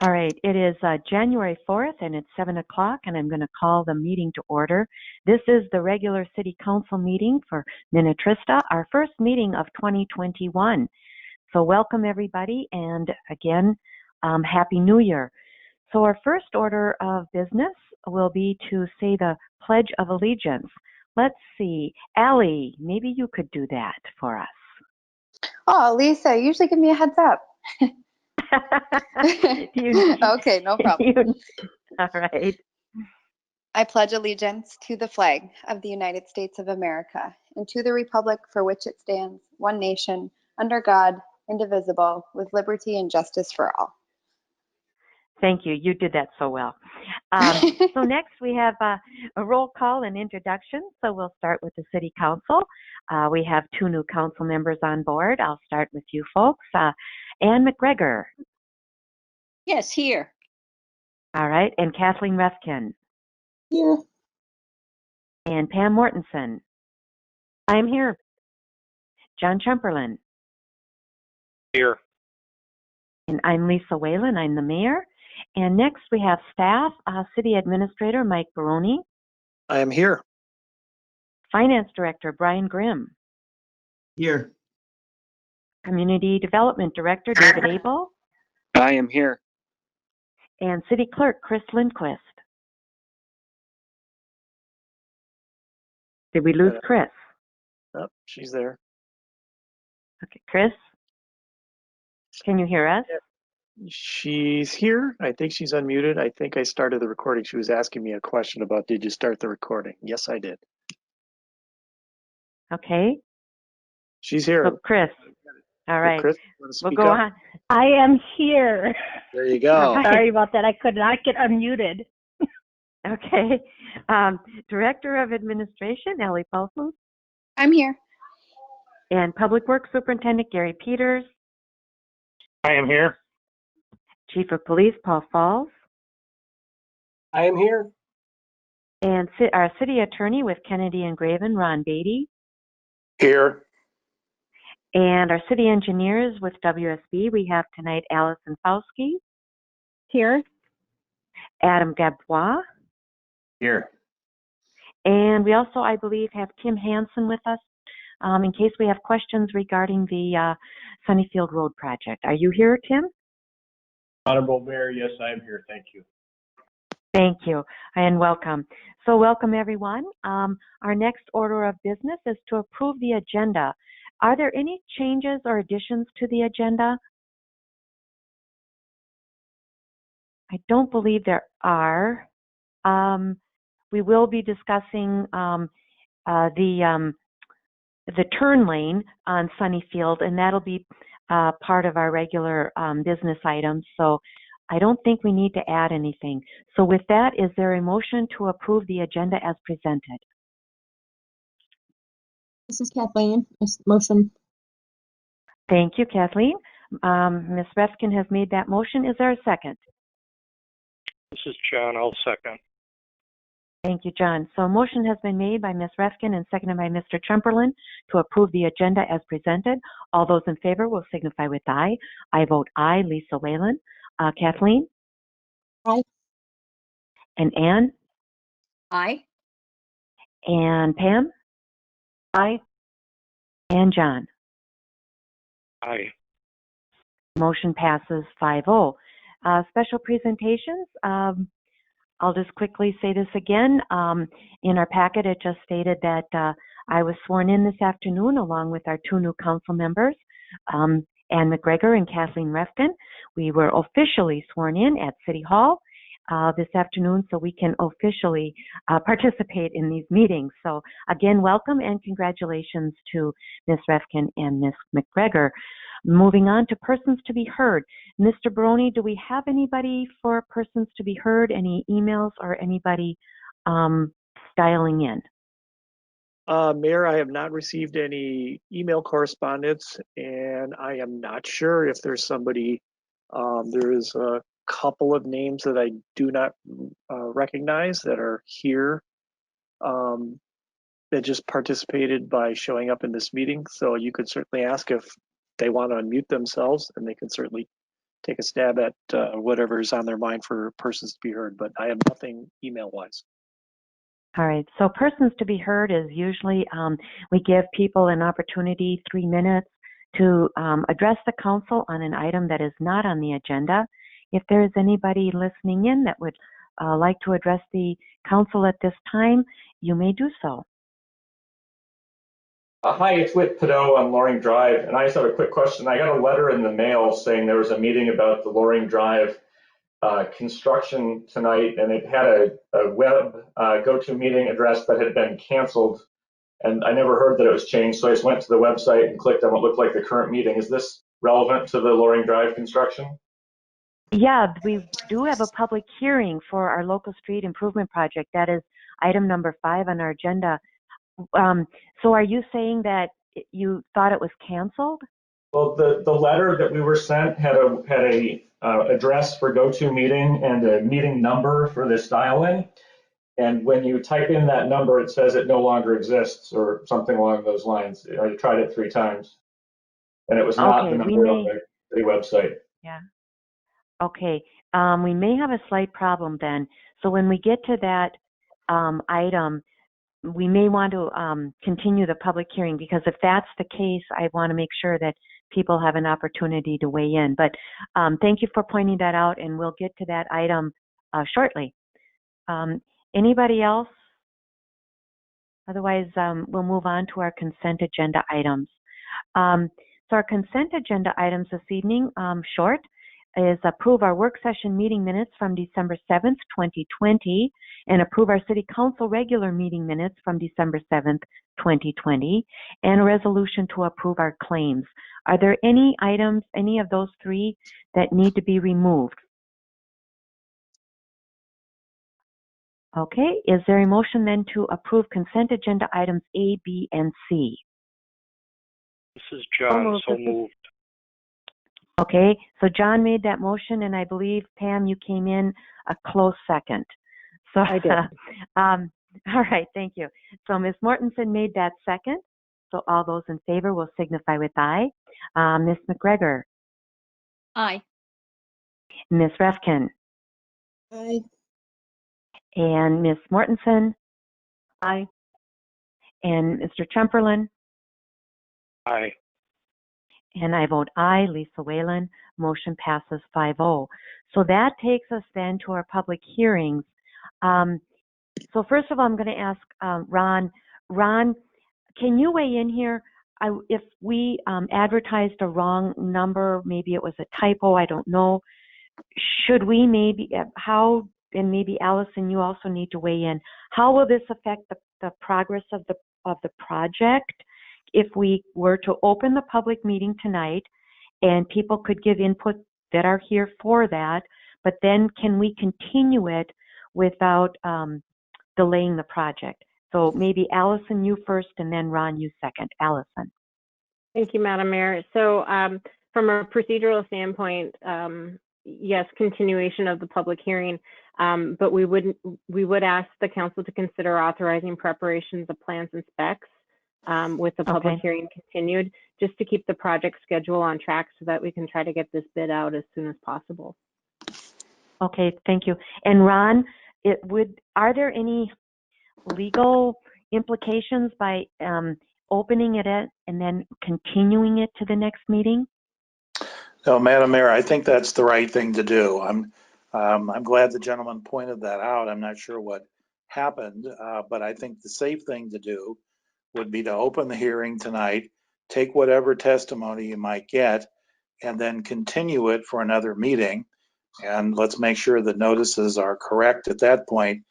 All right, it is January 4th and it's 7 o'clock and I'm going to call the meeting to order. This is the regular City Council meeting for Minnetrista, our first meeting of 2021. So welcome everybody, and again, Happy New Year. So our first order of business will be to say the Pledge of Allegiance. Let's see, Allie, maybe you could do that for us. Oh, Lisa, you usually give me a heads up. Okay, no problem. All right. I pledge allegiance to the flag of the United States of America and to the republic for which it stands, one nation, under God, indivisible, with liberty and justice for all. Thank you. You did that so well. So next we have a roll call and introduction. So we'll start with the City Council. We have two new council members on board. I'll start with you folks. Ann McGregor. Yes, here. All right. And Kathleen Refkin. Here. And Pam Mortensen. I'm here. John Chumperland. Here. And I'm Lisa Whalen. I'm the mayor. And next we have staff, City Administrator Mike Baroni. I am here. Finance Director Brian Grimm. Here. Community Development Director David Abel. I am here. And City Clerk Chris Lindquist. Did we lose Chris? Oh, she's there. Okay, Chris, can you hear us? She's here. I think she's unmuted. I think I started the recording. She was asking me a question about, did you start the recording? Yes, I did. Okay. She's here. So Chris, all right. Chris, you want to We'll speak go up? on. I am here. There you go. Right. Sorry about that. I could not get unmuted. Okay. Director of Administration, Ellie Paulson. I'm here. And Public Works Superintendent Gary Peters. I am here. Chief of Police Paul Falls. I am here. And our City Attorney with Kennedy and Graven, Ron Beatty. Here. And our City Engineers with WSB, we have tonight Allison Fauski. Here. Adam Gabois. Here. And we also, I believe, have Tim Hansen with us in case we have questions regarding the Sunnyfield Road project. Are you here, Tim? Honorable Mayor, yes, I am here. Thank you. Thank you, and welcome. So welcome, everyone. Our next order of business is to approve the agenda. Are there any changes or additions to the agenda? I don't believe there are. We will be discussing the turn lane on Sunnyfield, and that'll be part of our regular business items. So I don't think we need to add anything. So with that, is there a motion to approve the agenda as presented? This is Kathleen. Motion. Thank you, Kathleen. Ms. Refkin has made that motion. Is there a second? This is John. I'll second. Thank you, John. So a motion has been made by Ms. Refkin and seconded by Mr. Chumperland to approve the agenda as presented. All those in favor will signify with aye. I vote aye. Lisa Whalen. Kathleen? Aye. And Ann? Aye. And Pam? Aye. And John? Aye. Motion passes 5-0. Special presentations. I'll just quickly say this again. In our packet, it just stated that I was sworn in this afternoon along with our two new council members, Ann McGregor and Kathleen Refkin. We were officially sworn in at City Hall this afternoon so we can officially participate in these meetings. So again, welcome and congratulations to Ms. Refkin and Ms. McGregor. Moving on to persons to be heard. Mr. Baroni, do we have anybody for persons to be heard? Any emails or anybody dialing in? Mayor, I have not received any email correspondence, and I am not sure if there's somebody. There is a couple of names that I do not recognize that are here that just participated by showing up in this meeting. So you could certainly ask if they want to unmute themselves, and they can certainly take a stab at whatever's on their mind for persons to be heard, but I have nothing email-wise. All right, so persons to be heard is usually we give people an opportunity, 3 minutes, to address the council on an item that is not on the agenda. If there is anybody listening in that would like to address the council at this time, you may do so. Hi, it's Whit Pideaux on Loring Drive, and I just have a quick question. I got a letter in the mail saying there was a meeting about the Loring Drive construction tonight, and it had a web GoToMeeting address that had been canceled, and I never heard that it was changed, so I just went to the website and clicked on what looked like the current meeting. Is this relevant to the Loring Drive construction? Yeah, we do have a public hearing for our local street improvement project. That is item number 5 on our agenda. So are you saying that you thought it was canceled? Well, the letter that we were sent had a address for GoToMeeting and a meeting number for this dial-in. And when you type in that number, it says it no longer exists or something along those lines. I tried it 3 times, and it was not Okay, the number on the website. Yeah. Okay, we may have a slight problem then. So when we get to that item, we may want to continue the public hearing, because if that's the case, I want to make sure that people have an opportunity to weigh in. But thank you for pointing that out, and we'll get to that item shortly. Anybody else? Otherwise, we'll move on to our consent agenda items. So our consent agenda items this evening, short, is approve our work session meeting minutes from December 7th, 2020, and approve our City Council regular meeting minutes from December 7th, 2020, and a resolution to approve our claims. Are there any items, any of those 3, that need to be removed? Okay, is there a motion then to approve consent agenda items A, B, and C? This is John, so moved. Okay, so John made that motion, and I believe, Pam, you came in a close second. So I did. All right, thank you. So Ms. Mortensen made that second. So all those in favor will signify with aye. Ms. McGregor. Aye. Ms. Refkin. Aye. And Ms. Mortensen. Aye. And Mr. Chumperland. Aye. And I vote aye, Lisa Whalen. Motion passes 5-0. So that takes us then to our public hearings. So first of all, I'm going to ask Ron. Ron, can you weigh in here? If we advertised a wrong number, maybe it was a typo, I don't know. Should we maybe, and maybe Allison, you also need to weigh in. How will this affect the progress of the project? If we were to open the public meeting tonight and people could give input that are here for that, but then can we continue it without delaying the project? So maybe Allison, you first, and then Ron, you second. Allison. Thank you, Madam Mayor. So from a procedural standpoint, yes, continuation of the public hearing, but we would ask the council to consider authorizing preparations of plans and specs with the public hearing continued, just to keep the project schedule on track so that we can try to get this bid out as soon as possible. Okay, thank you. And Ron, are there any legal implications by opening it and then continuing it to the next meeting? No, Madam Mayor, I think that's the right thing to do. I'm glad the gentleman pointed that out. I'm not sure what happened, but I think the safe thing to do would be to open the hearing tonight, take whatever testimony you might get, and then continue it for another meeting. And let's make sure the notices are correct at that point,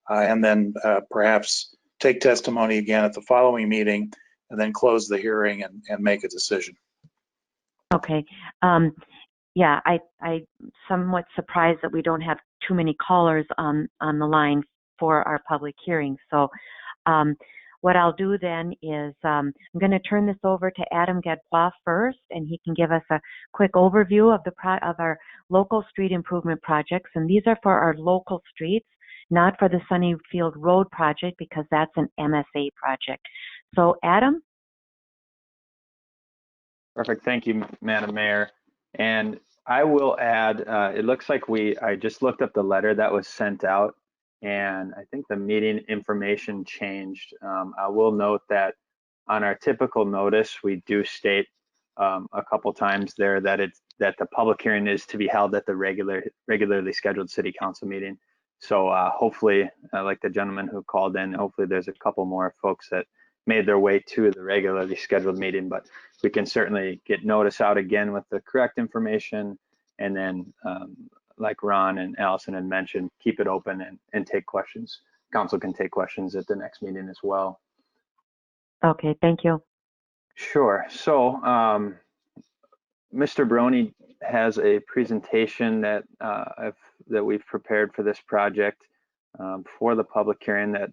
and then perhaps take testimony again at the following meeting, and then close the hearing and make a decision. Okay. Yeah, I somewhat surprised that we don't have too many callers on the line for our public hearing. So what I'll do then is I'm going to turn this over to Adam Gadbois first, and he can give us a quick overview of our local street improvement projects. And these are for our local streets, not for the Sunnyfield Road project, because that's an MSA project. So Adam? Perfect. Thank you, Madam Mayor. And I will add, it looks like I just looked up the letter that was sent out, and I think the meeting information changed. I will note that on our typical notice, we do state a couple times there that the public hearing is to be held at the regularly scheduled city council meeting. So hopefully, like the gentleman who called in, hopefully there's a couple more folks that made their way to the regularly scheduled meeting, but we can certainly get notice out again with the correct information, and then like Ron and Allison had mentioned, keep it open and take questions. Council can take questions at the next meeting as well. Okay, thank you. Sure. So Mr. Brony has a presentation that that we've prepared for this project for the public hearing that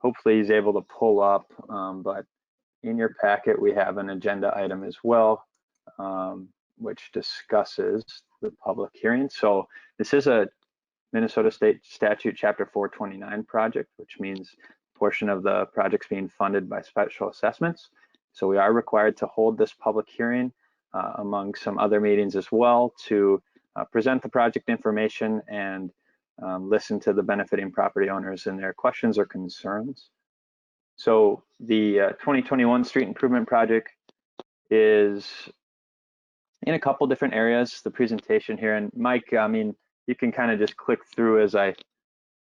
hopefully he's able to pull up, but in your packet, we have an agenda item as well, which discusses the public hearing. So this is a Minnesota State Statute Chapter 429 project, which means a portion of the project's being funded by special assessments. So we are required to hold this public hearing among some other meetings as well to present the project information and listen to the benefiting property owners and their questions or concerns. So the 2021 street improvement project is in a couple different areas, the presentation here. And Mike, I mean, you can kind of just click through as I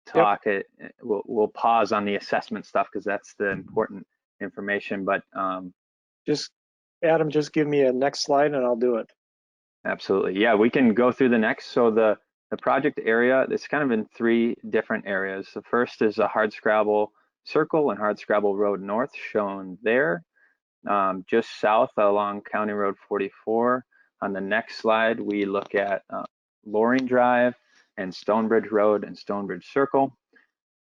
talk. Yep. We'll pause on the assessment stuff because that's the important information. But just Adam, just give me a next slide and I'll do it. Absolutely. Yeah, we can go through the next. So the project area, it's kind of in 3 different areas. The first is a hardscrabble circle and hardscrabble road north, shown there, just south along County Road 44. On the next slide, we look at Loring Drive and Stonebridge Road and Stonebridge Circle.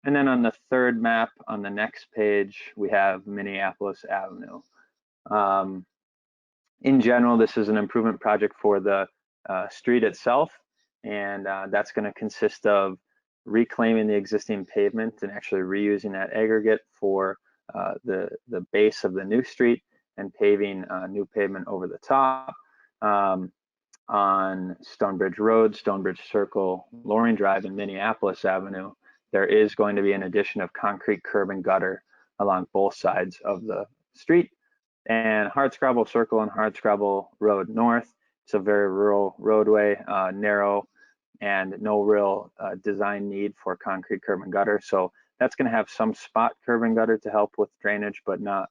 And then on the third map on the next page, we have Minneapolis Avenue. In general, this is an improvement project for the street itself, and that's going to consist of reclaiming the existing pavement and actually reusing that aggregate for the base of the new street and paving new pavement over the top. On Stonebridge Road, Stonebridge Circle, Loring Drive, and Minneapolis Avenue, there is going to be an addition of concrete curb and gutter along both sides of the street. And Hardscrabble Circle and Hardscrabble Road North, it's a very rural roadway, narrow, and no real design need for concrete curb and gutter. So that's going to have some spot curb and gutter to help with drainage, but not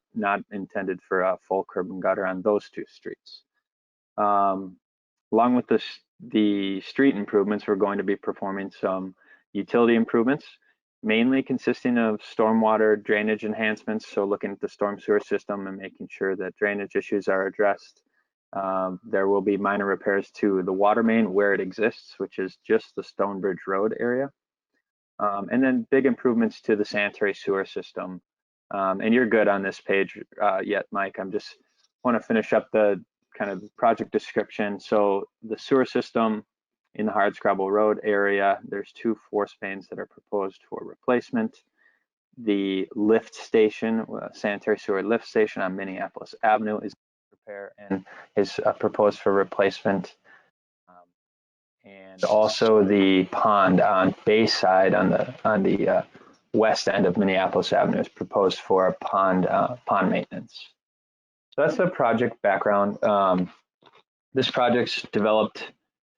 intended for a full curb and gutter on those 2 streets. Along with the street improvements, we're going to be performing some utility improvements, mainly consisting of stormwater drainage enhancements. So looking at the storm sewer system and making sure that drainage issues are addressed. There will be minor repairs to the water main where it exists, which is just the Stonebridge Road area. And then big improvements to the sanitary sewer system. And you're good on this page yet, Mike. I'm just want to finish up the kind of project description. So the sewer system in the Hardscrabble Road area, there's 2 force mains that are proposed for replacement. The lift station, sanitary sewer lift station on Minneapolis Avenue is repair and is proposed for replacement. And also the pond on Bayside on the west end of Minneapolis Avenue is proposed for pond maintenance. So that's the project background. This project's developed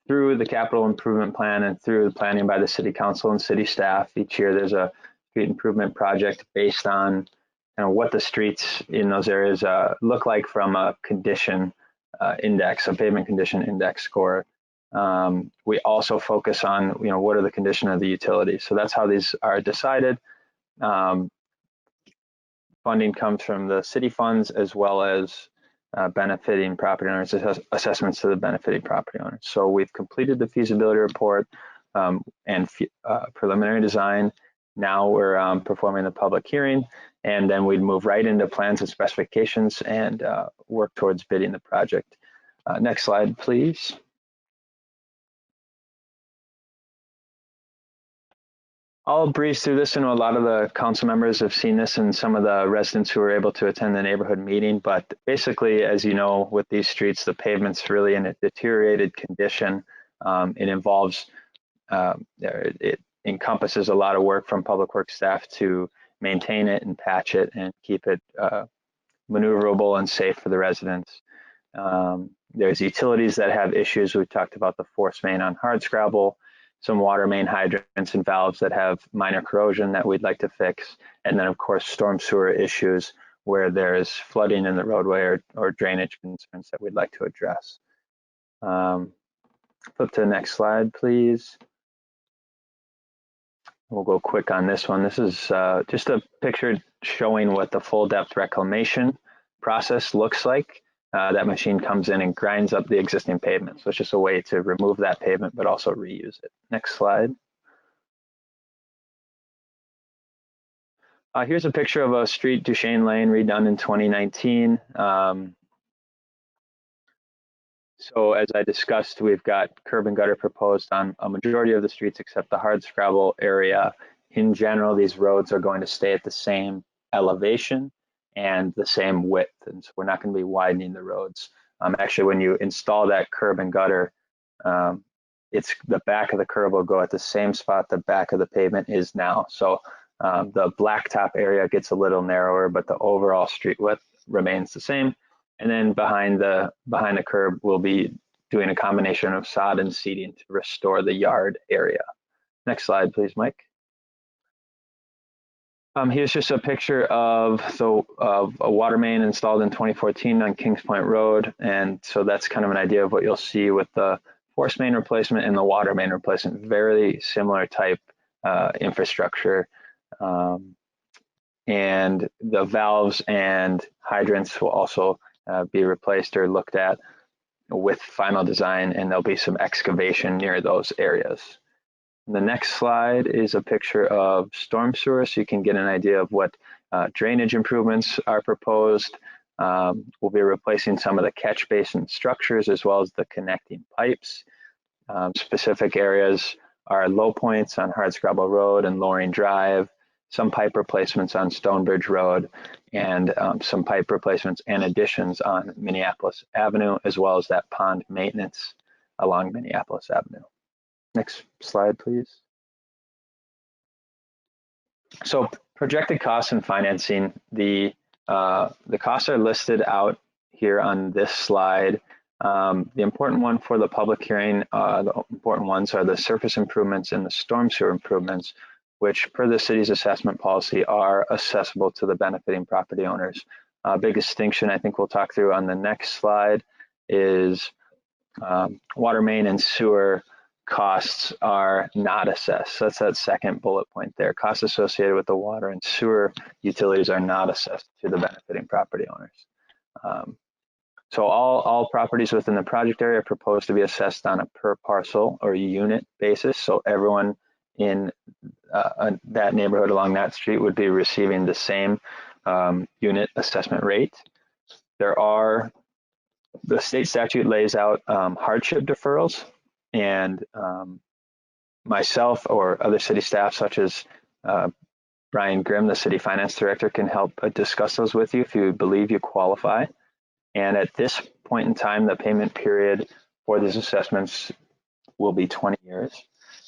through the capital improvement plan and through the planning by the city council and city staff. Each year there's a street improvement project based on what the streets in those areas look like from a condition index, a pavement condition index score. We also focus on what are the condition of the utilities. So that's how these are decided. Funding comes from the city funds as well as benefiting property owners, assessments to the benefiting property owners. So we've completed the feasibility report and preliminary design. Now we're performing the public hearing, and then we'd move right into plans and specifications and work towards bidding the project. Next slide, please. I'll breeze through this. And a lot of the council members have seen this and some of the residents who were able to attend the neighborhood meeting. But basically, as you know, with these streets, the pavement's really in a deteriorated condition. It involves, it encompasses a lot of work from public works staff to maintain it and patch it and keep it maneuverable and safe for the residents. There's utilities that have issues. We've talked about the force main on hardscrabble, some water main hydrants and valves that have minor corrosion that we'd like to fix. And then of course, storm sewer issues where there's flooding in the roadway or drainage concerns that we'd like to address. Flip to the next slide, please. We'll go quick on this one. This is just a picture showing what the full depth reclamation process looks like. That machine comes in and grinds up the existing pavement. So it's just a way to remove that pavement, but also reuse it. Next slide. Here's a picture of a street, Duchesne Lane, redone in 2019. So as I discussed, we've got curb and gutter proposed on a majority of the streets except the hardscrabble area. In general, these roads are going to stay at the same elevation and the same width, and so we're not going to be widening the roads. Actually, when you install that curb and gutter, it's the back of the curb will go at the same spot the back of the pavement is now. So the blacktop area gets a little narrower, but the overall street width remains the same. And then behind the curb, we'll be doing a combination of sod and seeding to restore the yard area. Next slide, please, Mike. Here's just a picture of a water main installed in 2014 on Kings Point Road. And so that's kind of an idea of what you'll see with the force main replacement and the water main replacement. Very similar type infrastructure. And the valves and hydrants will also be replaced or looked at with final design, and there'll be some excavation near those areas. The next slide is a picture of storm sewer, so you can get an idea of what drainage improvements are proposed. We'll be replacing some of the catch basin structures as well as the connecting pipes. Specific areas are low points on Hardscrabble Road and Loring Drive, some pipe replacements on Stonebridge Road, and some pipe replacements and additions on Minneapolis Avenue, as well as that pond maintenance along Minneapolis Avenue. Next slide, please. So projected costs and financing, the costs are listed out here on this slide. The important one for the public hearing, the important ones are the surface improvements and the storm sewer improvements, which per the city's assessment policy are accessible to the benefiting property owners. Big distinction I think we'll talk through on the next slide is water main and sewer costs are not assessed. So that's that second bullet point there. Costs associated with the water and sewer utilities are not assessed to the benefiting property owners. So all properties within the project area are proposed to be assessed on a per parcel or unit basis. So everyone in that neighborhood along that street would be receiving the same unit assessment rate. The state statute lays out hardship deferrals, and myself or other city staff such as Brian Grimm, the city finance director, can help discuss those with you if you believe you qualify. And at this point in time, the payment period for these assessments will be 20 years.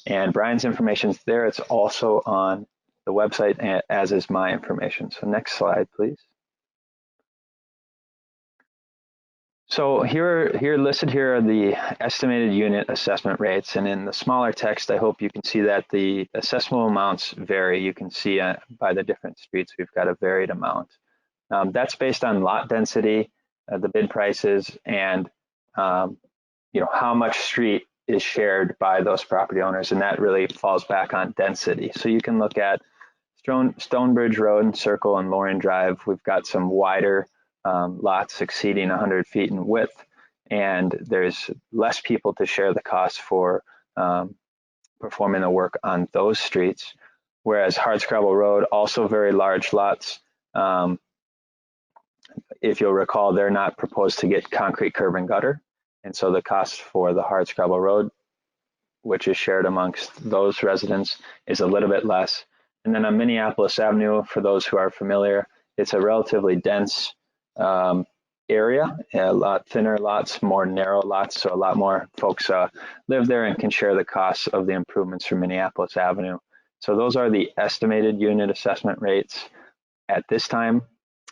And Brian's information is there. It's also on the website, as is my information. So next slide, please. So here listed here are the estimated unit assessment rates. And in the smaller text, I hope you can see that the assessable amounts vary. You can see by the different streets, we've got a varied amount. That's based on lot density, the bid prices, and how much street is shared by those property owners, and that really falls back on density. So you can look at Stonebridge Road and Circle and Loring Drive. We've got some wider lots exceeding 100 feet in width, and there's less people to share the cost for performing the work on those streets. Whereas Hardscrabble Road, also very large lots. If you'll recall, they're not proposed to get concrete curb and gutter. And so the cost for the Hardscrabble Road which is shared amongst those residents, is a little bit less. And then on Minneapolis Avenue, for those who are familiar, it's a relatively dense area, a lot thinner lots, more narrow lots, so a lot more folks live there and can share the costs of the improvements from Minneapolis Avenue. So those are the estimated unit assessment rates at this time.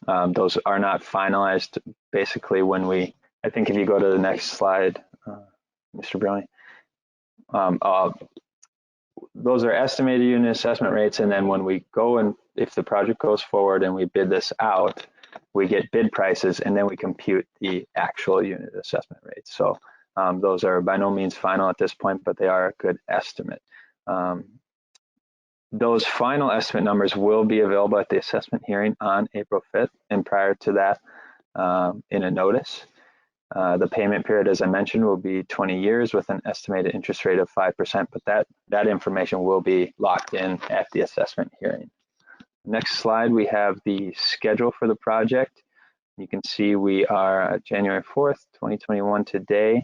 Those are not finalized. Basically, when we, I think if you go to the next slide, Mr. Brownie, those are estimated unit assessment rates, and then when we go and if the project goes forward and we bid this out, we get bid prices and then we compute the actual unit assessment rates. So those are by no means final at this point, but they are a good estimate. Those final estimate numbers will be available at the assessment hearing on April 5th, and prior to that in a notice. The payment period, as I mentioned, will be 20 years with an estimated interest rate of 5%, but that information will be locked in at the assessment hearing. Next slide, we have the schedule for the project. You can see we are January 4th, 2021 today.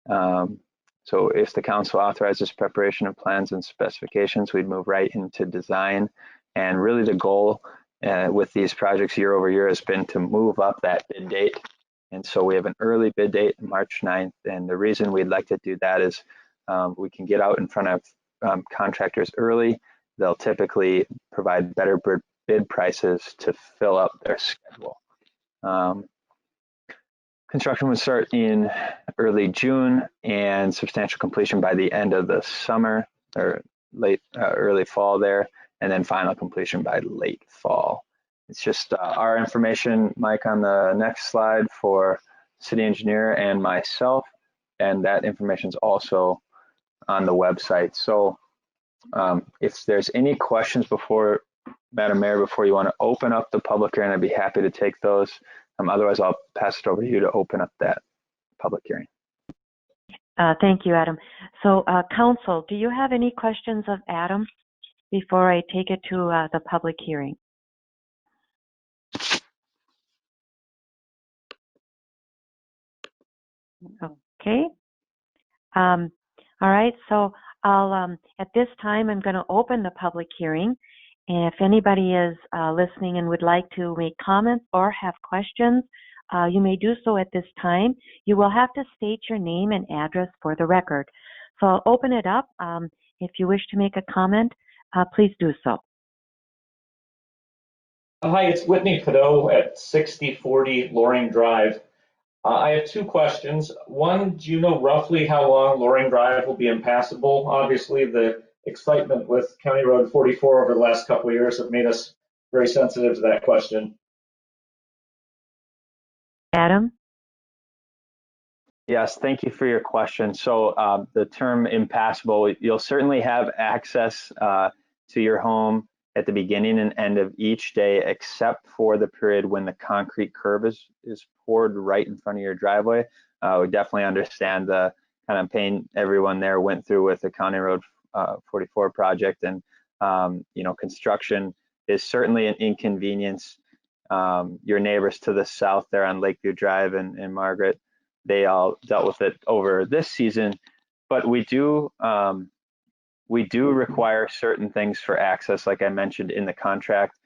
So if the council authorizes preparation of plans and specifications, we'd move right into design. And really the goal with these projects year over year has been to move up that bid date. And so we have an early bid date, March 9th. And the reason we'd like to do that is we can get out in front of contractors early. They'll typically provide better bid prices to fill up their schedule. Construction would start in early June and substantial completion by the end of the summer or late early fall there, and then final completion by late fall. It's just our information, Mike, on the next slide for city engineer and myself, and that information is also on the website. So if there's any questions before, Madam Mayor, before you want to open up the public hearing, I'd be happy to take those. Otherwise, I'll pass it over to you to open up that public hearing. Thank you, Adam. So, Council, do you have any questions of Adam before I take it to the public hearing? Okay. All right. So I'll at this time I'm going to open the public hearing. And if anybody is listening and would like to make comments or have questions, you may do so at this time. You will have to state your name and address for the record. So I'll open it up. If you wish to make a comment, please do so. Hi, it's Whitney Cadeau at 6040 Loring Drive. I have two questions. One, do you know roughly how long Loring Drive will be impassable? Obviously, the excitement with County Road 44 over the last couple of years have made us very sensitive to that question. Adam? Yes, thank you for your question. So the term impassable, you'll certainly have access to your home at the beginning and end of each day, except for the period when the concrete curb is poured right in front of your driveway. We definitely understand the kind of pain everyone there went through with the County Road 44 project, and you know, construction is certainly an inconvenience. Your neighbors to the south there on Lakeview Drive and Margaret, they all dealt with it over this season, but we do require certain things for access. Like I mentioned in the contract,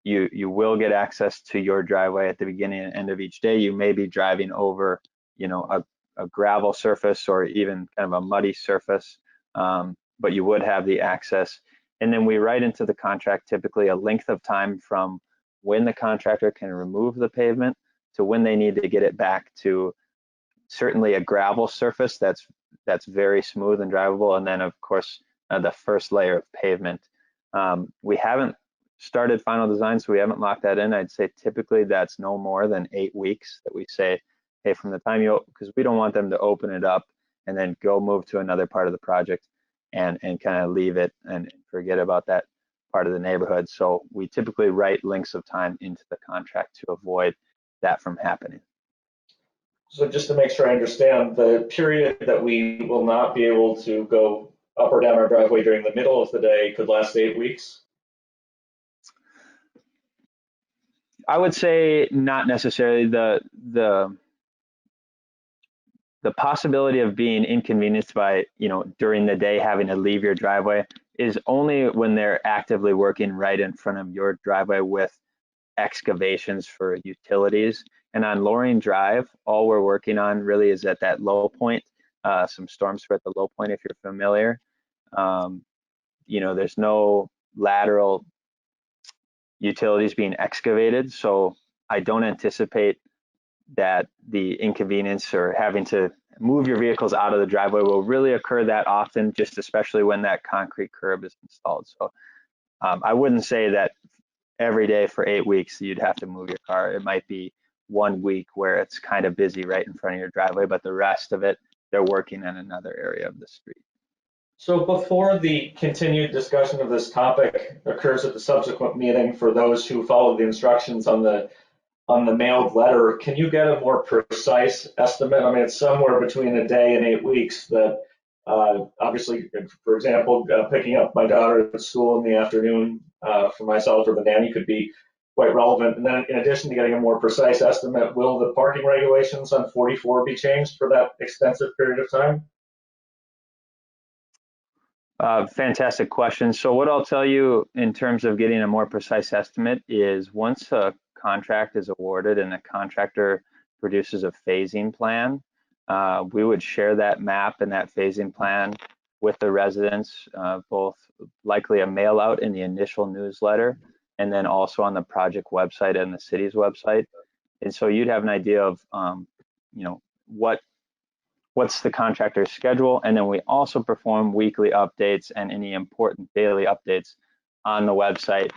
you will get access to your driveway at the beginning and end of each day. You may be driving over, you know, a gravel surface or even kind of a muddy surface, but you would have the access. And then we write into the contract typically a length of time from when the contractor can remove the pavement to when they need to get it back to certainly a gravel surface that's very smooth and drivable, and then of course the first layer of pavement. We haven't started final design, so we haven't locked that in. I'd say typically that's no more than 8 weeks that we say, hey, from the time because we don't want them to open it up and then go move to another part of the project and kind of leave it and forget about that part of the neighborhood. So we typically write lengths of time into the contract to avoid that from happening. So just to make sure I understand, the period that we will not be able to go up or down our driveway during the middle of the day could last 8 weeks? I would say not necessarily. The the possibility of being inconvenienced by, during the day having to leave your driveway is only when they're actively working right in front of your driveway with excavations for utilities. And on Loring Drive, all we're working on really is at that low point. Some storms are at the low point if you're familiar. There's no lateral utilities being excavated, so I don't anticipate that the inconvenience or having to move your vehicles out of the driveway will really occur that often, just especially when that concrete curb is installed. So I wouldn't say that every day for 8 weeks you'd have to move your car. It might be 1 week where it's kind of busy right in front of your driveway, but the rest of it, they're working in another area of the street. So before the continued discussion of this topic occurs at the subsequent meeting, for those who follow the instructions on the mailed letter, can you get a more precise estimate? I mean, it's somewhere between a day and 8 weeks that obviously, for example, picking up my daughter at school in the afternoon for myself or the nanny could be quite relevant. And then in addition to getting a more precise estimate, will the parking regulations on 44 be changed for that extensive period of time? Fantastic question. So what I'll tell you in terms of getting a more precise estimate is once a contract is awarded and the contractor produces a phasing plan, we would share that map and that phasing plan with the residents, both likely a mail out in the initial newsletter and then also on the project website and the city's website. And so you'd have an idea of, what's the contractor's schedule, and then we also perform weekly updates and any important daily updates on the website,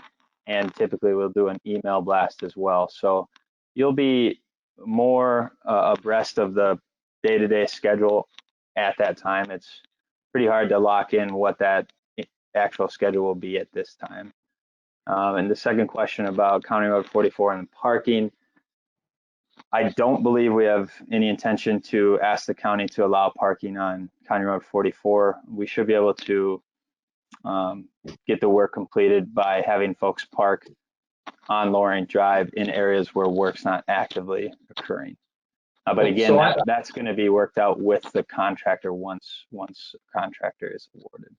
and typically we'll do an email blast as well. So you'll be more abreast of the day-to-day schedule at that time. It's pretty hard to lock in what that actual schedule will be at this time. And the second question about County Road 44 and parking, I don't believe we have any intention to ask the county to allow parking on County Road 44. We should be able to get the work completed by having folks park on Loring Drive in areas where work's not actively occurring. But again, that's going to be worked out with the contractor once a contractor is awarded.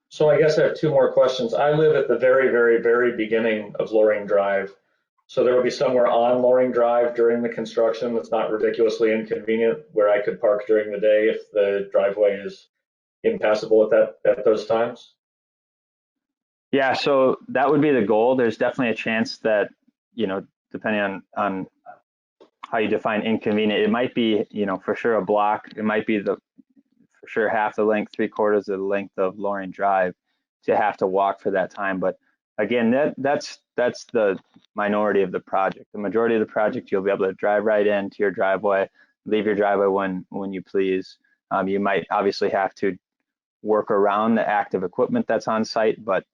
So I guess I have two more questions. I live at the very, very, very beginning of Loring Drive. So there will be somewhere on Loring Drive during the construction that's not ridiculously inconvenient where I could park during the day if the driveway is impassable at those times? Yeah, so that would be the goal. There's definitely a chance that, depending on how you define inconvenient, it might be, for sure a block. It might be for sure half the length, 3/4 of the length of Loring Drive to have to walk for that time. But again, that's the minority of the project. The majority of the project, you'll be able to drive right into your driveway, leave your driveway when you please. You might obviously have to work around the active equipment that's on site, but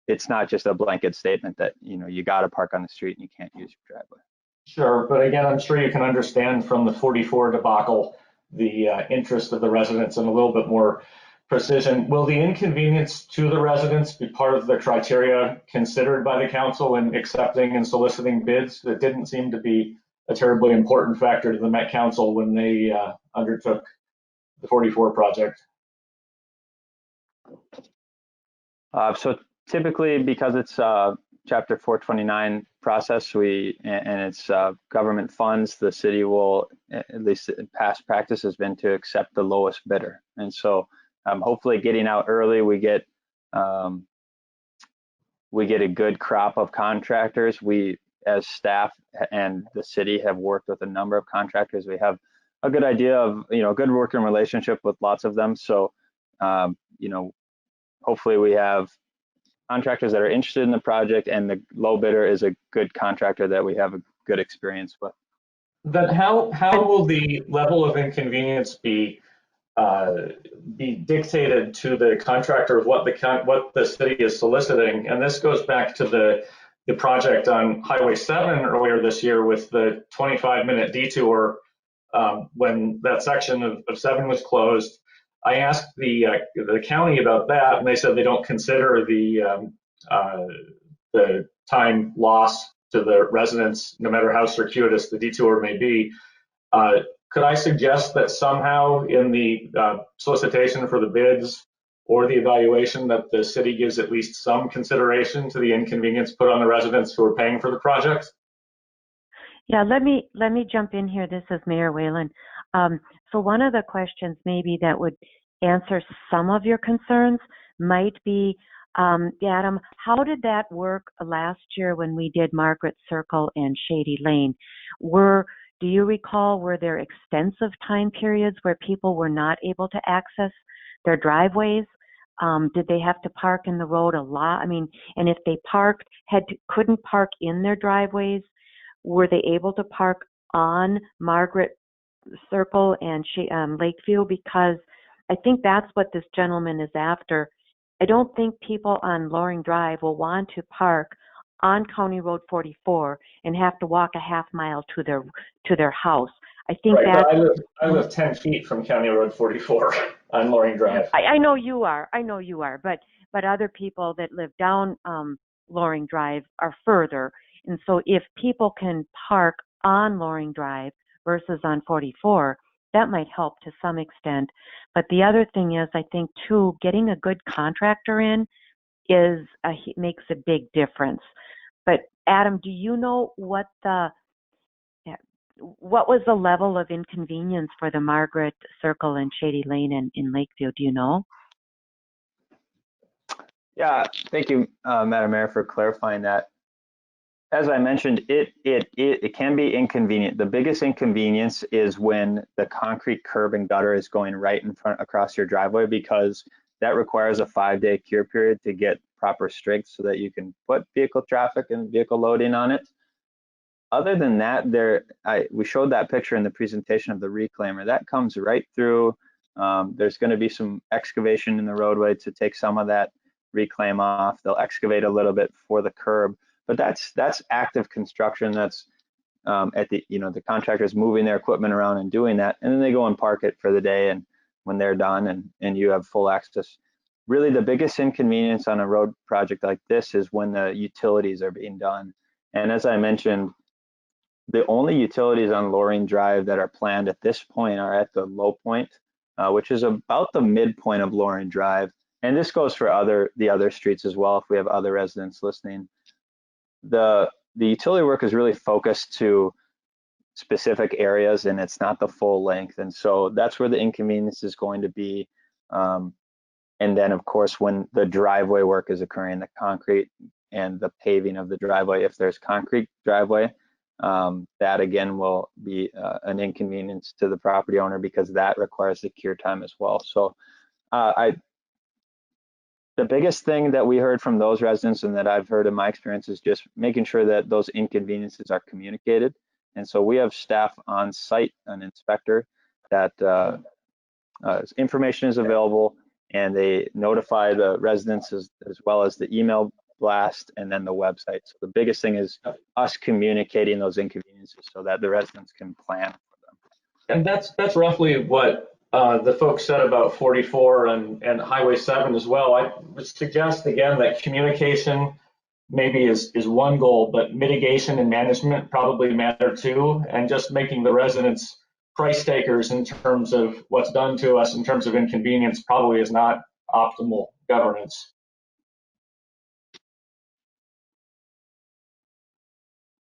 it's not just a blanket statement that you got to park on the street and you can't use your driveway. Sure, but again, I'm sure you can understand from the 44 debacle the interest of the residents in a little bit more precision. Will the inconvenience to the residents be part of the criteria considered by the council in accepting and soliciting bids? That didn't seem to be a terribly important factor to the Met Council when they undertook the 44 project. So typically, because it's Chapter 429 process, and it's government funds, the city will, at least past practice has been to accept the lowest bidder. And so hopefully getting out early, we get a good crop of contractors. We, as staff and the city, have worked with a number of contractors. We have a good idea of, a good working relationship with lots of them. So, hopefully we have contractors that are interested in the project, and the low bidder is a good contractor that we have a good experience with. Then how will the level of inconvenience be dictated to the contractor of what the city is soliciting? And this goes back to the project on Highway 7 earlier this year with the 25-minute detour when that section of 7 was closed. I asked the county about that, and they said they don't consider the time loss to the residents, no matter how circuitous the detour may be. could I suggest that somehow in the solicitation for the bids or the evaluation that the city gives at least some consideration to the inconvenience put on the residents who are paying for the project? Yeah, let me jump in here. This is Mayor Whalen. So one of the questions maybe that would answer some of your concerns might be, Adam, how did that work last year when we did Margaret Circle and Shady Lane? Do you recall, were there extensive time periods where people were not able to access their driveways? Did they have to park in the road a lot? I mean, and if they parked, couldn't park in their driveways, were they able to park on Margaret Circle and Lakeview? Because I think that's what this gentleman is after. I don't think people on Loring Drive will want to park on County Road 44 and have to walk a half mile to their house. I think right, that I live 10 feet from County Road 44 on Loring Drive. I know you are. But other people that live down Loring Drive are further. And so if people can park on Loring Drive versus on 44, that might help to some extent. But the other thing is, I think too, getting a good contractor in makes a big difference. But Adam, do you know what was the level of inconvenience for the Margaret Circle and Shady Lane in Lakeview? Do you know? Yeah, thank you, Madam Mayor, for clarifying that. As I mentioned, it can be inconvenient. The biggest inconvenience is when the concrete curb and gutter is going right in front across your driveway, because that requires a 5-day cure period to get proper strength so that you can put vehicle traffic and vehicle loading on it. Other than that, we showed that picture in the presentation of the reclaimer. That comes right through. There's going to be some excavation in the roadway to take some of that reclaim off. They'll excavate a little bit for the curb. But that's active construction. That's the contractors moving their equipment around and doing that, and then they go and park it for the day. And when they're done, and you have full access. Really, the biggest inconvenience on a road project like this is when the utilities are being done. And as I mentioned, the only utilities on Loring Drive that are planned at this point are at the low point, which is about the midpoint of Loring Drive. And this goes for the other streets as well, if we have other residents listening. The utility work is really focused to specific areas, and it's not the full length, and so that's where the inconvenience is going to be. And then of course, when the driveway work is occurring, the concrete and the paving of the driveway, if there's concrete driveway, that again will be an inconvenience to the property owner, because that requires the cure time as well. So the biggest thing that we heard from those residents, and that I've heard in my experience, is just making sure that those inconveniences are communicated. And so we have staff on site, an inspector, that information is available, and they notify the residents as well as the email blast and then the website. So the biggest thing is us communicating those inconveniences so that the residents can plan for them. And that's roughly what the folks said about 44 and Highway 7 as well. I would suggest again that communication maybe is one goal, but mitigation and management probably matter too, and just making the residents price takers in terms of what's done to us in terms of inconvenience probably is not optimal governance.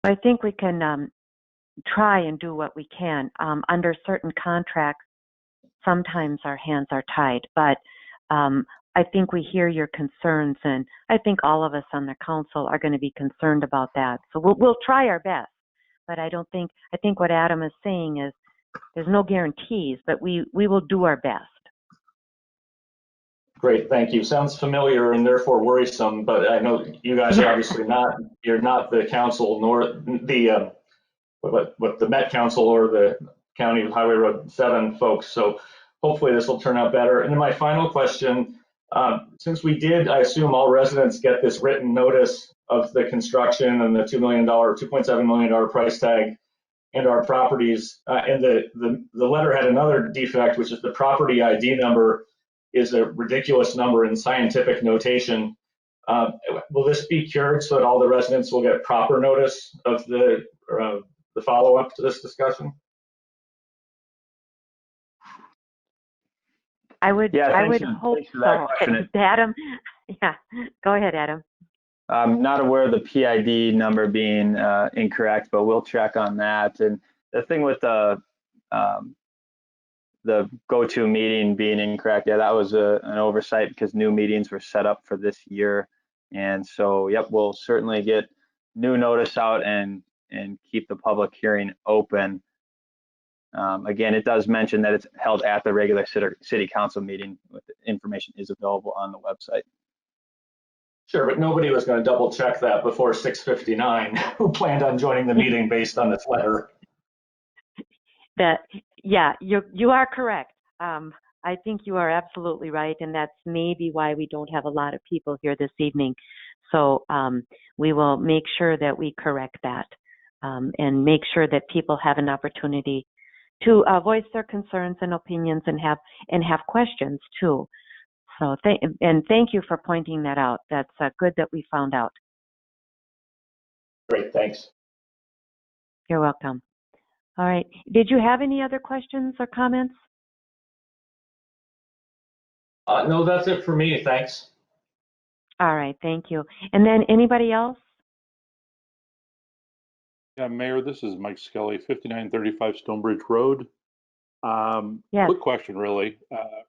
I think we can try and do what we can. Under certain contracts, sometimes our hands are tied, but I think we hear your concerns, and I think all of us on the council are going to be concerned about that. So we'll try our best, but I think what Adam is saying is there's no guarantees, but we will do our best. Great, thank you. Sounds familiar and therefore worrisome, but I know you guys are obviously you're not the council nor the the Met Council or the County Highway Road 7 folks. So hopefully this will turn out better. And then my final question, since we did, I assume all residents get this written notice of the construction and the $2.7 million price tag and our properties, and the letter had another defect, which is the property ID number is a ridiculous number in scientific notation. Will this be cured so that all the residents will get proper notice of the follow-up to this discussion? I would Yeah, I thanks would for- hope thanks for that so. question. Adam, yeah, go ahead, Adam. I'm not aware of the PID number being incorrect, but we'll check on that. And the thing with the go-to meeting being incorrect, yeah, that was an oversight because new meetings were set up for this year. And so, yep, we'll certainly get new notice out and keep the public hearing open. Again, it does mention that it's held at the regular city council meeting. Information is available on the website. Sure, but nobody was going to double check that before 6:59 who planned on joining the meeting based on this letter. Yeah, you are correct. I think you are absolutely right, and that's maybe why we don't have a lot of people here this evening. So we will make sure that we correct that and make sure that people have an opportunity to voice their concerns and opinions and have questions too. So thank you for pointing that out. That's good that we found out. Great, thanks. You're welcome. All right. Did you have any other questions or comments? No, that's it for me. Thanks. All right. Thank you. And then anybody else? Yeah, Mayor, this is Mike Skelly, 5935 Stonebridge Road. Yes. Quick question, really.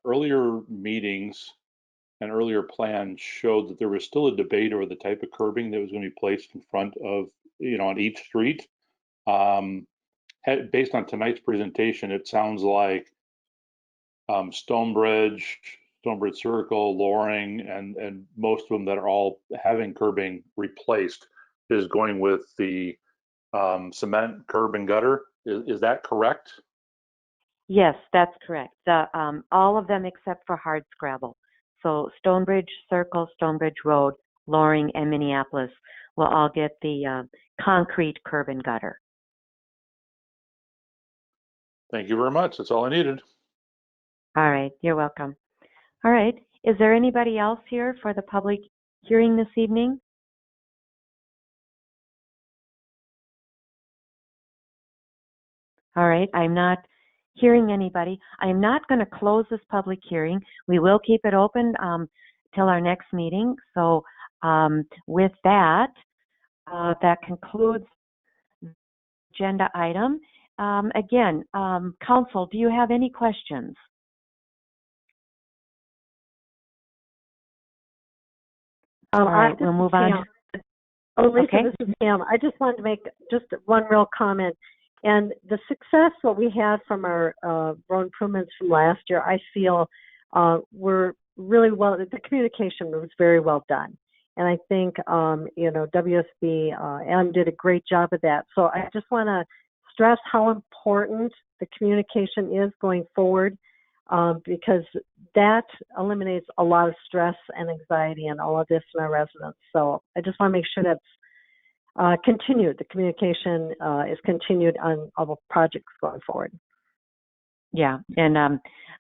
Earlier meetings and earlier plans showed that there was still a debate over the type of curbing that was going to be placed in front of, on each street. Based on tonight's presentation, it sounds like Stonebridge Circle, Loring, and most of them that are all having curbing replaced is going with the cement curb and gutter. Is that correct? Yes, that's correct. All of them except for hard scrabble. So Stonebridge Circle, Stonebridge Road, Loring, and Minneapolis will all get the concrete curb and gutter. Thank you very much. That's all I needed. All right, you're welcome. All right, is there anybody else here for the public hearing this evening? All right, I'm not hearing anybody. I'm not going to close this public hearing. We will keep it open till our next meeting. So with that, that concludes the agenda item. Again, Council, do you have any questions? All right, we'll move on. Oh, Lisa, Okay. this is Pam. I just wanted to make just one real comment. And the success what we had from our road improvements from last year, I feel were really well, the communication was very well done. And I think, WSB, Adam did a great job of that. So I just want to stress how important the communication is going forward, because that eliminates a lot of stress and anxiety and all of this in our residents. So I just want to make sure that's continued. The communication is continued on all the projects going forward. Yeah, and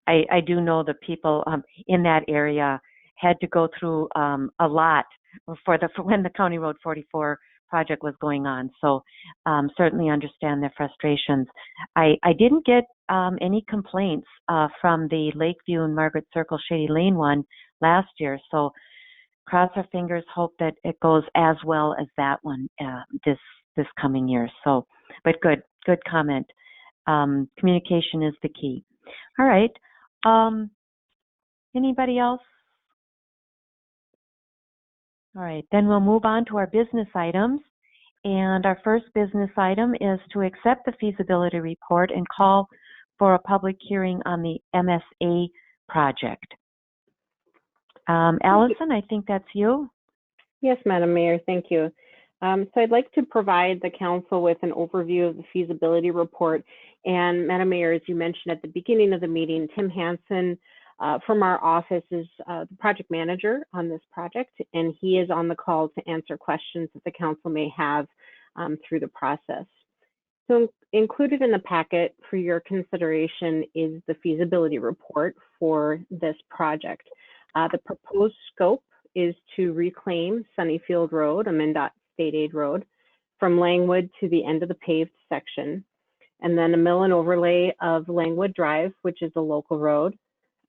I do know the people in that area had to go through a lot for when the County Road 44 project was going on. So certainly understand their frustrations. I didn't get any complaints from the Lakeview and Margaret Circle Shady Lane one last year. So cross our fingers, hope that it goes as well as that one this coming year. So, but good comment. Communication is the key. All right. Anybody else? All right, then we'll move on to our business items. And our first business item is to accept the feasibility report and call for a public hearing on the MSA project. Allison, I think that's you. Yes, Madam Mayor, thank you. So I'd like to provide the council with an overview of the feasibility report. And Madam Mayor, as you mentioned at the beginning of the meeting, Tim Hansen from our office is the project manager on this project, and he is on the call to answer questions that the council may have through the process. So included in the packet for your consideration is the feasibility report for this project. The proposed scope is to reclaim Sunnyfield Road, a MnDOT state aid road, from Langwood to the end of the paved section, and then a mill and overlay of Langwood Drive, which is a local road,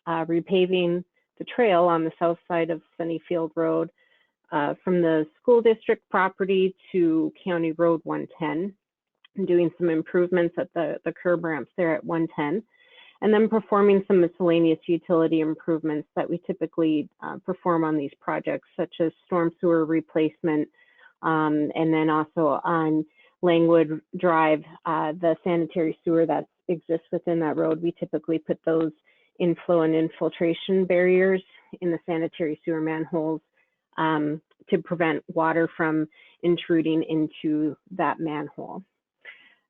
repaving the trail on the south side of Sunnyfield Road from the school district property to County Road 110, and doing some improvements at the curb ramps there at 110, and then performing some miscellaneous utility improvements that we typically perform on these projects, such as storm sewer replacement, and then also on Langwood Drive, the sanitary sewer that exists within that road. We typically put those inflow and infiltration barriers in the sanitary sewer manholes to prevent water from intruding into that manhole.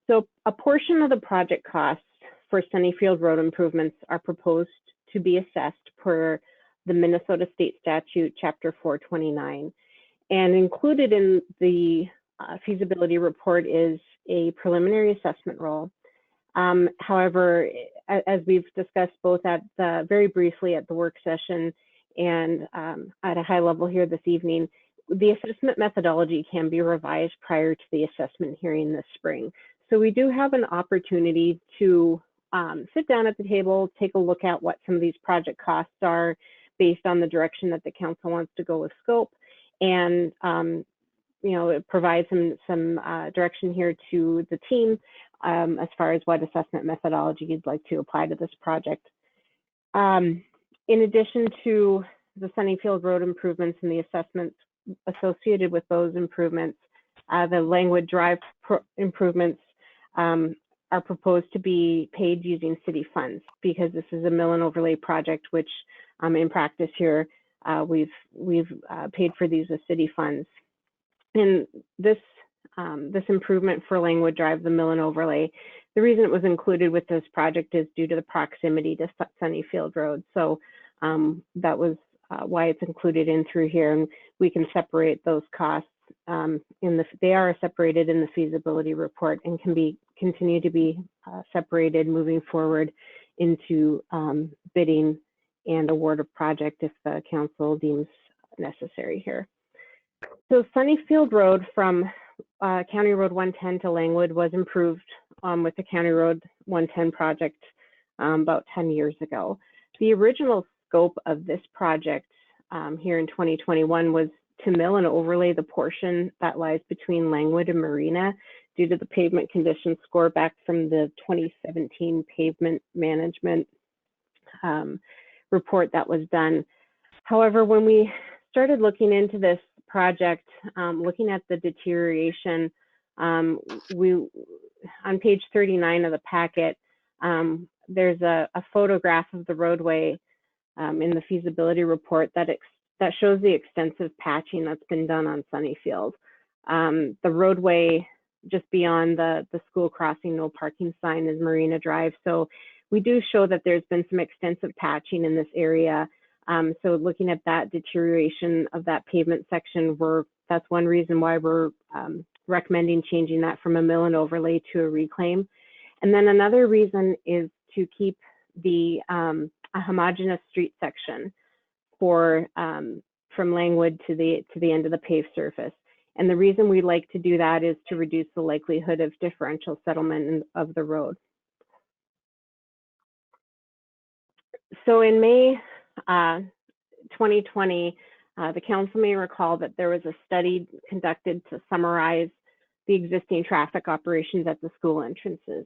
So a portion of the project costs for Sunnyfield Road improvements are proposed to be assessed per the Minnesota State Statute, Chapter 429. And included in the feasibility report is a preliminary assessment roll. However, as we've discussed both at very briefly at the work session and at a high level here this evening, the assessment methodology can be revised prior to the assessment hearing this spring. So we do have an opportunity to sit down at the table, take a look at what some of these project costs are based on the direction that the council wants to go with scope, and you know, provide some direction here to the team as far as what assessment methodology you'd like to apply to this project. In addition to the Sunnyfield Road improvements and the assessments associated with those improvements, the Langwood Drive improvements are proposed to be paid using city funds, because this is a mill and overlay project, which in practice here, we've paid for these with city funds. And this improvement for Langwood Drive, the mill and overlay, the reason it was included with this project is due to the proximity to Sunnyfield Road. So that was why it's included in through here, and we can separate those costs. They are separated in the feasibility report and can continue to be separated moving forward into bidding and award of project if the council deems necessary here. So Sunnyfield Road from County Road 110 to Langwood was improved with the County Road 110 project about 10 years ago. The original scope of this project here in 2021 was to mill and overlay the portion that lies between Langwood and Marina due to the pavement condition score back from the 2017 pavement management report that was done. However, when we started looking into this project, looking at the deterioration, on page 39 of the packet, there's a photograph of the roadway in the feasibility report that shows the extensive patching that's been done on Sunnyfield. The roadway just beyond the school crossing, no parking sign, is Marina Drive. So we do show that there's been some extensive patching in this area. So looking at that deterioration of that pavement section, that's one reason why we're recommending changing that from a mill and overlay to a reclaim. And then another reason is to keep a homogeneous street section for from Langwood to the end of the paved surface. And the reason we like to do that is to reduce the likelihood of differential settlement of the road. So in May 2020, the council may recall that there was a study conducted to summarize the existing traffic operations at the school entrances.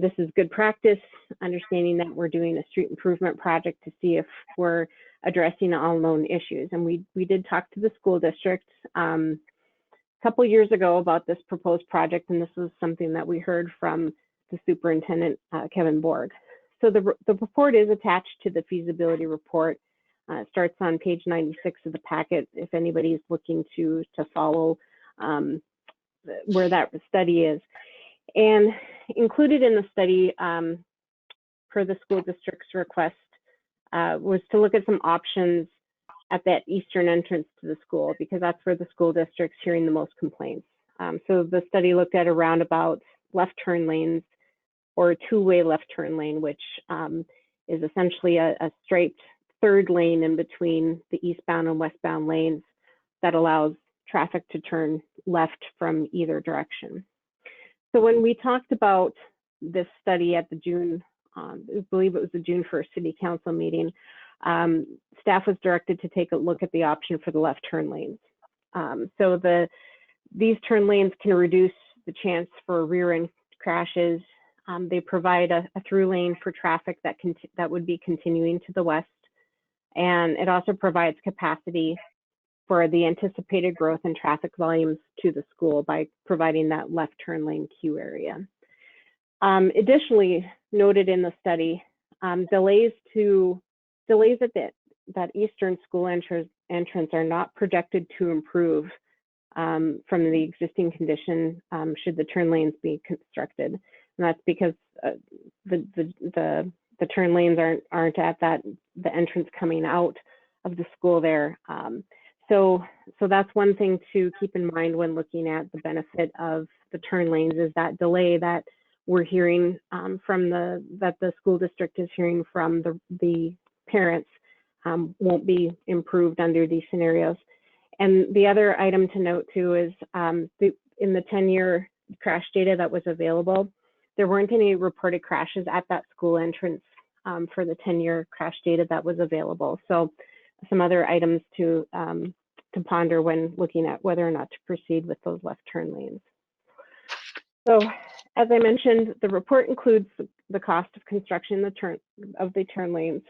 This is good practice, understanding that we're doing a street improvement project to see if we're addressing all known issues. And we did talk to the school district a couple years ago about this proposed project, and this was something that we heard from the superintendent, Kevin Borg. So the report is attached to the feasibility report. It starts on page 96 of the packet if anybody's looking to follow where that study is. And included in the study, per the school district's request, was to look at some options at that eastern entrance to the school, because that's where the school district's hearing the most complaints. So the study looked at a roundabout, left turn lanes, or a two-way left turn lane, which is essentially a striped third lane in between the eastbound and westbound lanes that allows traffic to turn left from either direction. So when we talked about this study at the June I believe it was the June 1st City Council meeting, staff was directed to take a look at the option for the left turn lanes. So these turn lanes can reduce the chance for rear end crashes. They provide a through lane for traffic that would be continuing to the west. And it also provides capacity for the anticipated growth in traffic volumes to the school by providing that left turn lane queue area. Additionally, noted in the study, delays at that eastern school entrance are not projected to improve from the existing condition should the turn lanes be constructed. And that's because the turn lanes aren't at the entrance coming out of the school there. So that's one thing to keep in mind when looking at the benefit of the turn lanes, is that delay that we're hearing that the school district is hearing from the parents won't be improved under these scenarios. And the other item to note too is in the 10-year crash data that was available, there weren't any reported crashes at that school entrance for the 10-year crash data that was available. So some other items to ponder when looking at whether or not to proceed with those left turn lanes. So as I mentioned, the report includes the cost of construction of the turn lanes.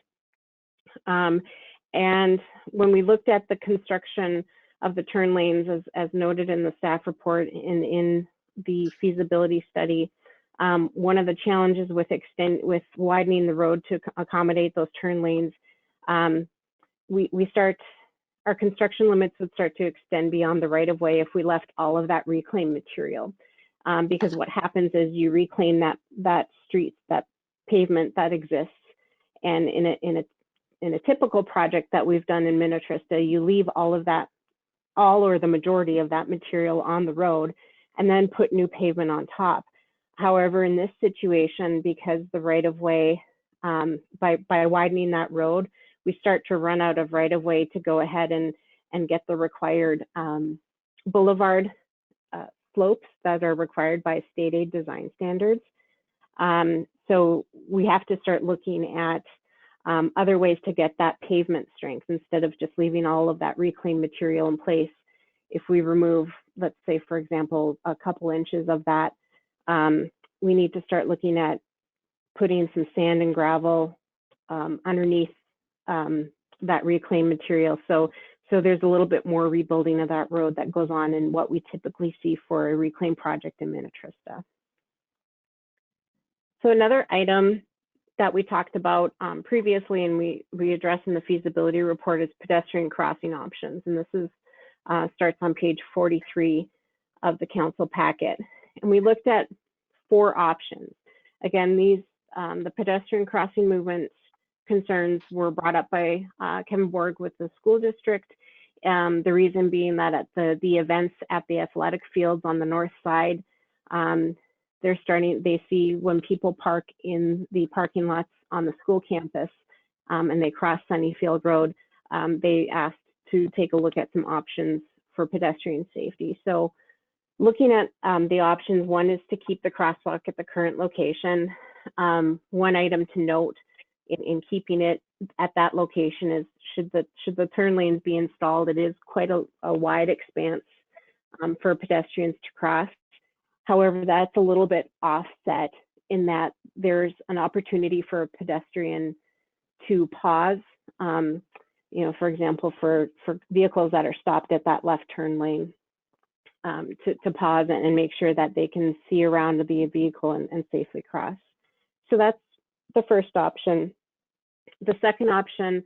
And when we looked at the construction of the turn lanes, as noted in the staff report and in the feasibility study, one of the challenges with widening the road to accommodate those turn lanes, our construction limits would start to extend beyond the right of way if we left all of that reclaimed material. Because what happens is you reclaim that street, that pavement that exists, and in a typical project that we've done in Minnetrista, you leave all or the majority of that material on the road and then put new pavement on top. However, in this situation, because the right of way, by widening that road, we start to run out of right of way to go ahead and get the required boulevard slopes that are required by state aid design standards. So we have to start looking at other ways to get that pavement strength instead of just leaving all of that reclaimed material in place. If we remove, let's say, for example, a couple inches of that, we need to start looking at putting some sand and gravel underneath that reclaimed material. So there's a little bit more rebuilding of that road that goes on in what we typically see for a reclaim project in Minnetrista. So another item that we talked about previously and we addressed in the feasibility report is pedestrian crossing options. And this is starts on page 43 of the council packet. And we looked at 4 options. Again, these the pedestrian crossing movements concerns were brought up by Kevin Borg with the school district. The reason being that at the events at the athletic fields on the north side, they see when people park in the parking lots on the school campus and they cross Sunnyfield Road, they asked to take a look at some options for pedestrian safety. So looking at the options, one is to keep the crosswalk at the current location. One item to note in keeping it at that location is should the turn lanes be installed, it is quite a wide expanse for pedestrians to cross. However, that's a little bit offset in that there's an opportunity for a pedestrian to pause, for example, for vehicles that are stopped at that left turn lane, to pause and make sure that they can see around the vehicle and safely cross. So that's the first option. The second option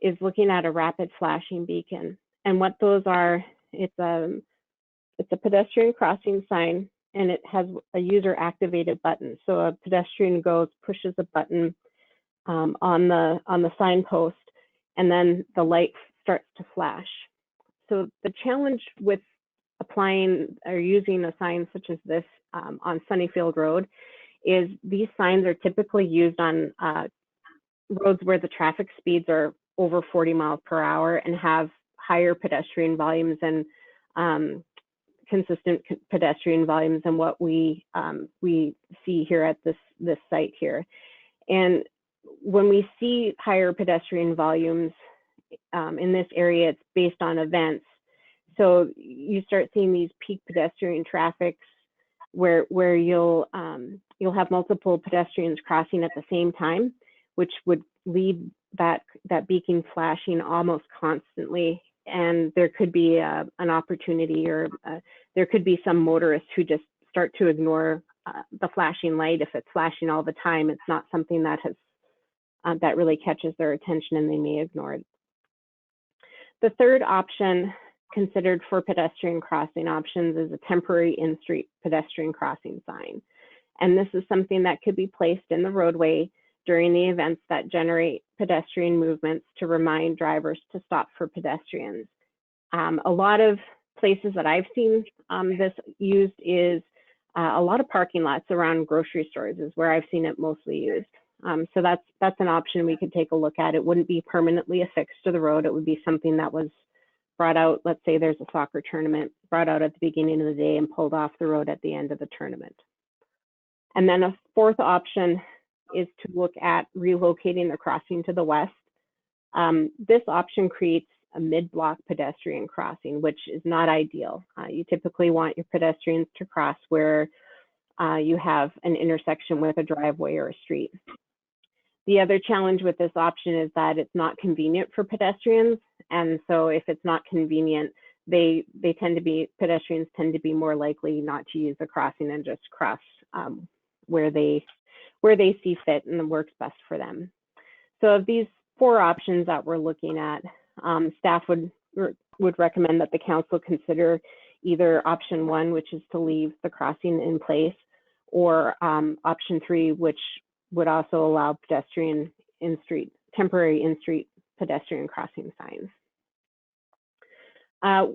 is looking at a rapid flashing beacon. And what those are, it's a pedestrian crossing sign, and it has a user activated button. So a pedestrian pushes a button on the signpost, and then the light starts to flash. So the challenge with applying or using a sign such as this on Sunnyfield Road is these signs are typically used on roads where the traffic speeds are over 40 miles per hour and have higher pedestrian volumes and consistent pedestrian volumes than what we see here at this site here. And when we see higher pedestrian volumes in this area, it's based on events. So you start seeing these peak pedestrian traffics where you'll have multiple pedestrians crossing at the same time, which would lead that beacon flashing almost constantly. And there could be an opportunity, or there could be some motorists who just start to ignore the flashing light. If it's flashing all the time, it's not something that has that really catches their attention, and they may ignore it. The third option considered for pedestrian crossing options is a temporary in-street pedestrian crossing sign. And this is something that could be placed in the roadway during the events that generate pedestrian movements to remind drivers to stop for pedestrians. A lot of places that I've seen this used is a lot of parking lots around grocery stores is where I've seen it mostly used. So that's an option we could take a look at. It wouldn't be permanently affixed to the road. It would be something that was brought out. Let's say there's a soccer tournament, brought out at the beginning of the day and pulled off the road at the end of the tournament. And then a fourth option is to look at relocating the crossing to the west. This option creates a mid-block pedestrian crossing, which is not ideal. You typically want your pedestrians to cross where you have an intersection with a driveway or a street. The other challenge with this option is that it's not convenient for pedestrians. And so if it's not convenient, pedestrians tend to be more likely not to use the crossing and just cross where they see fit and works best for them. So of these four options that we're looking at, staff would recommend that the council consider either option one, which is to leave the crossing in place, or option three, which would also allow temporary in-street pedestrian crossing signs.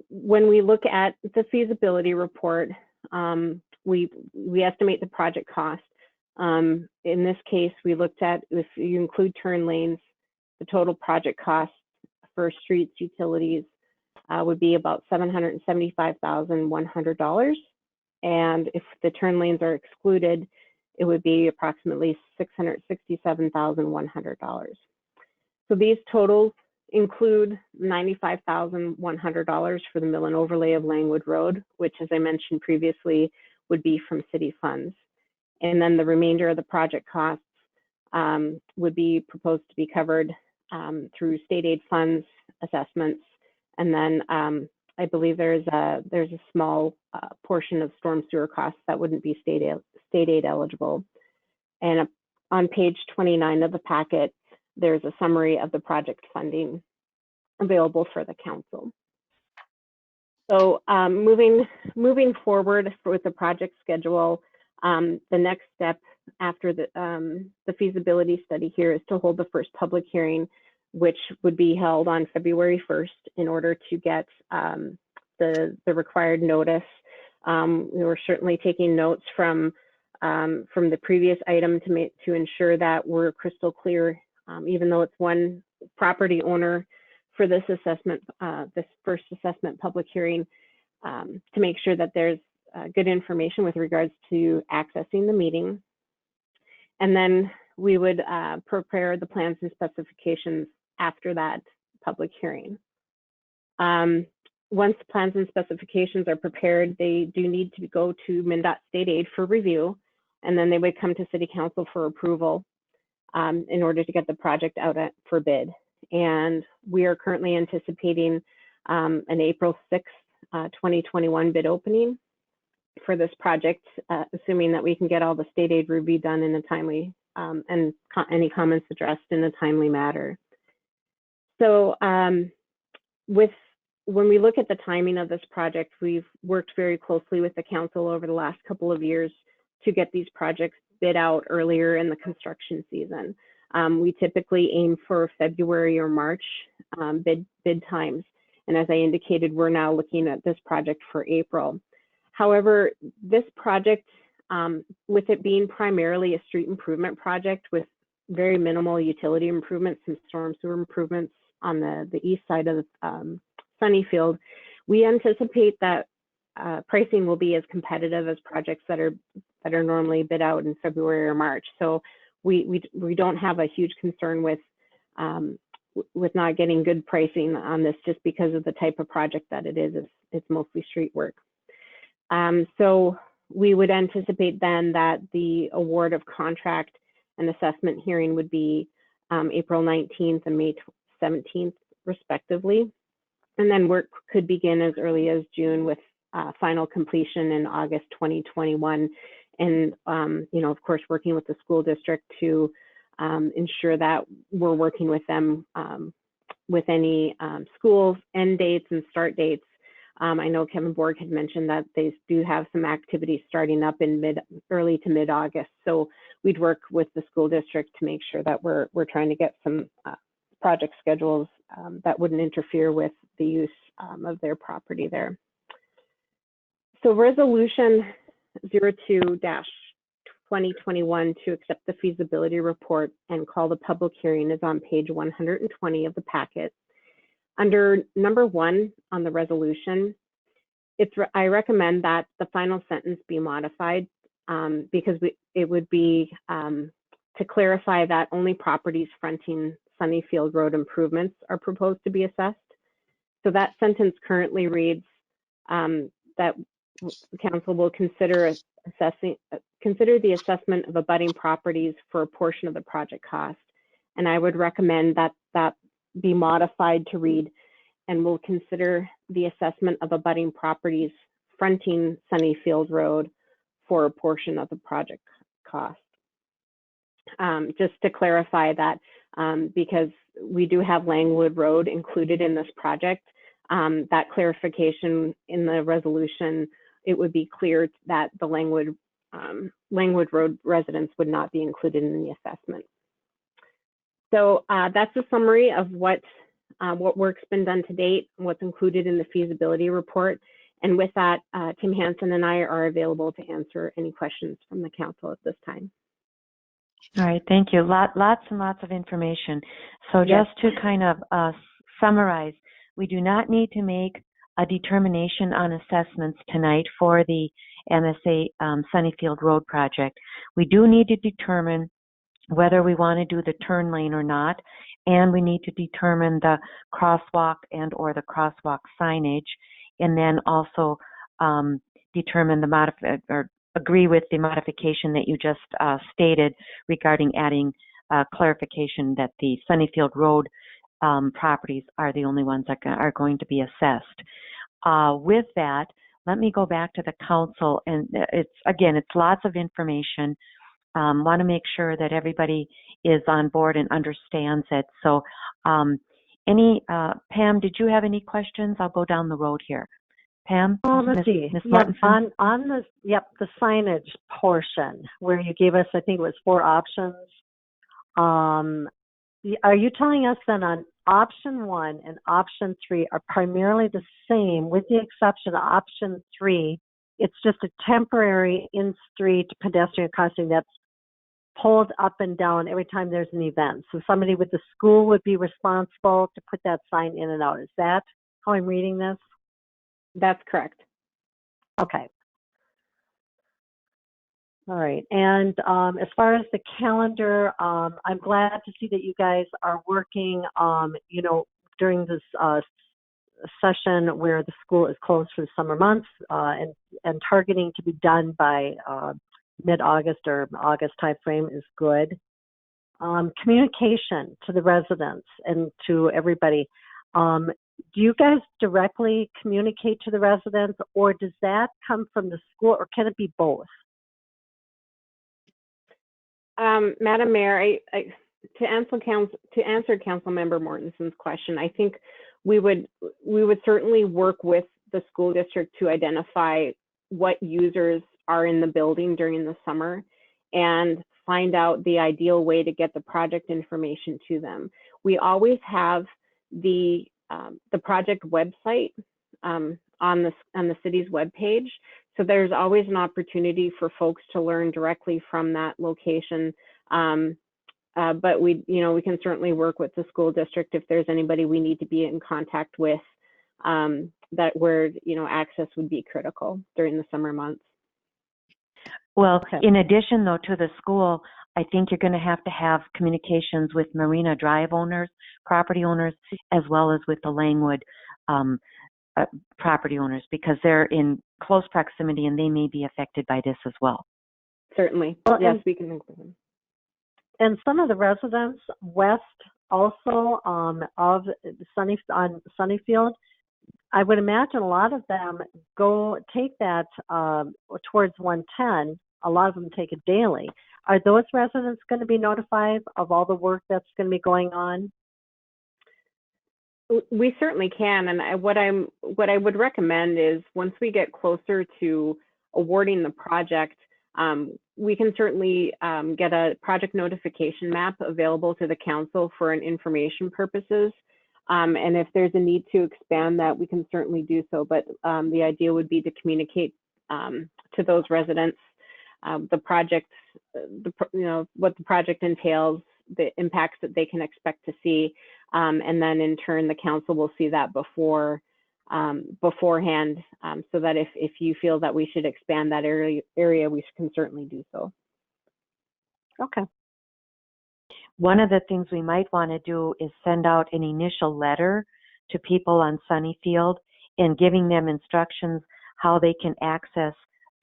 When we look at the feasibility report, we estimate the project cost. In this case, we looked at, if you include turn lanes, the total project cost for streets, utilities would be about $775,100. And if the turn lanes are excluded, it would be approximately $667,100. So these totals include $95,100 for the mill and overlay of Langwood Road, which, as I mentioned previously, would be from city funds. And then the remainder of the project costs would be proposed to be covered through state aid funds, assessments, and then I believe there's a small portion of storm sewer costs that wouldn't be state aid eligible. And on page 29 of the packet, there's a summary of the project funding available for the council. So moving forward with the project schedule, the next step after the feasibility study here is to hold the first public hearing, which would be held on February 1st in order to get the required notice. We were certainly taking notes from the previous item to ensure that we're crystal clear, even though it's one property owner for this assessment, this first assessment public hearing, to make sure that there's good information with regards to accessing the meeting. And then we would prepare the plans and specifications after that public hearing. Once the plans and specifications are prepared, they do need to go to MnDOT State Aid for review, and then they would come to City Council for approval in order to get the project out for bid. And we are currently anticipating an April 6th, 2021 bid opening for this project, assuming that we can get all the state aid review done in a timely and any comments addressed in a timely manner. So when we look at the timing of this project, we've worked very closely with the council over the last couple of years to get these projects bid out earlier in the construction season. We typically aim for February or March bid times. And as I indicated, we're now looking at this project for April. However, this project, with it being primarily a street improvement project with very minimal utility improvements and storm sewer improvements on the east side of Sunnyfield, we anticipate that pricing will be as competitive as projects that are normally bid out in February or March. So we don't have a huge concern with not getting good pricing on this, just because of the type of project that it is. It's mostly street work. So we would anticipate then that the award of contract and assessment hearing would be April 19th and May 17th, respectively. And then work could begin as early as June, with final completion in August 2021. And, of course, working with the school district to ensure that we're working with them with any school end dates and start dates. I know Kevin Borg had mentioned that they do have some activities starting up in early to mid-August. So we'd work with the school district to make sure that we're trying to get some project schedules that wouldn't interfere with the use of their property there. So resolution 02-2021 to accept the feasibility report and call the public hearing is on page 120 of the packet. Under number 1 on the resolution, I recommend that the final sentence be modified because it would be to clarify that only properties fronting Sunnyfield Road improvements are proposed to be assessed. So that sentence currently reads that council will consider the assessment of abutting properties for a portion of the project cost. And I would recommend that that be modified to read, and will consider the assessment of abutting properties fronting Sunnyfield Road for a portion of the project cost. Just to clarify that, because we do have Langwood Road included in this project, that clarification in the resolution, it would be clear that the Langwood Road residents would not be included in the assessment. So that's a summary of what work's been done to date, what's included in the feasibility report. And with that, Tim Hansen and I are available to answer any questions from the council at this time. All right, thank you. Lots and lots of information. So Yes. just to kind of summarize, we do not need to make a determination on assessments tonight for the MSA Sunnyfield Road project. We do need to determine whether we want to do the turn lane or not, and we need to determine the crosswalk and or the crosswalk signage, and then also determine the agree with the modification that you just stated regarding adding clarification that the Sunnyfield Road properties are the only ones that are going to be assessed. With that, let me go back to the council, and it's lots of information. Want to make sure that everybody is on board and understands it. So Pam, did you have any questions? I'll go down the road here. Pam? Let's see. Yep, on the signage portion where you gave us, I think it was 4 options. Are you telling us then on option 1 and option 3 are primarily the same, with the exception of option 3? It's just a temporary in-street pedestrian crossing that's pulled up and down every time there's an event. So somebody with the school would be responsible to put that sign in and out. Is that how I'm reading this? That's correct. Okay. All right. And as far as the calendar, I'm glad to see that you guys are working, during this session where the school is closed for the summer months and targeting to be done by mid-August or August timeframe is good. Communication to the residents and to everybody. Do you guys directly communicate to the residents, or does that come from the school, or can it be both? Madam Mayor, to answer Council Member Mortensen's question, I think we would certainly work with the school district to identify what users are in the building during the summer and find out the ideal way to get the project information to them. We always have the project website on the city's webpage, so there's always an opportunity for folks to learn directly from that location. But we can certainly work with the school district if there's anybody we need to be in contact with, where access would be critical during the summer months. Well, in addition though to the school, I think you're going to have communications with Marina Drive owners, property owners, as well as with the Langwood property owners, because they're in close proximity and they may be affected by this as well. Certainly. Well, yes, we can include them. And some of the residents west also of Sunnyfield, I would imagine a lot of them take that towards 110. A lot of them take it daily. Are those residents going to be notified of all the work that's going to be going on? We certainly can, and what I would recommend is once we get closer to awarding the project, we can certainly get a project notification map available to the council for an information purposes. And if there's a need to expand that, we can certainly do so. But the idea would be to communicate to those residents the project, what the project entails, the impacts that they can expect to see, and then in turn the council will see that beforehand, so that if you feel that we should expand that area, we can certainly do so. Okay. One of the things we might want to do is send out an initial letter to people on Sunnyfield and giving them instructions how they can access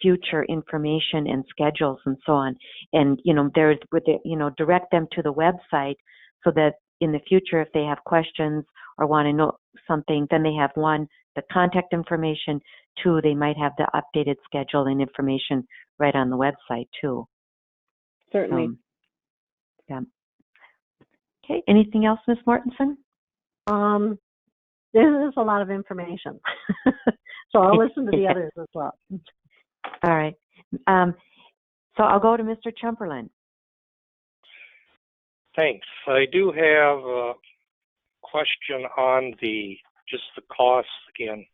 future information and schedules and so on. And, direct them to the website so that in the future, if they have questions or want to know something, then they have one, the contact information, two, they might have the updated schedule and information right on the website too. Certainly. Yeah. Okay, anything else, Ms. Mortensen? This is a lot of information. So I'll listen to the others as well. All right. So I'll go to Mr. Chumberlain. Thanks. I do have a question on just the costs again.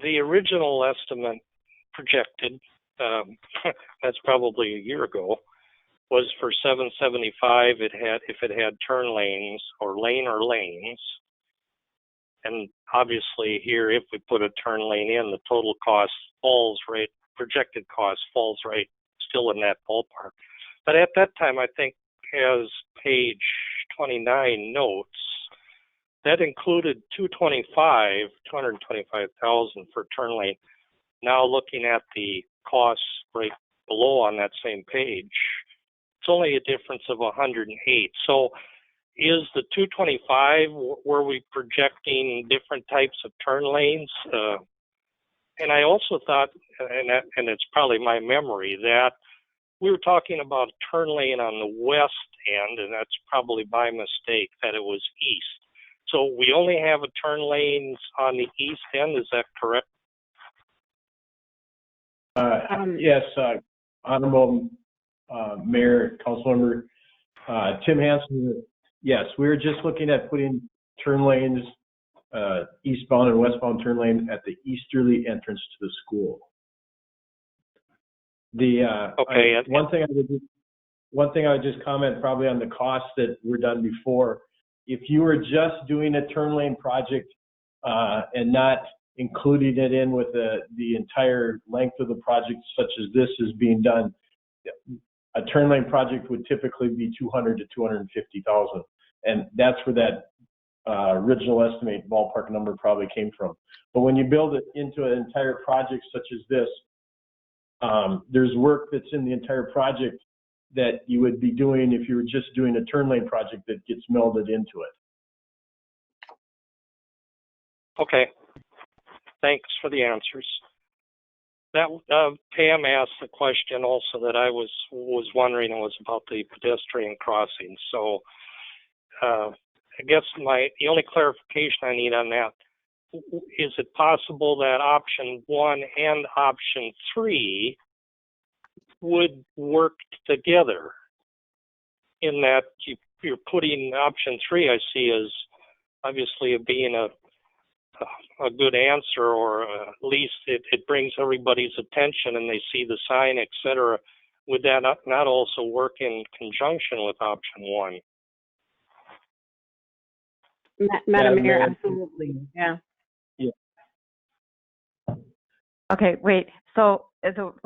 The original estimate projected, that's probably a year ago, was for $775 if it had turn lanes or lanes. And obviously here, if we put a turn lane in, the total cost falls right, projected cost falls right still in that ballpark. But at that time, I think as page 29 notes, that included $225,000 for turn lane. Now looking at the costs right below on that same page, it's only a difference of 108. So is the 225, were we projecting different types of turn lanes? And I also thought, and it's probably my memory, that we were talking about a turn lane on the west end, and that's probably by mistake that it was east. So we only have a turn lanes on the east end, is that correct? Yes, Honorable Mayor, Councilmember Tim Hansen. Yes, we were just looking at putting turn lanes, eastbound and westbound turn lane at the easterly entrance to the school. One thing I would just comment probably on the costs that were done before. If you were just doing a turn lane project and not including it in with the entire length of the project, such as this is being done, a turn lane project would typically be $200,000 to $250,000, and that's where that original estimate ballpark number probably came from. But when you build it into an entire project such as this, there's work that's in the entire project that you would be doing if you were just doing a turn lane project that gets melded into it. Okay, thanks for the answers. That Pam asked the question also that I was wondering was about the pedestrian crossing. So I guess the only clarification I need on that, is it possible that option 1 and option 3 would work together, in that you're putting option 3, I see, as obviously being a good answer, or at least it brings everybody's attention and they see the sign, etc. Would that not also work in conjunction with option 1? Madam Mayor, absolutely. Yeah. Okay, wait. So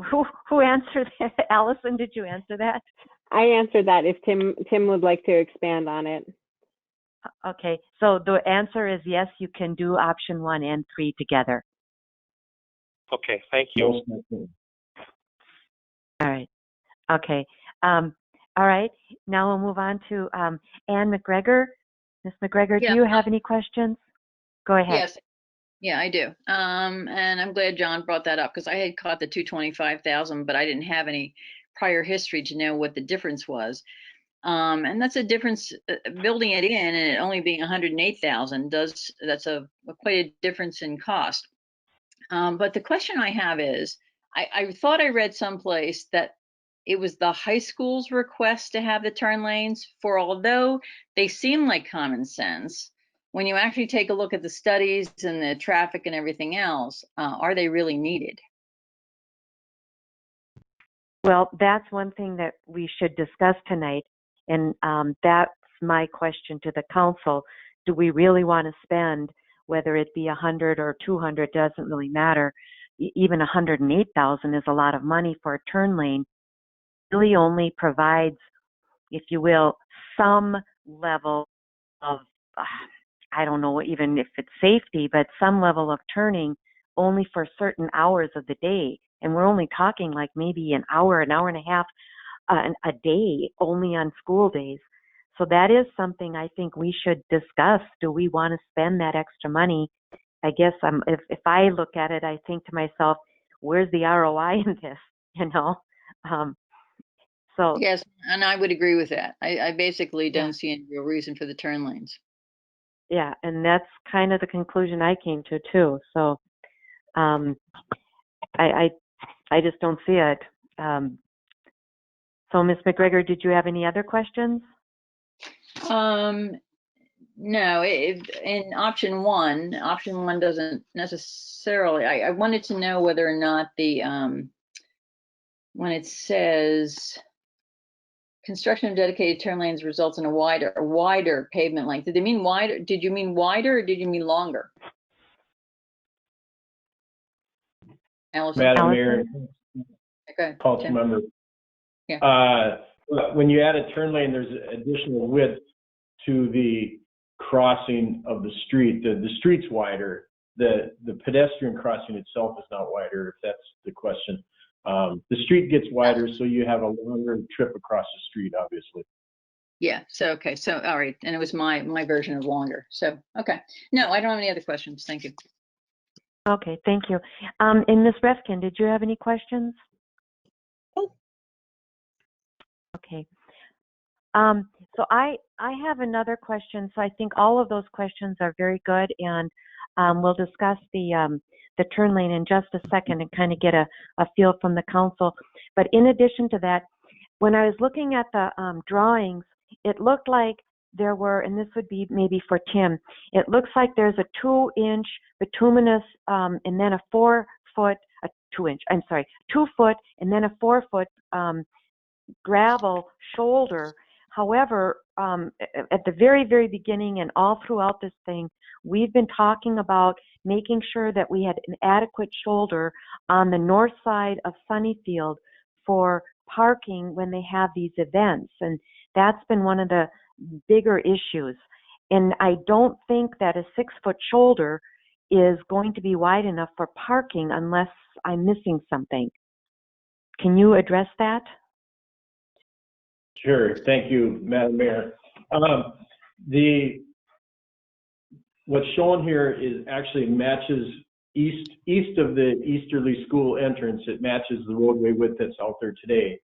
who answered that? Allison, did you answer that? I answered that if Tim would like to expand on it. Okay, so the answer is yes, you can do option 1 and 3 together. Okay, thank you. All right. Okay. All right. Now we'll move on to Ann McGregor. Ms. McGregor, Yeah. do you have any questions? Go ahead. Yes. Yeah, I do. And I'm glad John brought that up because I had caught the 225,000, but I didn't have any prior history to know what the difference was. And that's a difference. Building it in and it only being 108,000 that's quite a difference in cost. But the question I have is, I thought I read someplace that it was the high school's request to have the turn lanes, for although they seem like common sense, when you actually take a look at the studies and the traffic and everything else, are they really needed? Well, that's one thing that we should discuss tonight. And that's my question to the council. Do we really want to spend, whether it be 100 or 200, doesn't really matter. Even 108,000 is a lot of money for a turn lane. It really only provides, if you will, some level of, I don't know even if it's safety, but some level of turning only for certain hours of the day. And we're only talking like maybe an hour and a half a day only on school days. So that is something I think we should discuss. Do we want to spend that extra money? I guess if I look at it, I think to myself, where's the ROI in this? You know? So Yes, and I would agree with that. I basically Yeah. don't see any real reason for the turn lanes. yeah, and that's kind of the conclusion I came to too. So I just don't see it. So Ms. McGregor, did you have any other questions? No, in option one doesn't necessarily, I wanted to know whether or not the, when it says construction of dedicated turn lanes results in a wider pavement length, did they mean wider? Did you mean wider or did you mean longer? Allison? Madam Mayor, Okay, council Tim. member. Yeah. When you add a turn lane, there's additional width to the crossing of the street. The street's wider. The pedestrian crossing itself is not wider, if that's the question. The street gets wider, so you have a longer trip across the street, obviously. Yeah, so, okay, so, all right, and it was my version of longer, so, okay. No, I don't have any other questions, thank you. Okay, thank you. And Ms. Refkin, did you have any questions? Oh. Okay. So I have another question. So I think all of those questions are very good, and we'll discuss the turn lane in just a second and kind of get a feel from the council. But in addition to that, when I was looking at the drawings, it looked like there were, and this would be maybe for Tim, it looks like there's a 2-inch bituminous and then a 4-foot, 2 foot and then a 4-foot gravel shoulder. However, at the very, very beginning and all throughout this thing, we've been talking about making sure that we had an adequate shoulder on the north side of Sunnyfield for parking when they have these events. And that's been one of the bigger issues. And I don't think that a 6-foot shoulder is going to be wide enough for parking unless I'm missing something. Can you address that? Sure. Thank you, Madam Mayor. What's shown here is actually matches east of the easterly school entrance. It matches the roadway width that's out there today.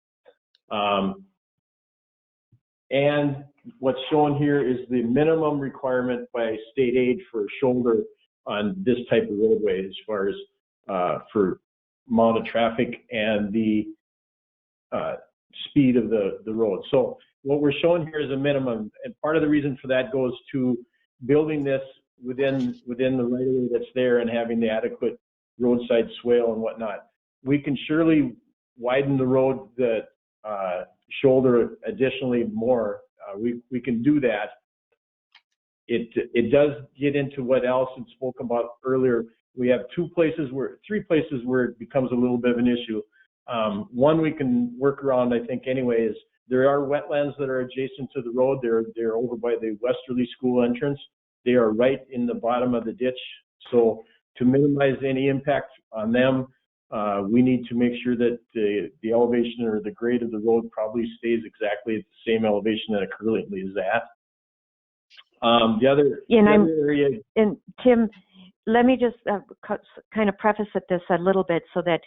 And what's shown here is the minimum requirement by state aid for a shoulder on this type of roadway as far as for amount of traffic and the speed of the road. So what we're showing here is a minimum, and part of the reason for that goes to building this within the right of way that's there and having the adequate roadside swale and whatnot. We can surely widen the road, the shoulder additionally more. We can do that. It does get into what Allison spoke about earlier. We have three places where it becomes a little bit of an issue. One we can work around, I think, anyway, is there are wetlands that are adjacent to the road. They're over by the Westerly School entrance. They are right in the bottom of the ditch. So to minimize any impact on them, we need to make sure that the elevation or the grade of the road probably stays exactly at the same elevation that it currently is at. The other area. And Tim, let me just kind of preface this a little bit so that,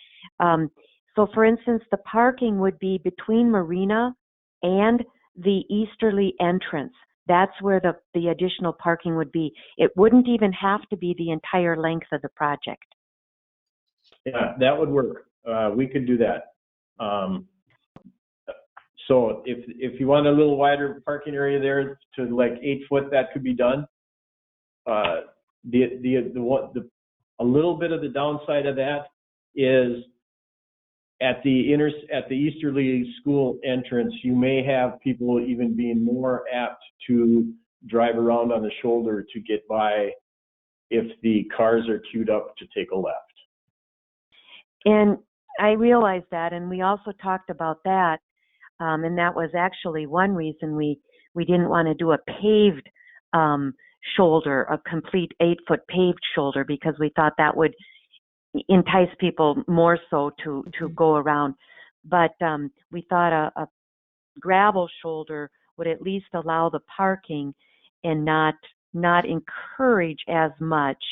so for instance, the parking would be between Marina and the easterly entrance. That's where the additional parking would be. It wouldn't even have to be the entire length of the project. Yeah, that would work. We could do that. So if you want a little wider parking area there to like 8 foot, that could be done. A little bit of the downside of that is at the easterly school entrance, you may have people even being more apt to drive around on the shoulder to get by if the cars are queued up to take a left. And I realize that, and we also talked about that, and that was actually one reason we didn't want to do a paved shoulder, a complete 8-foot paved shoulder, because we thought that would entice people more so to go around. But we thought a gravel shoulder would at least allow the parking and not encourage as much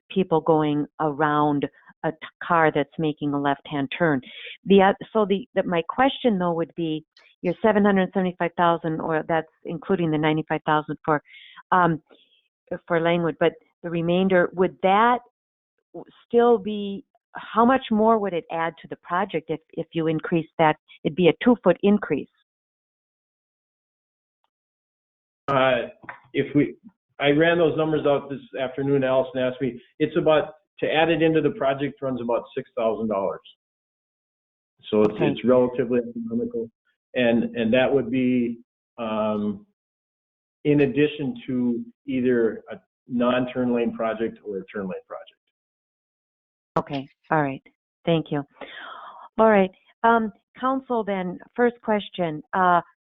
people going around a car that's making a left-hand turn. My question though would be, your $775,000, or that's including the $95,000 for Langwood, but the remainder, would that still be, how much more would it add to the project if you increase that? It'd be a 2-foot increase. I ran those numbers out this afternoon. Allison asked me. It's about, to add it into the project runs about $6,000. So it's relatively economical, and that would be in addition to either a non-turn lane project or a turn lane project. Okay. All right. Thank you. All right. Council, then, first question,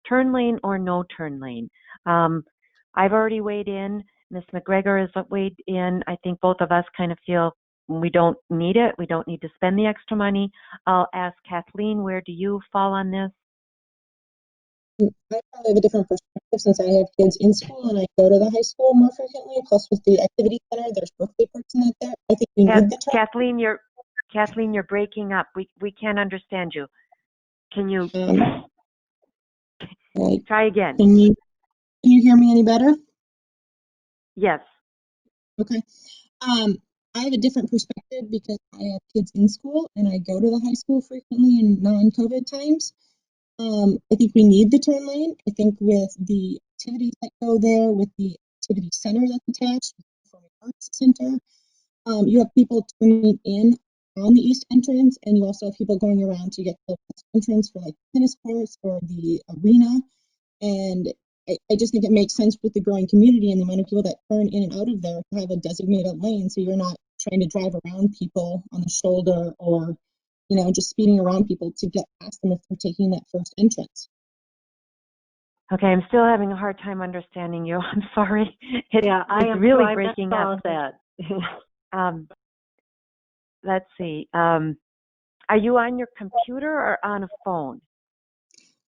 turn lane or no turn lane? I've already weighed in. Ms. McGregor has weighed in. I think both of us kind of feel we don't need it. We don't need to spend the extra money. I'll ask Kathleen, where do you fall on this? I probably have a different perspective since I have kids in school and I go to the high school more frequently. Plus, with the activity center, there's birthday parties in there. I think we need the turn. Kathleen, you're breaking up. We can't understand you. Can you try again? Can you hear me any better? Yes. Okay. I have a different perspective because I have kids in school and I go to the high school frequently in non-COVID times. I think we need the turn lane. I think with the activities that go there, with the activity center that's attached, with the Performing Arts Center, you have people turning in on the east entrance, and you also have people going around to get to the west entrance for like tennis courts or the arena. And I just think it makes sense with the growing community and the amount of people that turn in and out of there to have a designated lane, so you're not trying to drive around people on the shoulder or, just speeding around people to get past them if they're taking that first entrance. Okay, I'm still having a hard time understanding you. I'm sorry. I am really breaking up. That. Let's see. Are you on your computer or on a phone?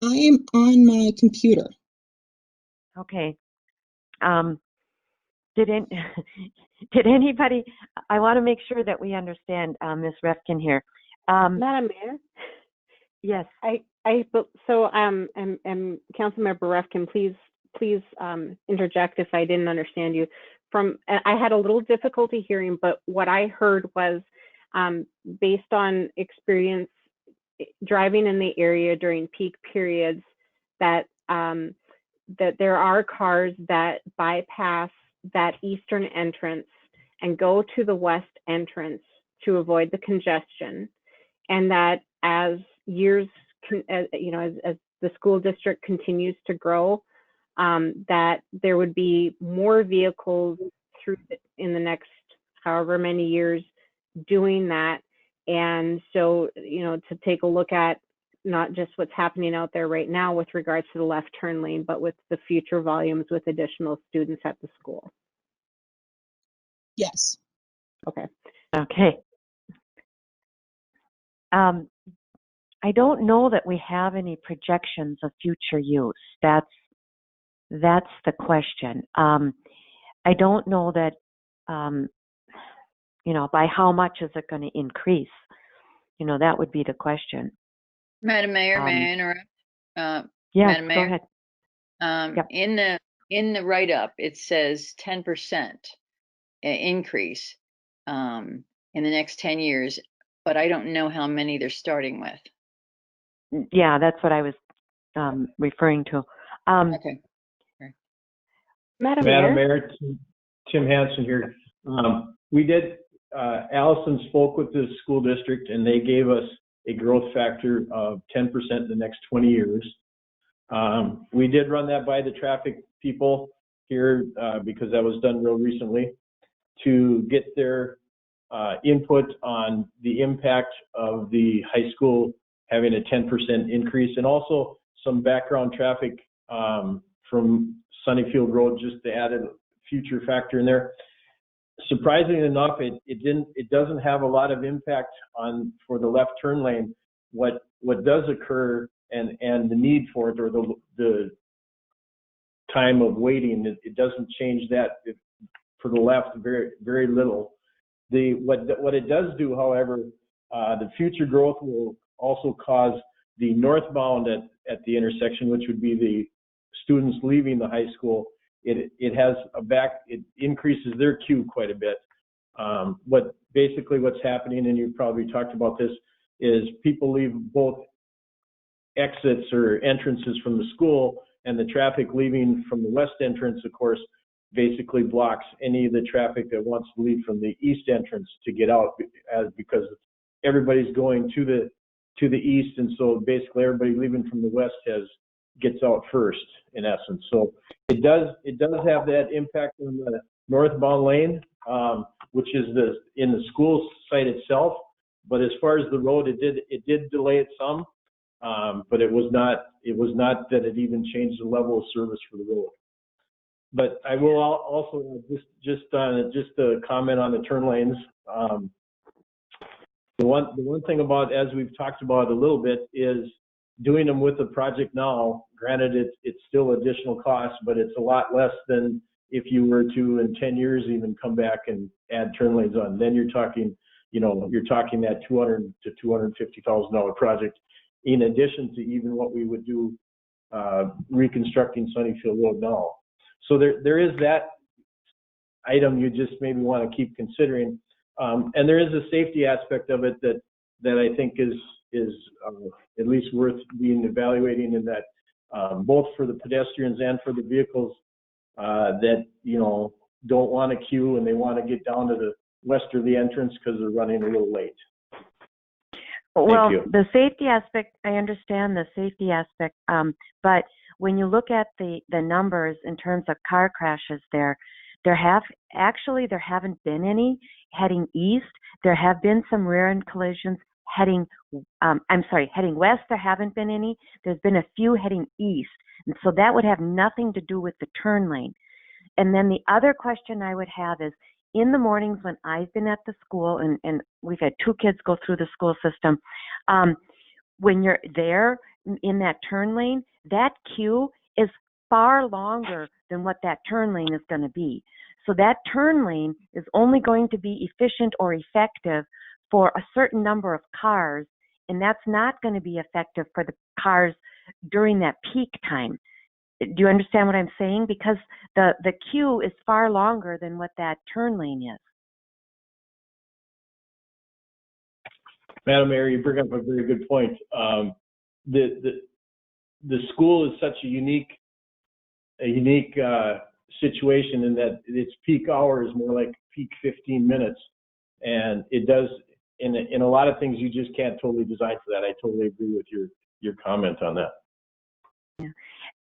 I am on my computer. Okay. Did anybody? I want to make sure that we understand, Ms. Refkin here. Madam Mayor. Yes. And Councilmember Refkin, please interject if I didn't understand you. I had a little difficulty hearing, but what I heard was based on experience driving in the area during peak periods that there are cars that bypass that eastern entrance and go to the west entrance to avoid the congestion, and that as years, as the school district continues to grow, that there would be more vehicles in the next however many years doing that, And so, to take a look at not just what's happening out there right now with regards to the left turn lane, but with the future volumes with additional students at the school. Yes. Okay. Okay. I don't know that we have any projections of future use. That's the question. I don't know that, by how much is it going to increase? That would be the question. Madam Mayor, may I interrupt? Yes, Madam Mayor? go ahead. Yep. In the write-up, it says 10% increase in the next 10 years, but I don't know how many they're starting with. Yeah, that's what I was referring to. Okay. Madam Mayor, Tim Hansen here. We did, Allison spoke with the school district and they gave us a growth factor of 10% in the next 20 years. We did run that by the traffic people here because that was done real recently to get their input on the impact of the high school having a 10% increase, and also some background traffic from Sunnyfield Road, just to add a future factor in there. Surprisingly enough, it doesn't have a lot of impact for the left turn lane. What does occur and the need for it, or the time of waiting, it doesn't change that for the left very, very little. What it does do, however, the future growth will also cause the northbound at the intersection, which would be the students leaving the high school. It increases their queue quite a bit. What's happening, and you've probably talked about this, is people leave both exits or entrances from the school, and the traffic leaving from the west entrance, of course, basically blocks any of the traffic that wants to leave from the east entrance to get out, because everybody's going to the east, and so basically everybody leaving from the west gets out first, in essence. So it does have that impact on the northbound lane, which is in the school site itself. But as far as the road, it did delay it some, but it was not that it even changed the level of service for the road. But I will also just a comment on the turn lanes. The one thing about, as we've talked about a little bit, is doing them with the project now. Granted, it's still additional cost, but it's a lot less than if you were to, in 10 years, even come back and add turn lanes on. Then you're talking that $200,000 to $250,000 project, in addition to even what we would do reconstructing Sunnyfield Road now. So there is that item you just maybe want to keep considering, and there is a safety aspect of it that I think is at least worth being evaluating, in that both for the pedestrians and for the vehicles that don't want to queue and they want to get down to the westerly entrance because they're running a little late. Well, the safety aspect, I understand the safety aspect, but when you look at the numbers in terms of car crashes, there haven't been any heading east. There have been some rear-end collisions heading west. There haven't been any. There's been a few heading east, and so that would have nothing to do with the turn lane. And then the other question I would have is, in the mornings when I've been at the school, and we've had 2 kids go through the school system, when you're there in that turn lane, that queue is far longer than what that turn lane is going to be. So that turn lane is only going to be efficient or effective for a certain number of cars, and that's not going to be effective for the cars during that peak time. Do you understand what I'm saying? Because the queue is far longer than what that turn lane is. Madam Mayor, you bring up a very good point. The school is such a unique situation in that its peak hour is more like peak 15 minutes, and it does in a lot of things you just can't totally design for that. I totally agree with your comment on that. Yeah.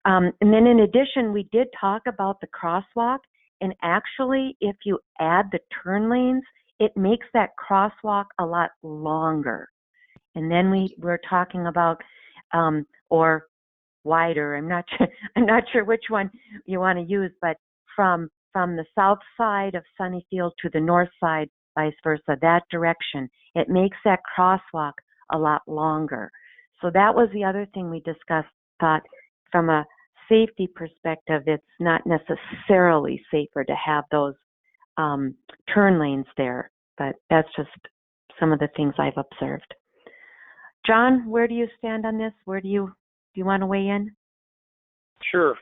And then in addition, we did talk about the crosswalk, and actually if you add the turn lanes it makes that crosswalk a lot longer. And then we were talking about, or wider. I'm not sure. I'm not sure which one you want to use, but from the south side of Sunnyfield to the north side, vice versa, that direction, it makes that crosswalk a lot longer. So that was the other thing we discussed. Thought from a safety perspective, it's not necessarily safer to have those turn lanes there, but that's just some of the things I've observed. John, where do you stand on this? Do you want to weigh in? Sure.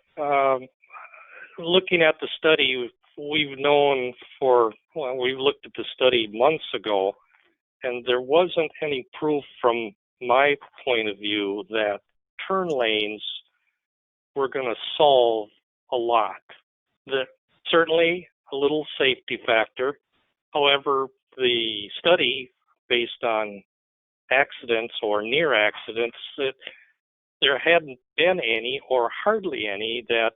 Looking at the study, we've looked at the study months ago, and there wasn't any proof from my point of view that turn lanes were going to solve a lot. Certainly a little safety factor. However, the study, based on accidents or near accidents, that there hadn't been any or hardly any that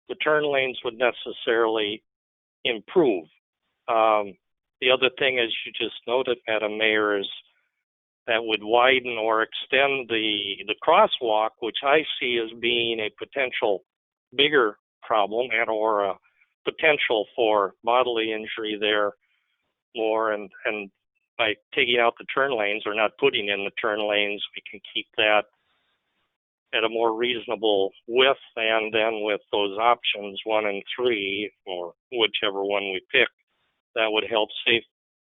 the turn lanes would necessarily improve. The other thing, as you just noted, Madam Mayor, is that would widen or extend the crosswalk, which I see as being a potential bigger problem and or a potential for bodily injury there more. And by taking out the turn lanes or not putting in the turn lanes, we can keep that at a more reasonable width, and then with those options 1 and 3, or whichever one we pick, that would help safe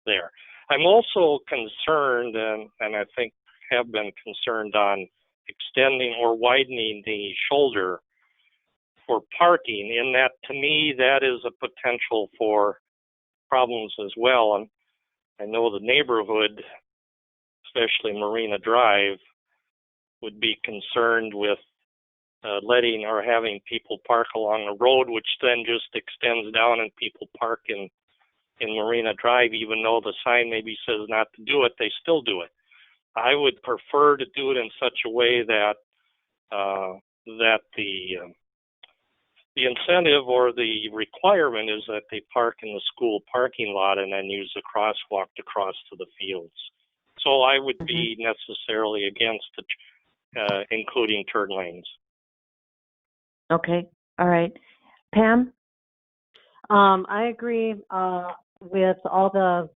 there. I'm also concerned, and I think have been concerned on extending or widening the shoulder for parking, in that, to me, that is a potential for problems as well. And I know the neighborhood, especially Marina Drive, would be concerned with letting or having people park along the road, which then just extends down and people park in Marina Drive, even though the sign maybe says not to do it, they still do it. I would prefer to do it in such a way that that the incentive or the requirement is that they park in the school parking lot and then use the crosswalk to cross to the fields. So I would be necessarily against including turn lanes. Okay. All right. Pam? I agree with all the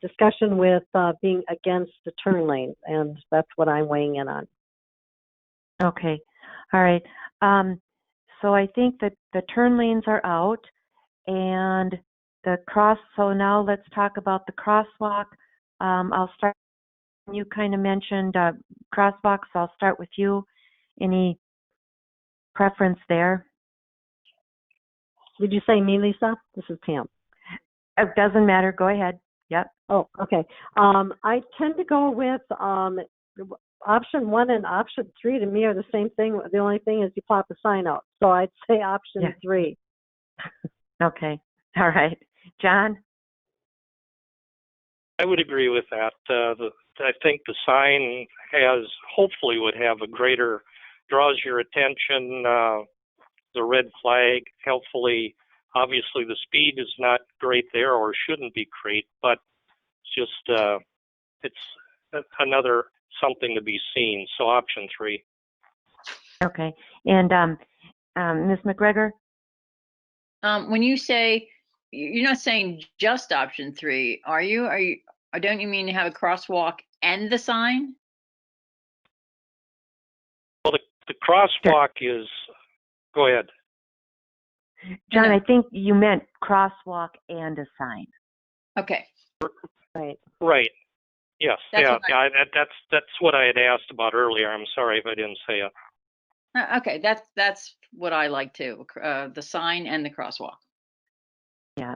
discussion with being against the turn lanes, and that's what I'm weighing in on. Okay. All right. So I think that the turn lanes are out, and so now let's talk about the crosswalk. I'll start. You kind of mentioned crosswalks. I'll start with you. Any preference there? Did you say me, Lisa? This is Pam. It doesn't matter. Go ahead. Yep. Oh, okay. I tend to go with option 1 and option 3. To me are the same thing. The only thing is you pop a sign out. So I'd say option 3. Okay. All right. John? I would agree with that. I think the sign hopefully would have draws your attention. The red flag, helpfully, obviously the speed is not great there, or shouldn't be great, but it's another something to be seen. So option 3. Okay. And Ms. McGregor? When you say, you're not saying just option 3, are you? Or don't you mean to have a crosswalk and the sign? Well, the crosswalk is, go ahead. John, I think you meant crosswalk and a sign. Okay. Right. Yes. That's That's what I had asked about earlier. I'm sorry if I didn't say it. Okay, that's what I like too. The sign and the crosswalk. Yeah,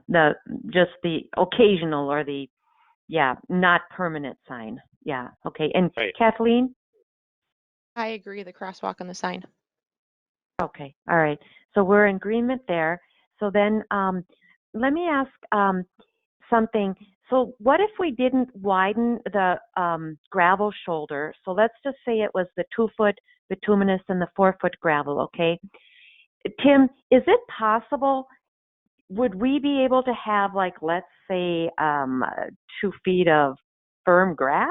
just the occasional or the not permanent sign. Yeah. Okay. And right. Kathleen? I agree. The crosswalk and the sign. Okay. All right. So we're in agreement there. So then let me ask something. So what if we didn't widen the gravel shoulder? So let's just say it was the 2-foot bituminous and the 4-foot gravel, okay? Tim, is it possible would we be able to have, like, let's say 2 feet of firm grass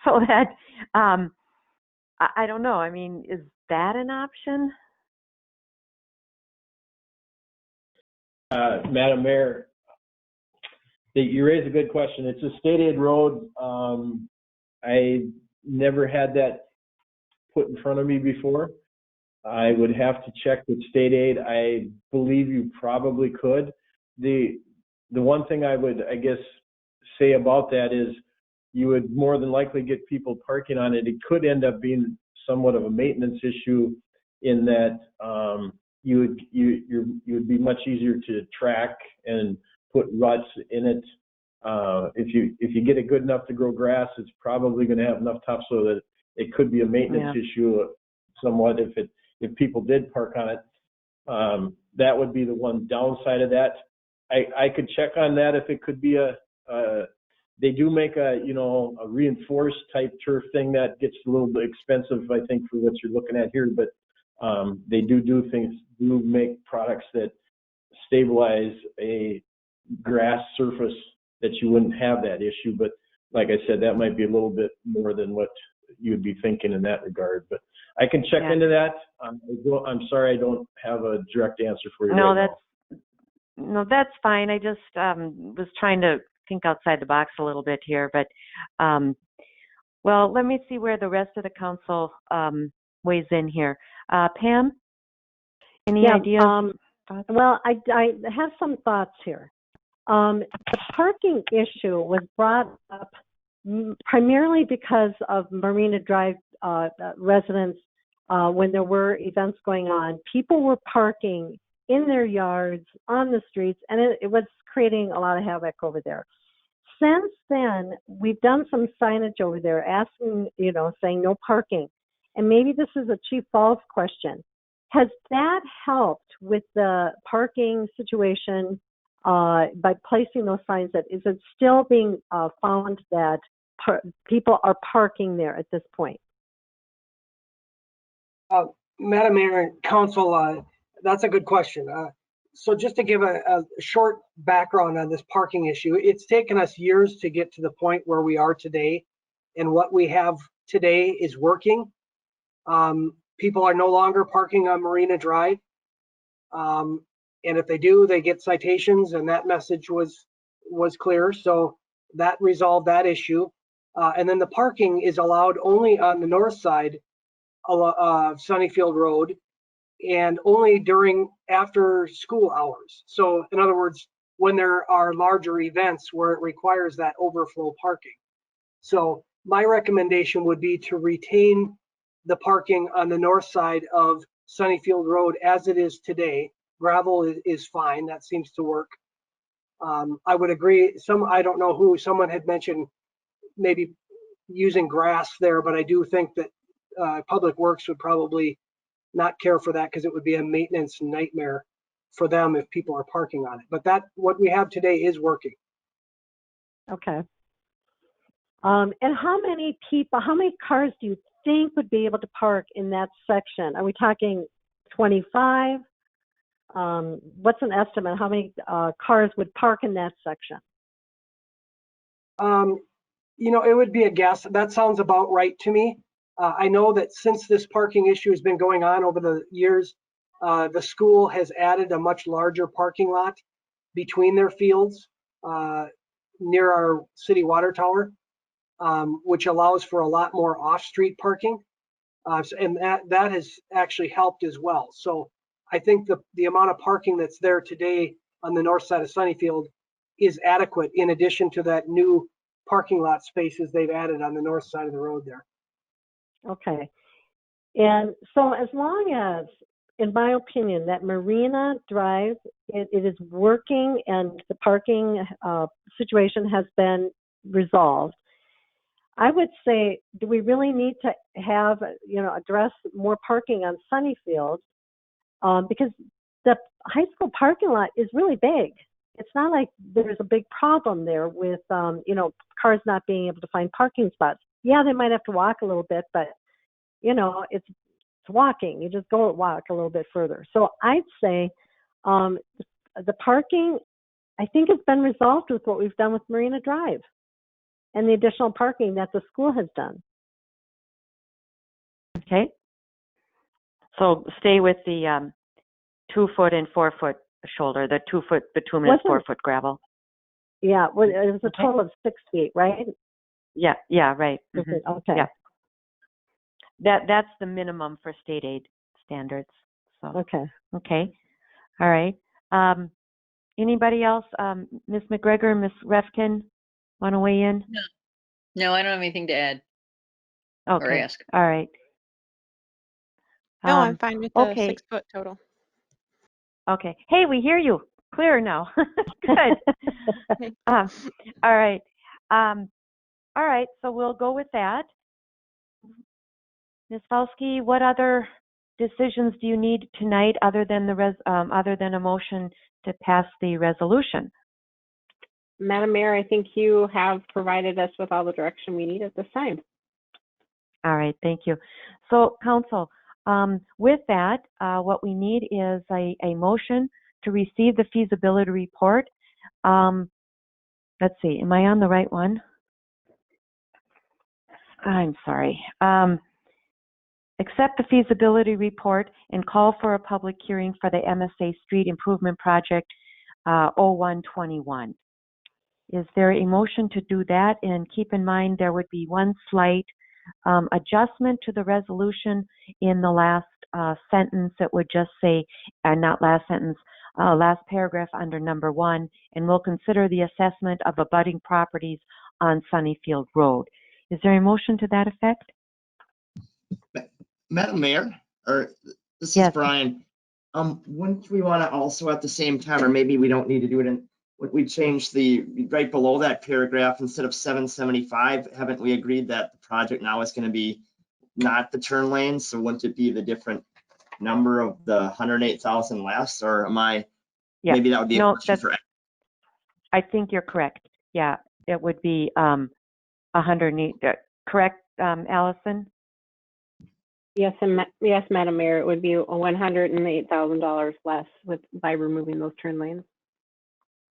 so that I don't know. I mean, is that an option? Madam Mayor, you raise a good question. It's a state aid road. I never had that put in front of me before. I would have to check with state aid. I believe you probably could. The one thing I would, I guess, say about that is you would more than likely get people parking on it. It could end up being somewhat of a maintenance issue in that you would be much easier to track and put ruts in it. If you get it good enough to grow grass, it's probably going to have enough topsoil that it could be a maintenance issue somewhat if people did park on it. That would be the one downside of that. I could check on that if it could be they do make a reinforced type turf thing that gets a little bit expensive, I think, for what you're looking at here, but they do make products that stabilize a grass surface that you wouldn't have that issue. But like I said, that might be a little bit more than what you'd be thinking in that regard, but I can check into that. I'm sorry, I don't have a direct answer for you. No, that's fine. I just was trying to think outside the box a little bit here, but well, let me see where the rest of the council weighs in here. Pam, any ideas? Well, I have some thoughts here. The parking issue was brought up primarily because of Marina Drive residents when there were events going on. People were parking in their yards, on the streets, and it was creating a lot of havoc over there. Since then, we've done some signage over there asking, saying no parking. And maybe this is a Chief Falls question. Has that helped with the parking situation by placing those signs? Is it still being found that people are parking there at this point? Madam Mayor and Council, that's a good question. So just to give a short background on this parking issue, it's taken us years to get to the point where we are today, and what we have today is working. People are no longer parking on Marina Drive, and if they do, they get citations, and that message was clear. So that resolved that issue. And then the parking is allowed only on the north side of Sunnyfield Road, and only during after school hours. So in other words, when there are larger events where it requires that overflow parking. So my recommendation would be to retain the parking on the north side of Sunnyfield Road as it is today. Gravel is fine, that seems to work. I would agree, I don't know who, someone had mentioned maybe using grass there, but I do think that Public Works would probably not care for that because it would be a maintenance nightmare for them if people are parking on it. But what we have today is working. Okay. And how many cars do you think would be able to park in that section? Are we talking 25? What's an estimate? How many cars would park in that section? It would be a guess. That sounds about right to me. I know that since this parking issue has been going on over the years, the school has added a much larger parking lot between their fields near our city water tower, which allows for a lot more off-street parking. And that has actually helped as well. So I think the amount of parking that's there today on the north side of Sunnyfield is adequate, in addition to that new parking lot spaces they've added on the north side of the road there. Okay. And so as long as, in my opinion, that Marina Drive, it is working and the parking situation has been resolved, I would say, do we really need to have, address more parking on Sunnyfield? Because the high school parking lot is really big. It's not like there's a big problem there with, cars not being able to find parking spots. Yeah, they might have to walk a little bit, but, it's walking. You just go walk a little bit further. So I'd say the parking, I think it's been resolved with what we've done with Marina Drive and the additional parking that the school has done. Okay. So stay with the 2 foot and 4 foot shoulder, the 2 foot bituminous, 4 foot gravel. Yeah, well, it was a total of 6 feet, right? Yeah, right. Mm-hmm. Okay. Yeah. That's the minimum for state aid standards. So okay. All right. Anybody else? Ms. McGregor, Ms. Refkin, want to weigh in? No, I don't have anything to add or Okay. ask. All right. No, I'm fine with the okay. 6 foot total. Okay. Hey, we hear you clear now. Good. All right. All right. So we'll go with that. Ms. Falski, what other decisions do you need tonight other than a motion to pass the resolution? Madam Mayor, I think you have provided us with all the direction we need at this time. All right, thank you. So, Council, with that, what we need is a motion to receive the feasibility report. Let's see, am I on the right one? I'm sorry. Accept the feasibility report and call for a public hearing for the MSA Street Improvement Project 0121. Is there a motion to do that? And keep in mind there would be one slight adjustment to the resolution in the last sentence. It would just say, not last sentence, last paragraph under number 1, and we'll consider the assessment of abutting properties on Sunnyfield Road. Is there a motion to that effect? Madam Mayor, or this Yes. is Brian. Wouldn't we want to also at the same time, or maybe we don't need to do it in, would we change the, right below that paragraph, instead of 775, haven't we agreed that the project now is going to be not the turn lane? So wouldn't it be the different number of the 108,000 less, or am I, maybe that would be a question for. I think you're correct. Yeah, it would be 108, correct, Allison? Yes, yes, Madam Mayor, it would be $108,000 less by removing those turn lanes.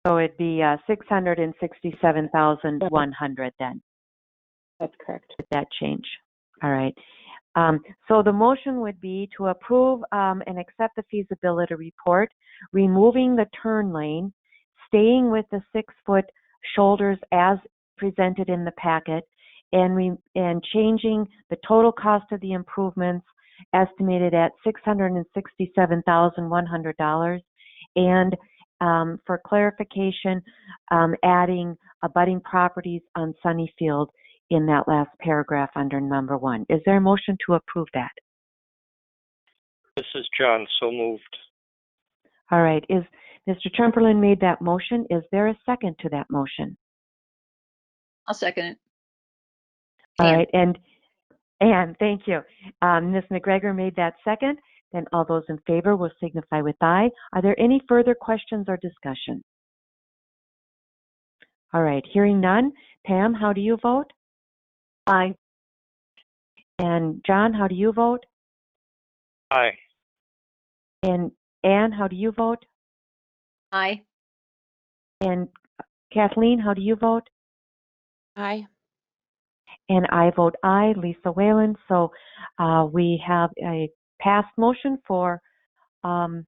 So it'd be 667,100 then. That's correct. With that change. All right. So the motion would be to approve and accept the feasibility report, removing the turn lane, staying with the 6 foot shoulders as presented in the packet, and changing the total cost of the improvements estimated at $667,100, and for clarification, adding abutting properties on Sunnyfield in that last paragraph under number 1. Is there a motion to approve that? This is John, so moved. All right. Is Mr. Trumperlin made that motion? Is there a second to that motion? I'll second it. All right, and thank you. Ms. McGregor made that second. Then all those in favor will signify with aye. Are there any further questions or discussion? All right, hearing none. Pam, how do you vote? Aye. And John, how do you vote? Aye. And Anne, how do you vote? Aye. And Kathleen, how do you vote? Aye. And I vote aye, Lisa Whalen. So we have a passed motion for 5-0,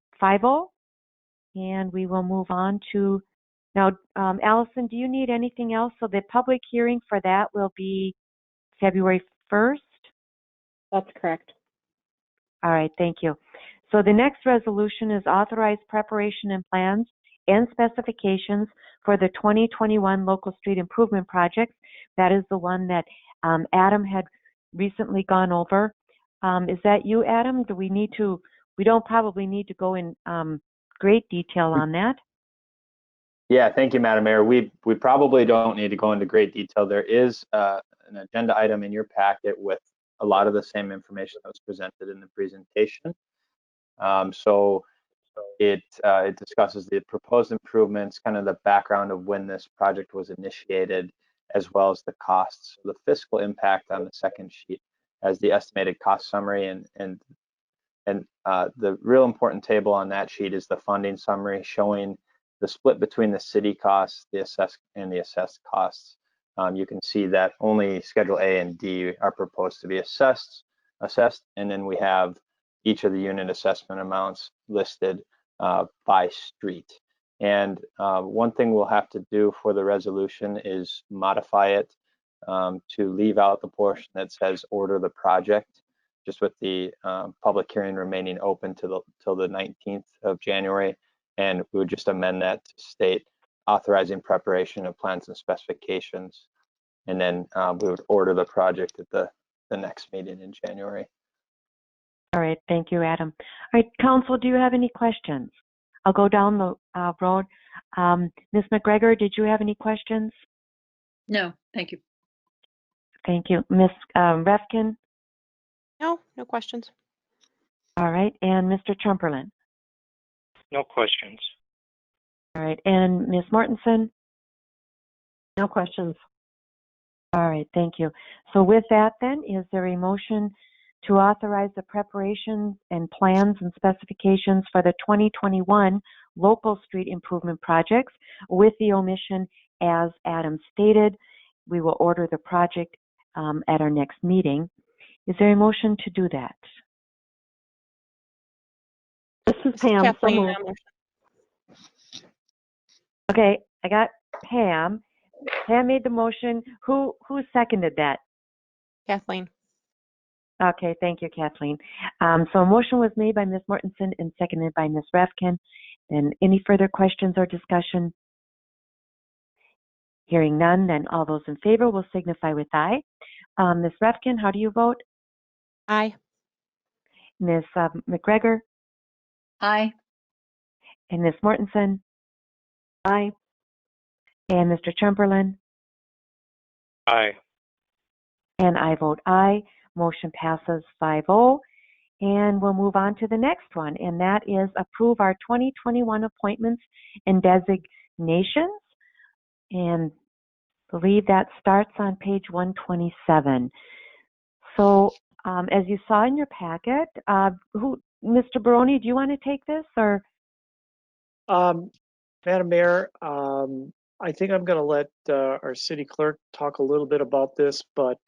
and we will move on to, now, Allison, do you need anything else? So the public hearing for that will be February 1st? That's correct. All right, thank you. So the next resolution is authorized preparation and plans and specifications for the 2021 local street improvement projects. That is the one that Adam had recently gone over. Is that you, Adam? We don't probably need to go in great detail on that. Yeah, thank you, Madam Mayor. We probably don't need to go into great detail. There is an agenda item in your packet with a lot of the same information that was presented in the presentation. So it discusses the proposed improvements, kind of the background of when this project was initiated, as well as the costs. The fiscal impact on the second sheet as the estimated cost summary, and And the real important table on that sheet is the funding summary showing the split between the city costs, the assessed costs. You can see that only Schedule A and D are proposed to be assessed, and then we have each of the unit assessment amounts listed by street. And one thing we'll have to do for the resolution is modify it to leave out the portion that says order the project, just with the public hearing remaining open till the 19th of January. And we would just amend that to state authorizing preparation of plans and specifications. And then we would order the project at the next meeting in January. All right, thank you, Adam. All right, Council, do you have any questions? I'll go down the road. Ms. McGregor, did you have any questions? No, thank you. Thank you. Ms. Refkin? No, no questions. All right, and Mr. Trumperlin? No questions. All right, and Ms. Mortensen? No questions. All right, thank you. So with that then, is there a motion to authorize the preparation and plans and specifications for the 2021 local street improvement projects with the omission as Adam stated? We will order the project at our next meeting. Is there a motion to do that? This is Pam. Kathleen. Okay, I got Pam. Pam made the motion. Who seconded that? Kathleen. Okay, thank you, Kathleen. So a motion was made by Ms. Mortensen and seconded by Ms. Refkin. And any further questions or discussion? Hearing none, then all those in favor will signify with aye. Ms. Refkin, how do you vote? Aye. Ms. McGregor? Aye. And Ms. Mortensen? Aye. And Mr. Chamberlain? Aye. And I vote aye. Motion passes 5-0. And we'll move on to the next one, and that is approve our 2021 appointments and designations. And I believe that starts on page 127. So as you saw in your packet, Mr. Baroni, do you want to take this or? Madam Mayor, I think I'm going to let our city clerk talk a little bit about this, but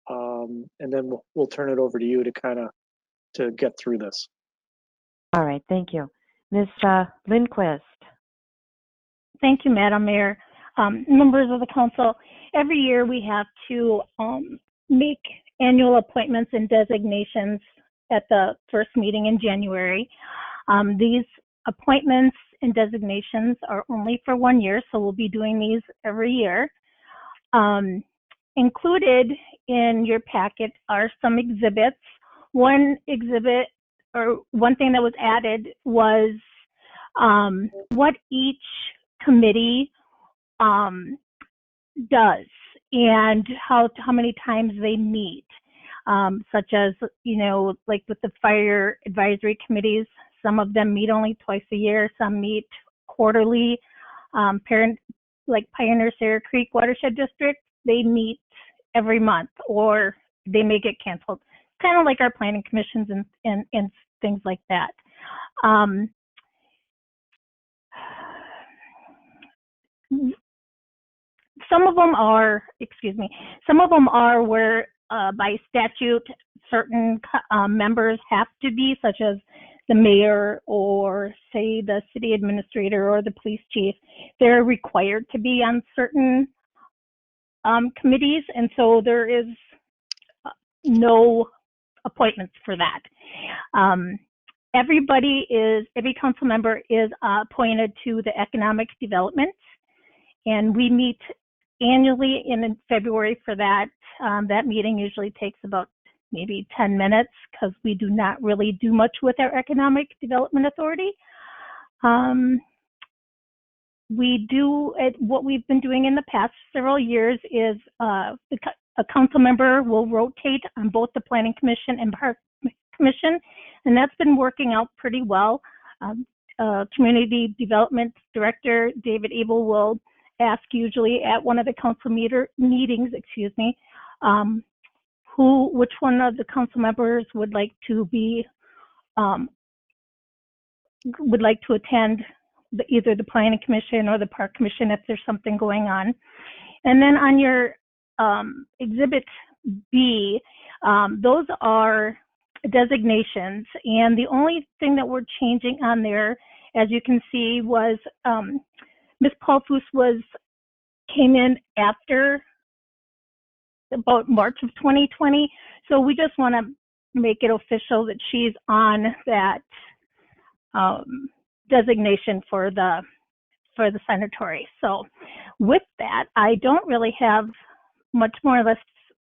and then we'll turn it over to you to get through this. All right, thank you. Ms. Lindquist. Thank you, Madam Mayor. Members of the council, every year we have to make annual appointments and designations at the first meeting in January. These appointments and designations are only for 1 year, so we'll be doing these every year. Included in your packet are some exhibits. One exhibit, or one thing that was added, was what each committee does and how many times they meet, such as, like with the fire advisory committees, some of them meet only twice a year, some meet quarterly. Like Pioneer-Sarah Creek Watershed District, they meet every month or they may get canceled, kind of like our planning commissions and things like that. Some of them are where by statute certain members have to be, such as the mayor or say the city administrator or the police chief. They're required to be on certain committees, and so there is no appointments for that. Every council member is appointed to the economic development, and we meet annually in February for that. That meeting usually takes about maybe 10 minutes because we do not really do much with our economic development authority. What we've been doing in the past several years is a council member will rotate on both the Planning Commission and Park Commission, and that's been working out pretty well. Community Development Director David Abel will ask usually at one of the council meetings, which one of the council members would like to be would like to attend either the Planning Commission or the Park Commission if there's something going on. And then on your Exhibit B, those are designations. And the only thing that we're changing on there, as you can see, was Ms. Paulfus came in after about March of 2020. So we just want to make it official that she's on that designation for the cemetery. So with that, I don't really have much more unless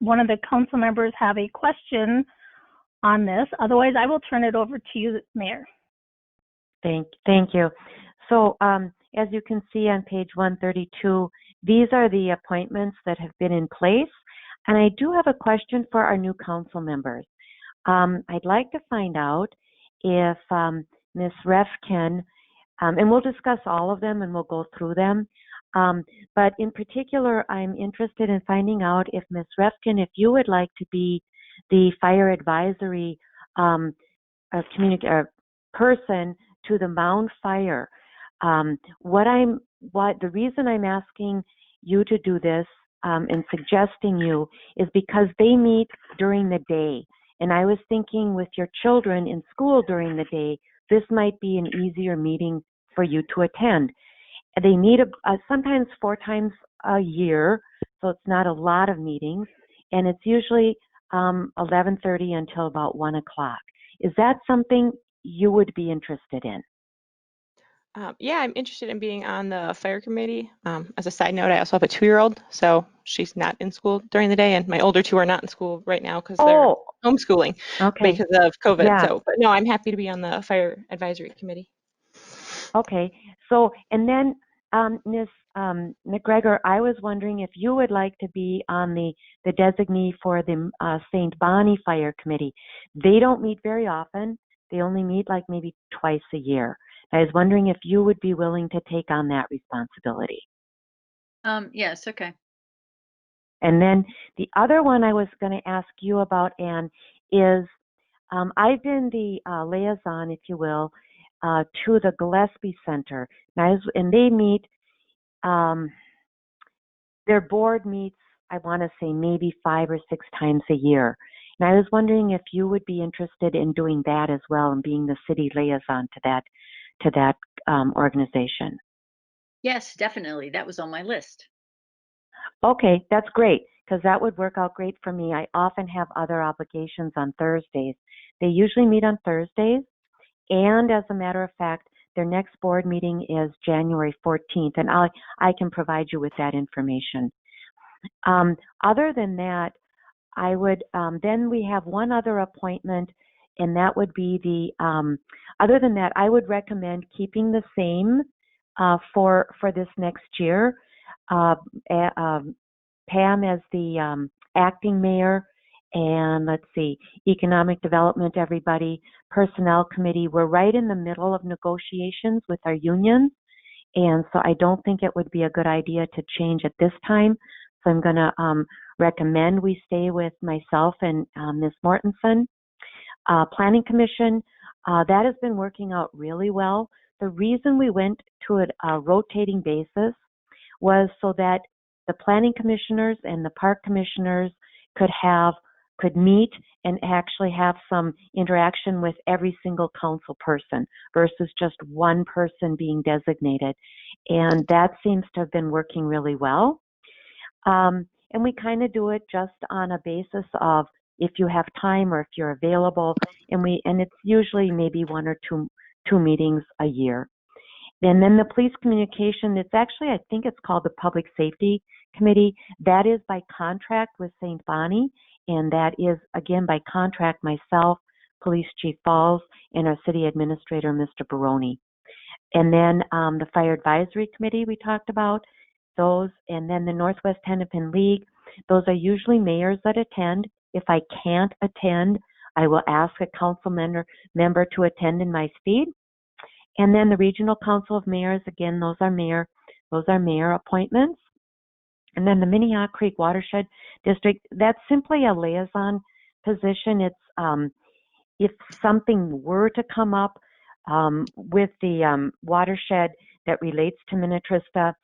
one of the council members have a question on this. Otherwise, I will turn it over to you, Mayor. Thank you. So as you can see on page 132, these are the appointments that have been in place. And I do have a question for our new council members. I'd like to find out if Ms. Refkin, and we'll discuss all of them and we'll go through them. But in particular, I'm interested in finding out if Ms. Refkin, if you would like to be the fire advisory person to the Mound Fire. The reason I'm asking you to do this and suggesting you is because they meet during the day. And I was thinking with your children in school during the day, this might be an easier meeting for you to attend. They meet sometimes 4 times a year, so it's not a lot of meetings, and it's usually 11:30 until about 1 o'clock. Is that something you would be interested in? Yeah, I'm interested in being on the fire committee. As a side note, I also have a 2-year-old, so she's not in school during the day, and my older 2 are not in school right now because they're homeschooling because of COVID. Yeah. So, but no, I'm happy to be on the fire advisory committee. Okay. So, and then Ms. McGregor, I was wondering if you would like to be on the designee for the St. Bonnie Fire Committee. They don't meet very often. They only meet like maybe twice a year. I was wondering if you would be willing to take on that responsibility. Yes, okay. And then the other one I was going to ask you about, Anne, is I've been the liaison, if you will, to the Gillespie Center. And they meet, their board meets, I want to say maybe 5 or 6 times a year. And I was wondering if you would be interested in doing that as well and being the city liaison to that organization. Yes, definitely. That was on my list. Okay, that's great, because that would work out great for me. I often have other obligations on Thursdays. They usually meet on Thursdays, and as a matter of fact, their next board meeting is January 14th, and I can provide you with that information. Other than that, I would, then we have one other appointment, and that would be the, other than that, I would recommend keeping the same for this next year. Pam as the acting mayor, and let's see, economic development, everybody, personnel committee. We're right in the middle of negotiations with our unions, and so I don't think it would be a good idea to change at this time. So I'm going to recommend we stay with myself and Ms. Mortensen. Planning Commission, that has been working out really well. The reason we went to a rotating basis was so that the planning commissioners and the park commissioners could meet and actually have some interaction with every single council person versus just one person being designated. And that seems to have been working really well. And we kind of do it just on a basis of if you have time or if you're available, and it's usually maybe 1 or 2 meetings a year. And then the police communication, it's actually, I think it's called the Public Safety Committee. That is by contract with St. Bonnie, and that is, again, by contract, myself, Police Chief Falls, and our City Administrator, Mr. Baroni. And then the Fire Advisory Committee we talked about, those, and then the Northwest Hennepin League, those are usually mayors that attend. If I can't attend, I will ask a council member to attend in my stead. And then the Regional Council of Mayors, again, those are mayor appointments. And then the Minnehaha Creek Watershed District, that's simply a liaison position. if something were to come up with the watershed that relates to Minnetrista,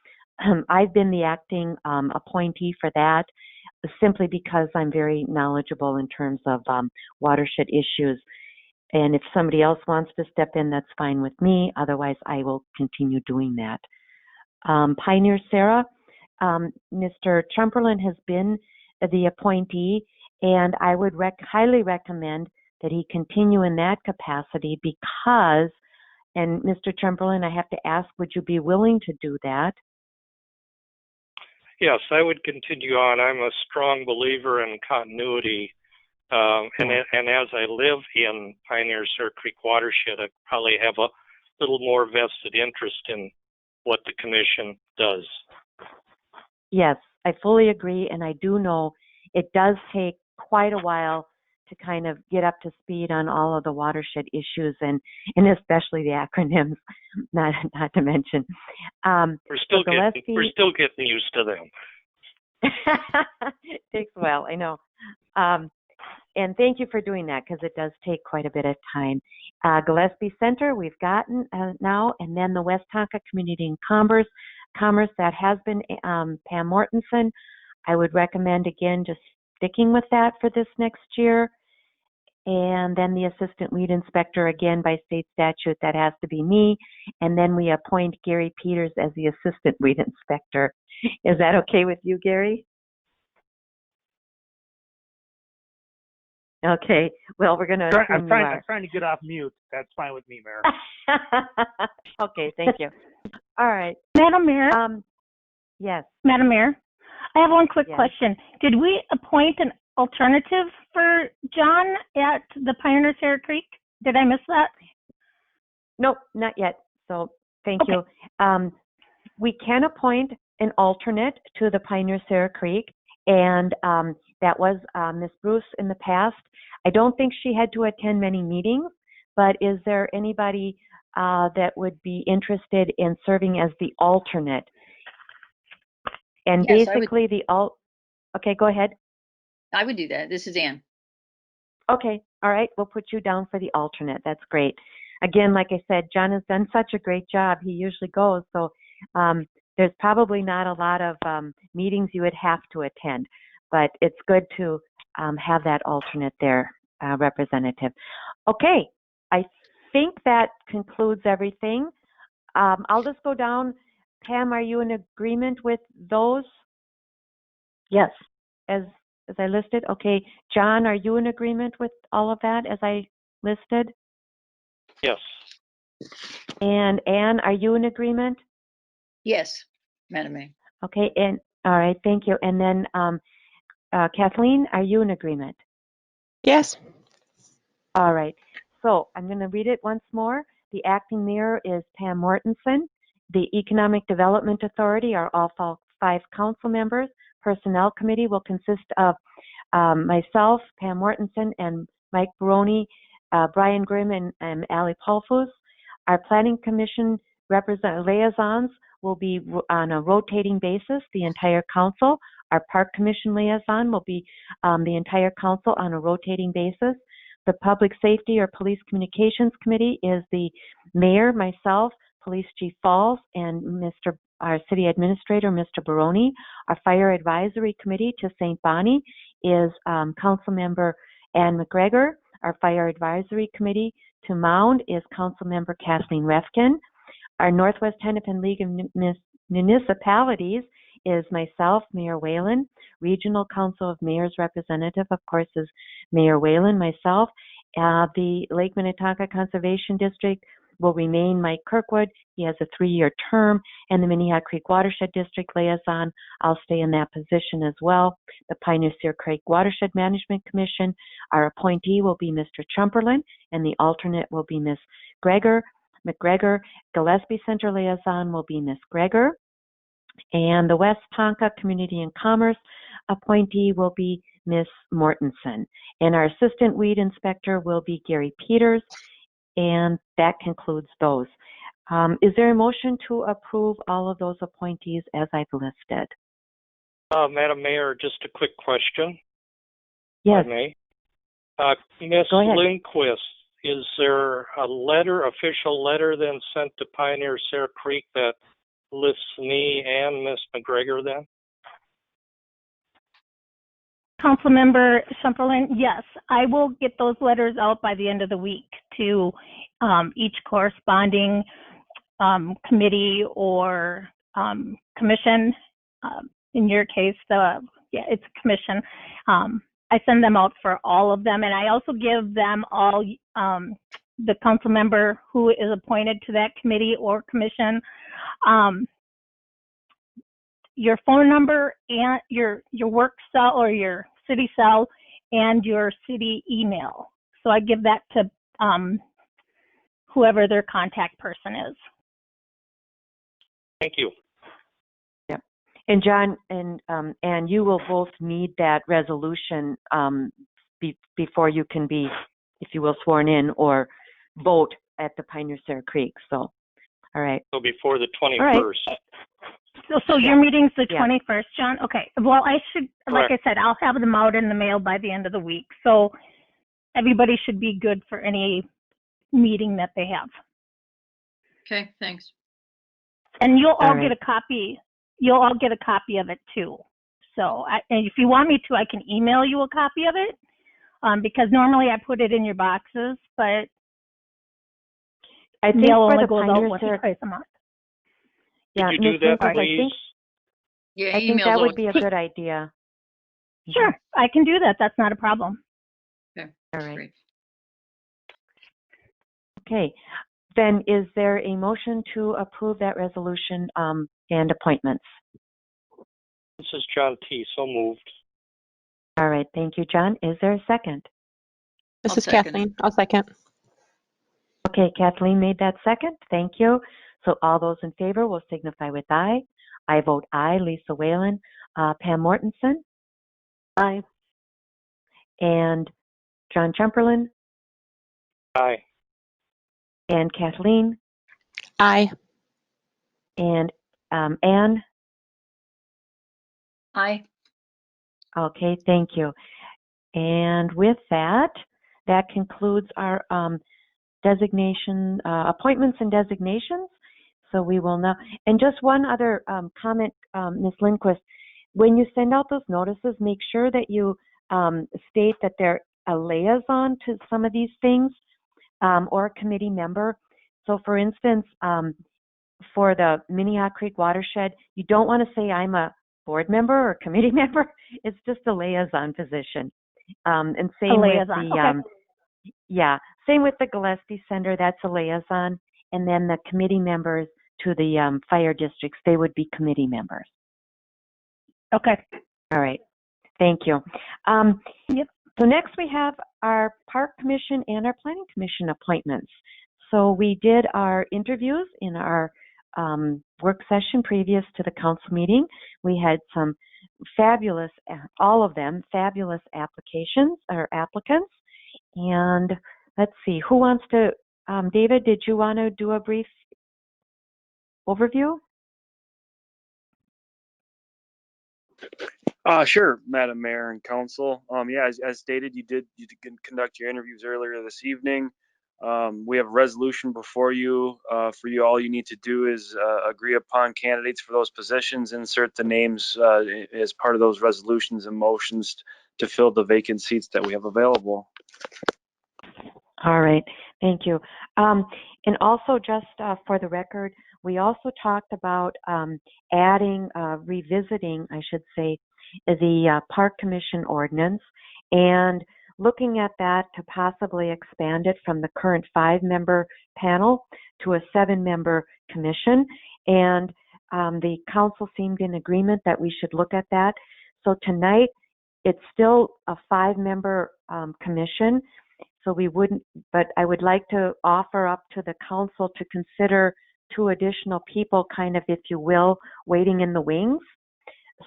I've been the acting appointee for that simply because I'm very knowledgeable in terms of watershed issues. And if somebody else wants to step in, that's fine with me. Otherwise, I will continue doing that. Pioneer Sarah, Mr. Chamberlain has been the appointee, and I would highly recommend that he continue in that capacity because, and Mr. Chamberlain, I have to ask, would you be willing to do that? Yes, I would continue on. I'm a strong believer in continuity. And as I live in Pioneer Sir Creek watershed, I probably have a little more vested interest in what the commission does. Yes, I fully agree, and I do know it does take quite a while to kind of get up to speed on all of the watershed issues and especially the acronyms, not to mention. We're still getting used to them. It takes a while, I know. And thank you for doing that because it does take quite a bit of time. Gillespie Center, we've gotten now, and then the West Tonka Community and Commerce, that has been Pam Mortensen. I would recommend, again, just sticking with that for this next year. And then the Assistant Weed Inspector, again, by state statute, that has to be me. And then we appoint Gary Peters as the Assistant Weed Inspector. Is that okay with you, Gary? Okay, well, we're going to I'm trying to get off mute. That's fine with me, Mayor. Okay, thank you. All right. Madam Mayor? Yes. Madam Mayor, I have one quick question. Did we appoint an alternative for John at the Pioneer Sierra Creek? Did I miss that? Nope, not yet. So thank you. We can appoint an alternate to the Pioneer Sierra Creek, and that was Ms. Bruce in the past. I don't think she had to attend many meetings, but is there anybody that would be interested in serving as the alternate? And yes, basically okay, go ahead. I would do that. This is Ann. Okay, all right, we'll put you down for the alternate. That's great. Again, like I said, John has done such a great job. He usually goes, so there's probably not a lot of meetings you would have to attend, but it's good to have that alternate there, representative. Okay, I think that concludes everything. I'll just go down. Pam, are you in agreement with those? Yes. As I listed? Okay. John, are you in agreement with all of that as I listed? Yes. And Ann, are you in agreement? Yes, Madam Mayor. Okay, and all right, thank you. And then Kathleen, are you in agreement? Yes. All right, so I'm going to read it once more. The acting mayor is Pam Mortensen. The Economic Development Authority are all 5 council members. Personnel Committee will consist of myself, Pam Mortensen, and Mike Baroni, Brian Grimm, and Ali Paulfus. Our Planning Commission liaisons will be on a rotating basis, the entire council. Our Park Commission liaison will be the entire council on a rotating basis. The Public Safety or Police Communications Committee is the mayor, myself, Police Chief Falls, and our city administrator, Mr. Baroni. Our Fire Advisory Committee to St. Bonnie is Council Member Ann McGregor. Our Fire Advisory Committee to Mound is Council Member Kathleen Refkin. Our Northwest Hennepin League of Municipalities is myself, Mayor Whalen. Regional Council of Mayors representative, of course, is Mayor Whalen, myself. The Lake Minnetonka Conservation District will remain Mike Kirkwood. He has a 3-year term. And the Minnehaha Creek Watershed District liaison, I'll stay in that position as well. The Pioneer Sierra Creek Watershed Management Commission, our appointee will be Mr. Chamberlain, and the alternate will be Ms. McGregor. Gillespie Center liaison will be Ms. Gregor. And the West Tonka Community and Commerce appointee will be Ms. Mortensen. And our Assistant Weed Inspector will be Gary Peters. And that concludes those. Is there a motion to approve all of those appointees as I've listed? Madam Mayor, just a quick question. Yes. If I may. Ms. Go ahead. Lindquist, is there a official letter then sent to Pioneer Sarah Creek that lists me and Ms. McGregor then? Councilmember Shumperlin, yes, I will get those letters out by the end of the week to each corresponding committee or commission. In your case, it's a commission. I send them out for all of them, and I also give them all the council member who is appointed to that committee or commission your phone number and your work cell or your city cell and your city email. So I give that to whoever their contact person is. Thank you. Yeah. And John and you will both need that resolution before you can be, if you will, sworn in or vote at the Pioneer Sarah Creek. So, all right. So before the 21st. All right. So your meeting's the 21st, John? Okay. Well, I should, like I said, I'll have them out in the mail by the end of the week. So everybody should be good for any meeting that they have. Okay, thanks. And you'll all get a copy. You'll all get a copy of it too. So and if you want me to, I can email you a copy of it because normally I put it in your boxes, but I think mail for only the goes out Pioneer once or Sarah, twice a month. Could you do that, please? I think that would be a good idea. Sure, I can do that. That's not a problem. Okay. All right. Great. Okay. Then is there a motion to approve that resolution and appointments? This is John T. So moved. All right. Thank you, John. Is there a second? This is Kathleen. I'll second. Okay. Kathleen made that second. Thank you. So all those in favor will signify with aye. I vote aye. Lisa Whalen. Pam Mortensen. Aye. And John Chumperlin. Aye. And Kathleen. Aye. And Anne. Aye. Okay, thank you. And with that, that concludes our designation, appointments and designations. So we will now, and just one other comment, Ms. Lindquist, when you send out those notices, make sure that you state that they're a liaison to some of these things or a committee member. So for instance, for the Minnehaha Creek Watershed, you don't want to say I'm a board member or committee member. It's just a liaison position. And same with the, same with the Gillespie Center, that's a liaison. And then the committee members to the fire districts, they would be committee members. Okay. All right. Thank you. Yep. So next we have our Park Commission and our Planning Commission appointments. So we did our interviews in our work session previous to the council meeting. We had some fabulous, all of them, fabulous applications or applicants. And let's see, who wants to, David, did you want to do a brief overview? Sure, Madam Mayor and Council. As stated, you did conduct your interviews earlier this evening. We have a resolution before you. For you, all you need to do is agree upon candidates for those positions, insert the names as part of those resolutions and motions to fill the vacant seats that we have available. All right, thank you. And also just for the record, we also talked about adding, revisiting, I should say, the Park Commission ordinance and looking at that to possibly expand it from the current 5-member panel to a 7-member commission. And the council seemed in agreement that we should look at that. So tonight, it's still a 5-member commission. So we wouldn't, but I would like to offer up to the council to consider 2 additional people, kind of, if you will, waiting in the wings,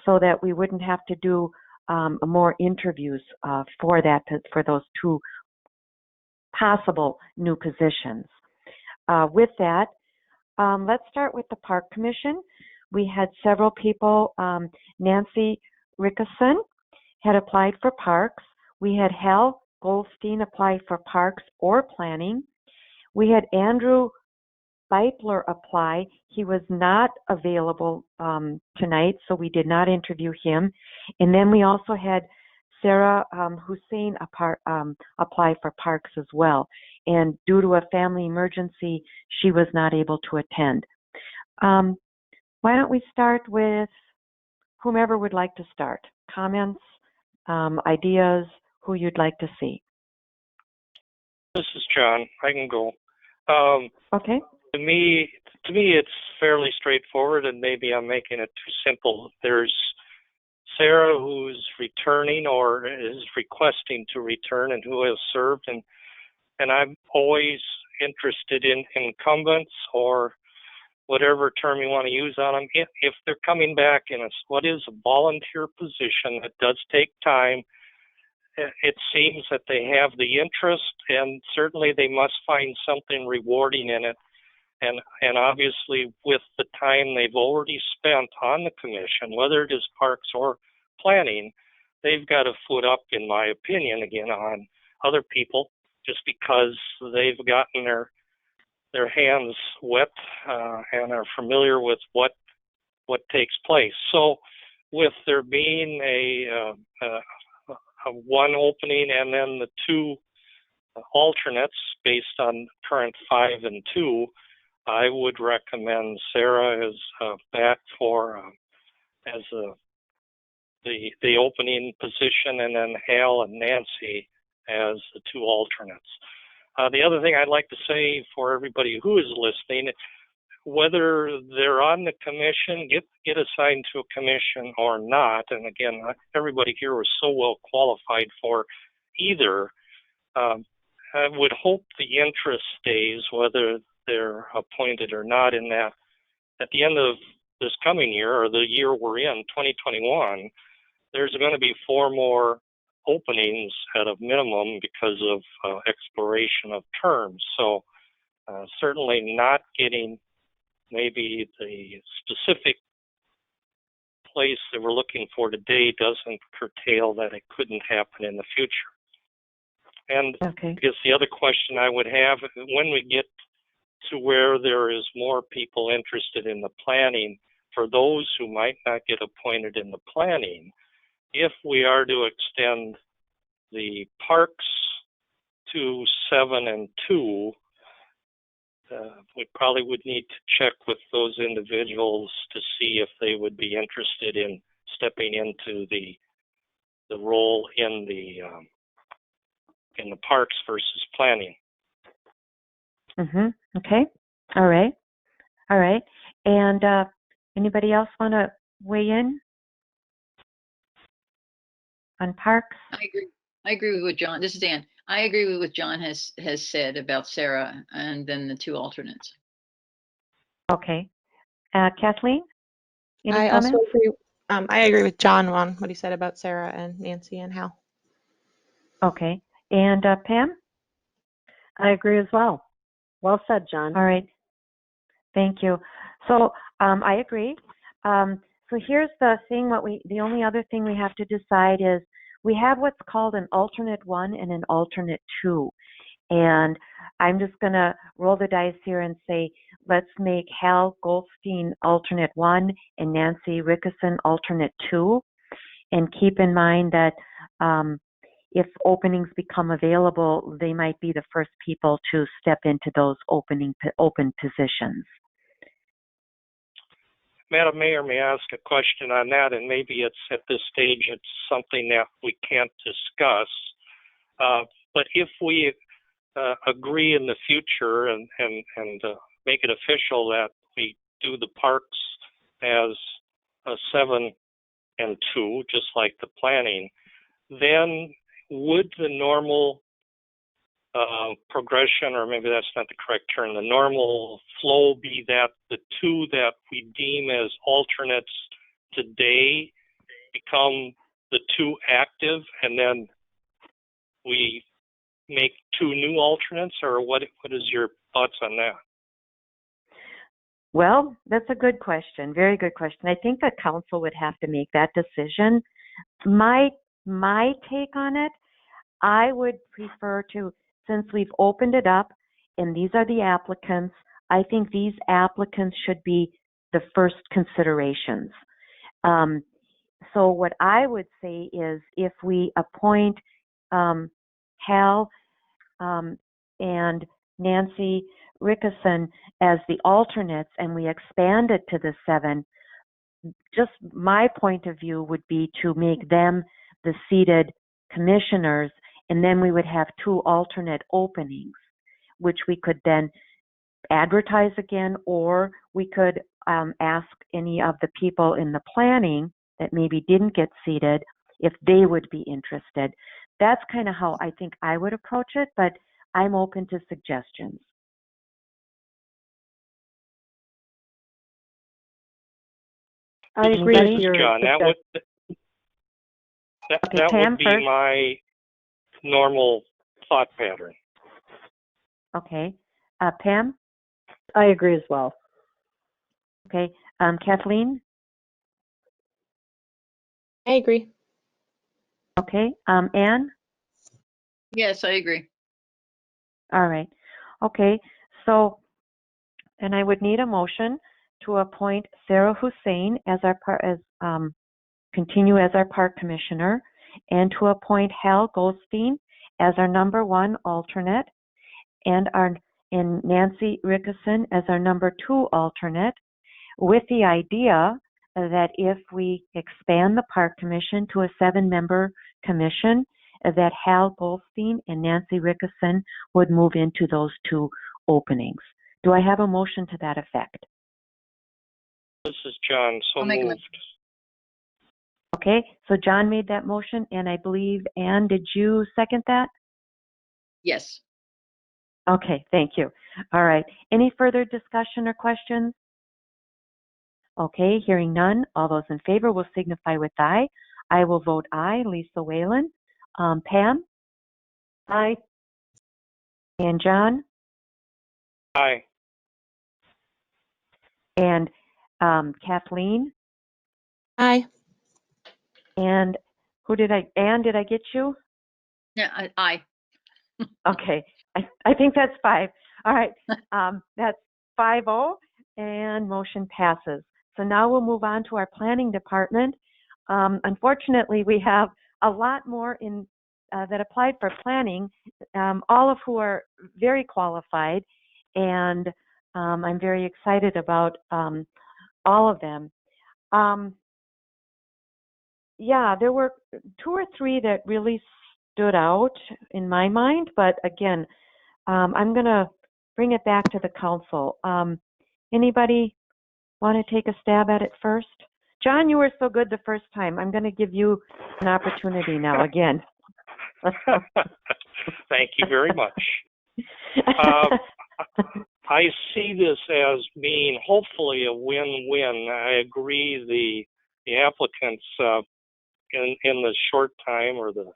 so that we wouldn't have to do more interviews for that, for those 2 possible new positions. With that, let's start with the Park Commission. We had several people. Nancy Rickerson had applied for parks. We had Hal Goldstein apply for parks or planning. We had Andrew Beipler apply. He was not available tonight, so we did not interview him. And then we also had Sarah Hussein apply for parks as well. And due to a family emergency, she was not able to attend. Why don't we start with whomever would like to start? Comments, ideas, who you'd like to see. This is John. I can go. Okay. To me, it's fairly straightforward, and maybe I'm making it too simple. There's Sarah, who's returning or is requesting to return and who has served, and I'm always interested in incumbents or whatever term you want to use on them. If they're coming back in what is a volunteer position, that does take time. It seems that they have the interest, and certainly they must find something rewarding in it. And obviously, with the time they've already spent on the commission, whether it is parks or planning, they've got a foot up, in my opinion, again, on other people, just because they've gotten their hands wet and are familiar with what takes place. So, with there being a one opening and then the two alternates based on current 5 and 2, I would recommend Sarah as back for as the opening position, and then Hal and Nancy as the 2 alternates. The other thing I'd like to say for everybody who is listening, whether they're on the commission, get assigned to a commission or not, and again, everybody here was so well qualified for either, I would hope the interest stays, whether they're appointed or not, in that at the end of this coming year, or the year we're in, 2021, there's going to be 4 more openings at a minimum because of expiration of terms. So certainly not getting maybe the specific place that we're looking for today doesn't curtail that it couldn't happen in the future. And I guess the other question I would have, when we get to where there is more people interested in the planning, for those who might not get appointed in the planning, if we are to extend the parks to 7 and 2, we probably would need to check with those individuals to see if they would be interested in stepping into the role in the parks versus planning. Okay. All right. And anybody else want to weigh in on parks? I agree with what John. This is Ann. I agree with what John has said about Sarah and then the 2 alternates. Okay. Kathleen, any I comments? also agree. I agree with John on what he said about Sarah and Nancy and Hal. Okay. And Pam? I agree as well. Well said, John. All right. Thank you. So I agree. So here's the thing. The only other thing we have to decide is we have what's called an alternate 1 and an alternate 2. And I'm just going to roll the dice here and say, let's make Hal Goldstein alternate 1 and Nancy Rickerson alternate 2. And keep in mind that if openings become available, they might be the first people to step into those open positions. Madam Mayor, may I ask a question on that? And maybe it's at this stage, it's something that we can't discuss. But if we agree in the future and make it official that we do the parks as a 7 and 2, just like the planning, then would the normal progression, or maybe that's not the correct term, the normal flow be that the 2 that we deem as alternates today become the 2 active, and then we make 2 new alternates, or what is your thoughts on that? Well, that's a good question. Very good question. I think the council would have to make that decision. My take on it, I would prefer to, since we've opened it up and these are the applicants, I think these applicants should be the first considerations. So what I would say is if we appoint Hal and Nancy Rickerson as the alternates and we expand it to the 7, just my point of view would be to make them the seated commissioners, and then we would have 2 alternate openings, which we could then advertise again, or we could ask any of the people in the planning that maybe didn't get seated if they would be interested. That's kind of how I think I would approach it, but I'm open to suggestions. I agree with your John, that would be first. my normal thought pattern. Okay. Pam? I agree as well. Okay. Kathleen? I agree. Okay. Anne? Yes, I agree. All right. Okay. So, and I would need a motion to appoint Sarah Hussein as continue as our park commissioner, and to appoint Hal Goldstein as our number 1 alternate, and Nancy Rickerson as our number 2 alternate, with the idea that if we expand the park commission to a 7-member commission, that Hal Goldstein and Nancy Rickerson would move into those 2 openings. Do I have a motion to that effect? This is John, so moved. Okay, so John made that motion, and I believe, Anne, did you second that? Yes. Okay, thank you. All right, any further discussion or questions? Okay, hearing none, all those in favor will signify with aye. I will vote aye. Lisa Whalen. Pam? Aye. And John? Aye. And Kathleen? Aye. And Anne, did I get you? Yeah, aye. Okay, I think that's 5. All right, that's 5-0, and motion passes. So now we'll move on to our planning department. Unfortunately, we have a lot more that applied for planning, all of who are very qualified, and I'm very excited about all of them. Yeah, there were 2 or 3 that really stood out in my mind, but again, I'm going to bring it back to the council. Anybody want to take a stab at it first? John, you were so good the first time. I'm going to give you an opportunity now again. Thank you very much. I see this as being hopefully a win-win. I agree the applicants in the short time, or the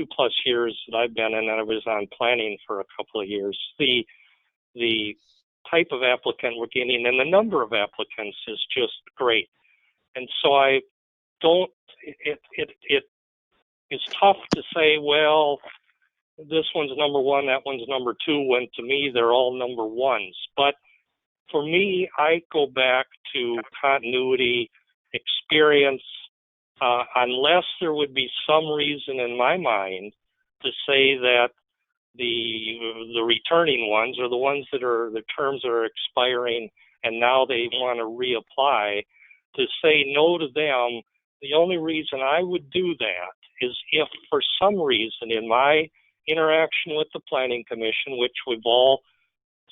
2+ years that I've been in, and I was on planning for a couple of years, the type of applicant we're getting and the number of applicants is just great. And so it's tough to say, well, this one's number 1, that one's number 2, when to me they're all number 1s. But for me, I go back to continuity, experience, unless there would be some reason in my mind to say that the returning ones, or the ones that the terms are expiring and now they want to reapply, to say no to them. The only reason I would do that is if for some reason in my interaction with the Planning Commission, which we've all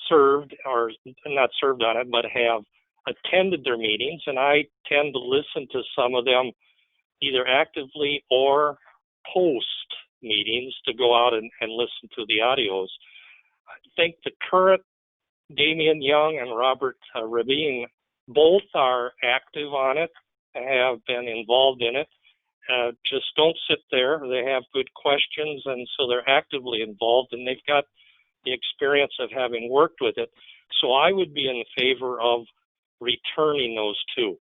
served, or not served on it, but have attended their meetings, and I tend to listen to some of them either actively or post meetings to go out and listen to the audios. I think the current Damian Young and Robert Rabin both are active on it, have been involved in it. Just don't sit there. They have good questions, and so they're actively involved, and they've got the experience of having worked with it. So I would be in favor of returning those 2.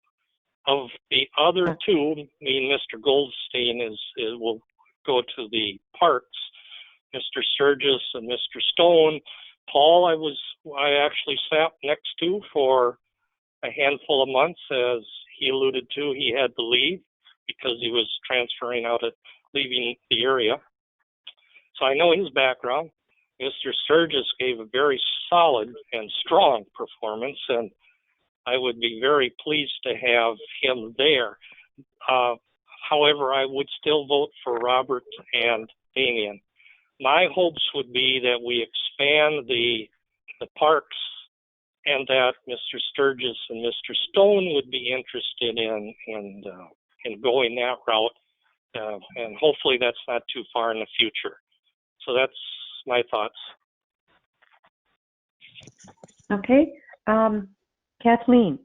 Of the other 2, Mr. Goldstein will go to the parks, Mr. Sturgis and Mr. Stone. Paul, I actually sat next to for a handful of months. As he alluded to, he had to leave because he was transferring out at leaving the area. So I know his background. Mr. Sturgis gave a very solid and strong performance, and I would be very pleased to have him there. However, I would still vote for Robert and Damien. My hopes would be that we expand the parks and that Mr. Sturgis and Mr. Stone would be interested in going that route. And hopefully that's not too far in the future. So that's my thoughts. Okay. Kathleen.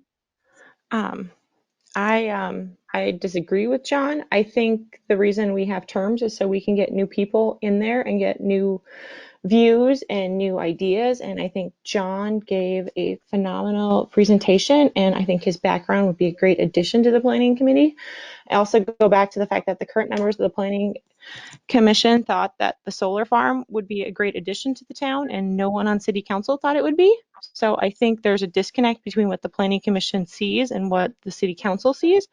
I disagree with John. I think the reason we have terms is so we can get new people in there and get new views and new ideas. And I think John gave a phenomenal presentation, and I think his background would be a great addition to the Planning Committee. I also go back to the fact that the current members of the Planning Commission thought that the solar farm would be a great addition to the town, and no one on City Council thought it would be. So I think there's a disconnect between what the Planning Commission sees and what the City Council sees.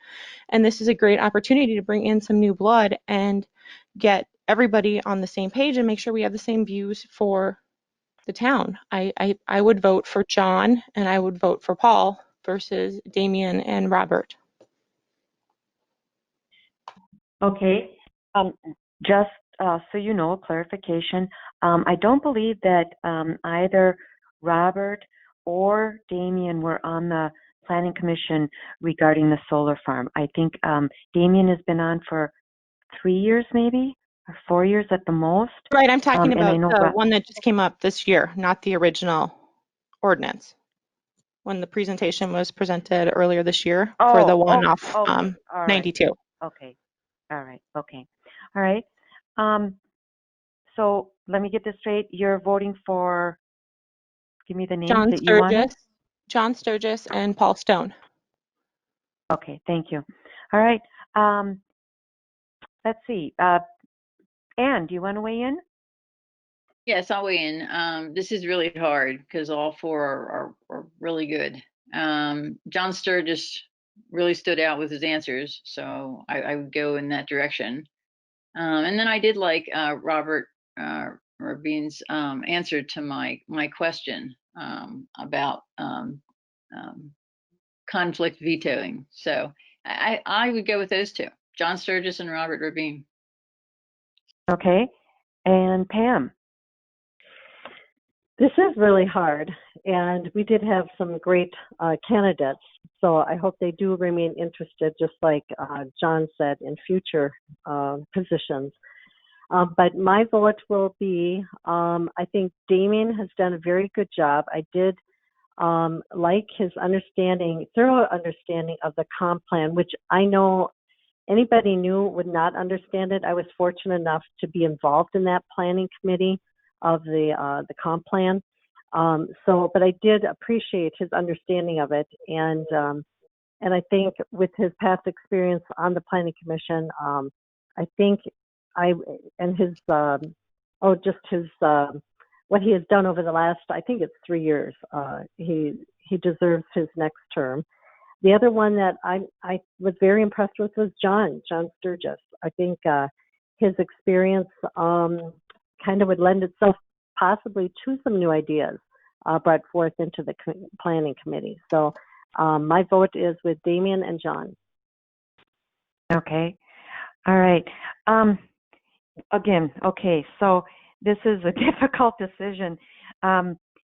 And this is a great opportunity to bring in some new blood and get everybody on the same page and make sure we have the same views for the town. I would vote for John, and I would vote for Paul versus Damien and Robert. Okay. Just so you know, clarification. I don't believe that either Robert or Damien were on the Planning Commission regarding the solar farm. I think Damien has been on for 3 years maybe, or 4 years at the most. Right, I'm talking about the one that just came up this year, not the original ordinance. When the presentation was presented earlier this year for the one off 92. Okay. All right. Okay. All right. So let me get this straight. You're voting for, give me the names that you wanted. John Sturgis and Paul Stone. Okay. Thank you. All right. Let's see. Anne, do you want to weigh in? Yes, I'll weigh in. This is really hard because all four are really good. John Sturgis really stood out with his answers, so I would go in that direction. And then I did like Robert Rabin's answer to my question about conflict vetoing. So I would go with those two, John Sturgis and Robert Rabin. Okay. And Pam? This is really hard, and we did have some great candidates, so I hope they do remain interested, just like John said, in future positions. But my vote will be, I think Damien has done a very good job. I did like his thorough understanding of the comp plan, which I know anybody new would not understand it. I was fortunate enough to be involved in that planning committee of the comp plan. But I did appreciate his understanding of it, and I think with his past experience on the planning commission, I think what he has done over the last, I think it's 3 years, he deserves his next term. The other one that I was very impressed with was John Sturgis. I think his experience kind of would lend itself possibly to some new ideas brought forth into the planning committee. So my vote is with Damien and John. Okay. All right. Again, okay, so this is a difficult decision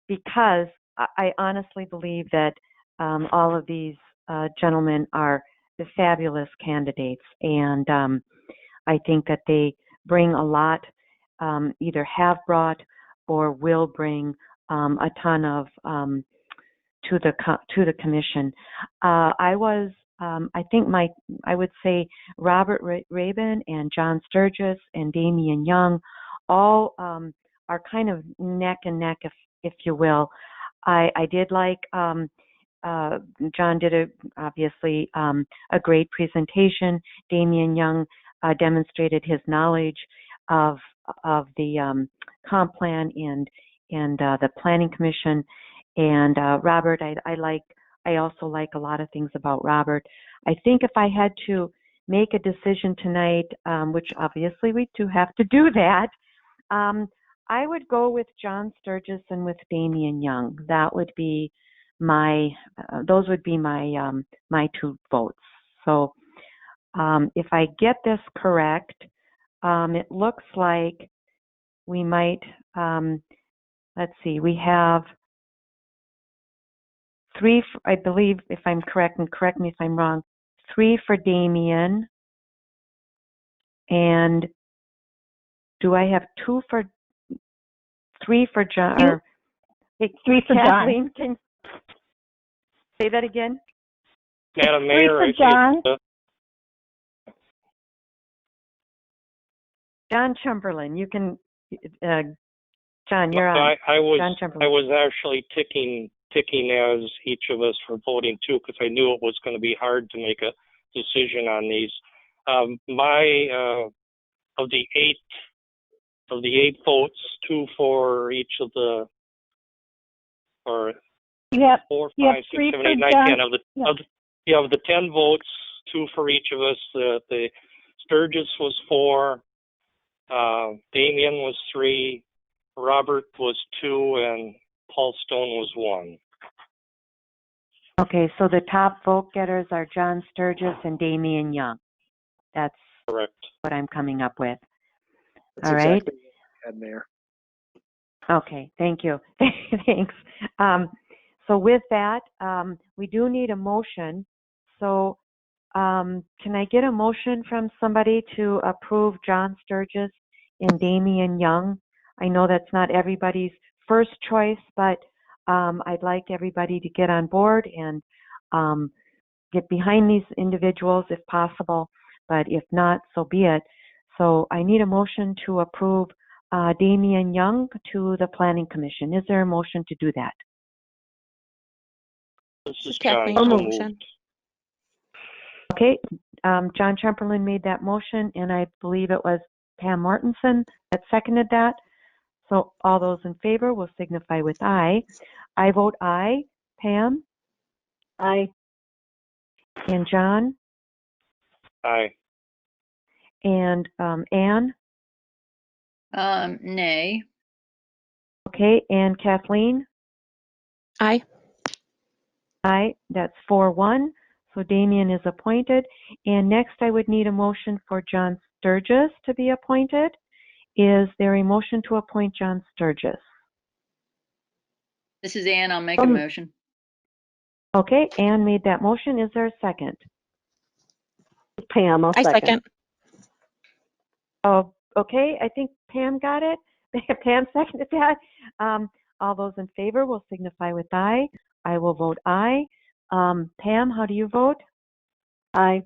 because I honestly believe that all of these gentlemen are the fabulous candidates, and I think that they bring a lot, either have brought or will bring a ton of to the commission. I think I would say Robert Rabin and John Sturgis and Damien Young all are kind of neck and neck, if you will. I did like John did obviously a great presentation. Damien Young demonstrated his knowledge of the comp plan and the planning commission. And Robert, I also like a lot of things about Robert. I think if I had to make a decision tonight, which obviously we do have to do that, I would go with John Sturgis and with Damian Young. That would be those would be my 2 votes. So if I get this correct, it looks like we might, let's see, we have 3, I believe, if I'm correct, and correct me if I'm wrong, 3 for Damian. And do I have 3 for John? Or, 3 for Kathleen, John. can say that again? Madam Mayor, 3 for John. John Chamberlain, you can, John, you're on. I John Chamberlain. was actually ticking as each of us for voting too, because I knew it was going to be hard to make a decision on these. Of the eight votes, 2 for each of the, or Yep. 4, You have 5, 6, 3 7, for 8, 9, John. 10 of the 10 votes, 2 for each of us. The Sturgis was 4, Damian was 3, Robert was 2, and Paul Stone was 1. Okay, so the top vote getters are John Sturgis and Damian Young. That's correct. What I'm coming up with. That's all right. Exactly what I had, Mayor. Okay, thank you. Thanks. So with that, we do need a motion. So can I get a motion from somebody to approve John Sturgis and Damian Young? I know that's not everybody's first choice, but I'd like everybody to get on board and get behind these individuals if possible, but if not, so be it. So I need a motion to approve Damian Young to the Planning Commission. Is there a motion to do that? This is Kathleen. Motion. Okay, John Chamberlain made that motion, and I believe it was Pam Mortensen that seconded that. So all those in favor will signify with aye. I vote aye. Pam? Aye. And John? Aye. And Anne? Nay. Okay, and Kathleen? Aye. Aye, that's 4-1. So Damian is appointed. And next I would need a motion for John Sturgis to be appointed. Is there a motion to appoint John Sturgis? This is Ann. I'll make a motion. Okay, Anne made that motion. Is there a second? Pam, I'll I second. Oh, okay. I think Pam got it. Pam seconded that. All those in favor will signify with aye. I will vote aye. Pam, how do you vote? Aye.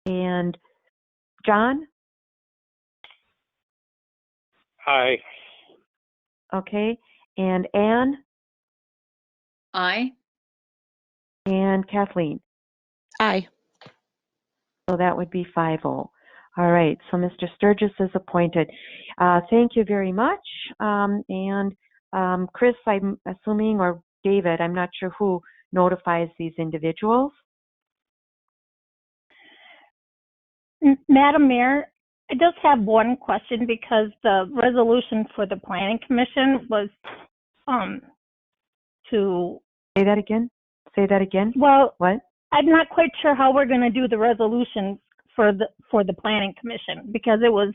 And John? Aye. Okay. And Anne? Aye. And Kathleen? Aye. So that would be 5-0. All right. So Mr. Sturgis is appointed. Thank you very much. And Chris, I'm assuming, or David, I'm not sure who notifies these individuals. Madam Mayor, I just have one question because the resolution for the Planning Commission was to... Say that again? Say that again? Well, what? I'm not quite sure how we're going to do the resolution for the Planning Commission because it was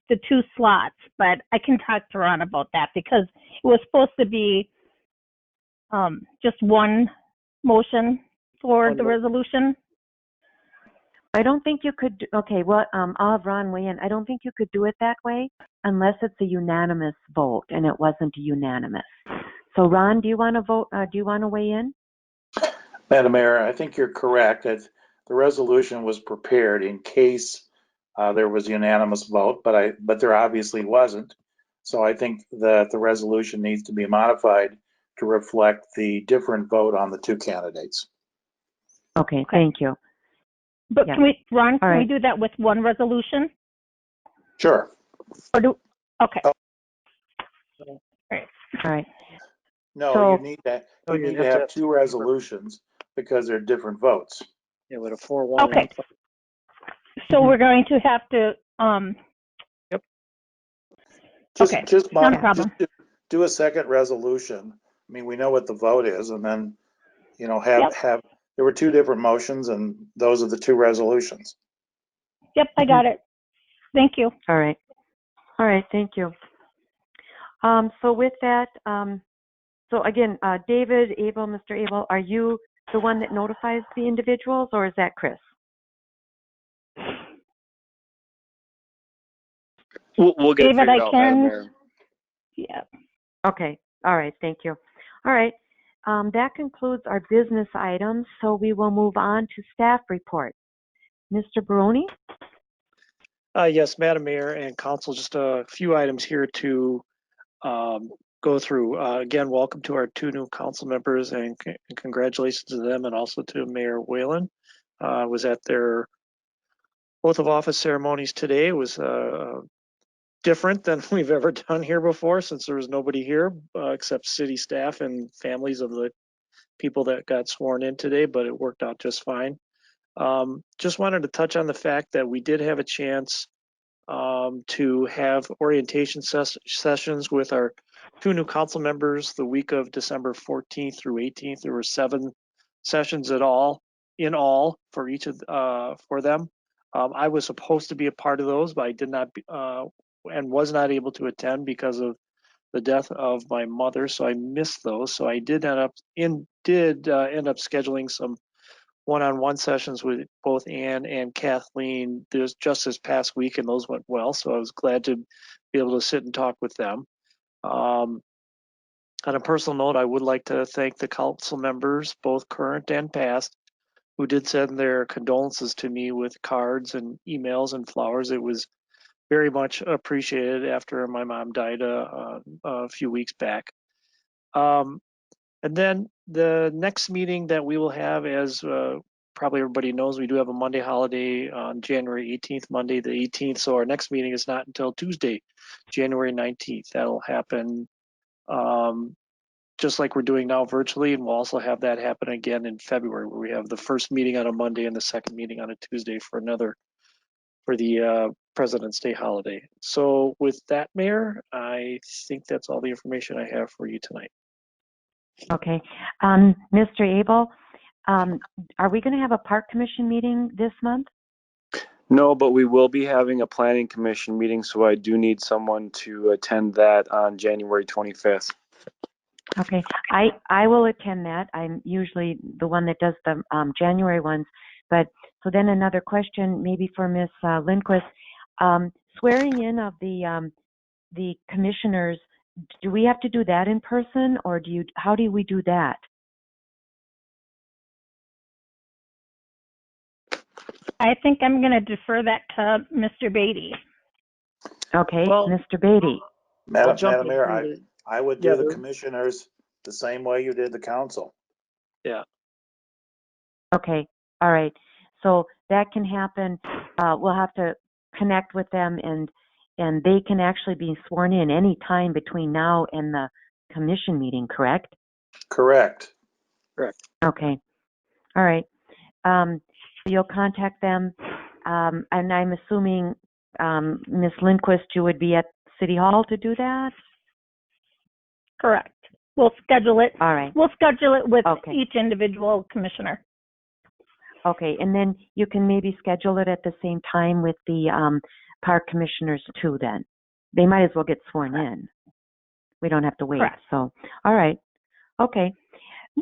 the 2 slots, but I can talk to Ron about that because it was supposed to be just one motion for the resolution. I don't think you could. Okay, well, I'll have Ron weigh in. I don't think you could do it that way unless it's a unanimous vote, and it wasn't unanimous. So, Ron, do you want to vote? Do you want to weigh in? Madam Mayor, I think you're correct. The resolution was prepared in case there was a unanimous vote, but there obviously wasn't. So I think that the resolution needs to be modified to reflect the different vote on the 2 candidates. Okay, thank you. But Yeah. can we, Ron, All can we right. do that with one resolution? Sure. Or do, okay. Oh. All right. All right. No, So- you need to, No, you need to have two resolutions because they're different votes. Yeah, with a 4-1. Okay. So we're going to have to, Just, okay, just not a problem. do a second resolution. I mean, we know what the vote is, and then, you know, Yep. have, there were two different motions, and those are the two resolutions. Yep, I got it. Thank you. All right. All right. Thank you. So with that, so again, David, Abel, Mr. Abel, are you the one that notifies the individuals, or is that Chris? We'll get it David, figured I out, Madam can, Mayor. yeah. Okay. All right. Thank you. All right. That concludes our business items. So we will move on to staff report. Mr. Baroni? Yes, Madam Mayor and Council, just a few items here to go through. Again, welcome to our two new council members, and congratulations to them, and also to Mayor Whalen. Was at their oath of office ceremonies today. It was different than we've ever done here before, since there was nobody here except city staff and families of the people that got sworn in today, but it worked out just fine. Just wanted to touch on the fact that we did have a chance to have orientation sessions with our two new council members the week of December 14th through 18th. There were 7 sessions in all for each of for them. I was supposed to be a part of those, but I did not and was not able to attend because of the death of my mother, so I missed those. So I did end up scheduling some one-on-one sessions with both Ann and Kathleen just this past week, and those went well. So I was glad to be able to sit and talk with them. On a personal note, I would like to thank the council members, both current and past, who did send their condolences to me with cards and emails and flowers. It was very much appreciated after my mom died a few weeks back. And then the next meeting that we will have, as probably everybody knows, we do have a Monday holiday on January 18th, Monday the 18th. So our next meeting is not until Tuesday, January 19th. That'll happen just like we're doing now virtually. And we'll also have that happen again in February, where we have the first meeting on a Monday and the second meeting on a Tuesday for the President's Day holiday. So with that, Mayor, I think that's all the information I have for you tonight. Okay. Mr. Abel, are we going to have a park commission meeting this month? No, but we will be having a planning commission meeting, so I do need someone to attend that on January 25th. Okay. I will attend that. I'm usually the one that does the January ones. But so then another question, maybe for Ms. Lindquist, swearing in of the commissioners. Do we have to do that in person, or how do we do that? I think I'm going to defer that to Mr. Beatty. Okay, Well, Mr. Beatty. Madam Mayor, I would do the there- commissioners the same way you did the council. Yeah. Okay, all right. So that can happen. We'll have to connect with them, and they can actually be sworn in any time between now and the commission meeting, correct? Correct. Okay. All right. You'll contact them, and I'm assuming, Ms. Lindquist, you would be at City Hall to do that? Correct. We'll schedule it. All right. We'll schedule it with Okay. each individual commissioner. Okay, and then you can maybe schedule it at the same time with the park commissioners too then. They might as well get sworn in. We don't have to wait. Correct. So, all right. Okay.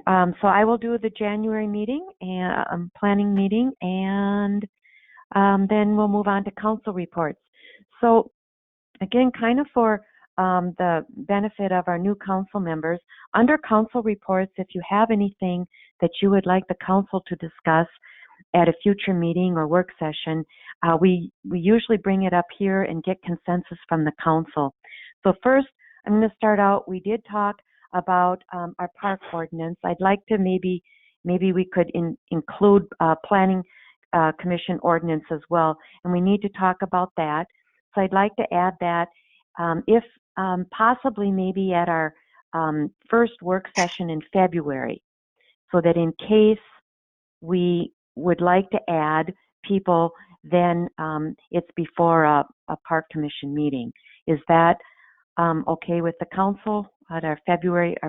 So I will do the January meeting and planning meeting, and then we'll move on to council reports. So again, kind of for the benefit of our new council members, under council reports, if you have anything that you would like the council to discuss at a future meeting or work session, we usually bring it up here and get consensus from the council. So first, I'm going to start out, we did talk about our park ordinance. I'd like to maybe we could include planning commission ordinance as well, and we need to talk about that. So I'd like to add that if possibly maybe at our first work session in February, so that in case we would like to add people, then it's before a park commission meeting. Is that okay with the council at our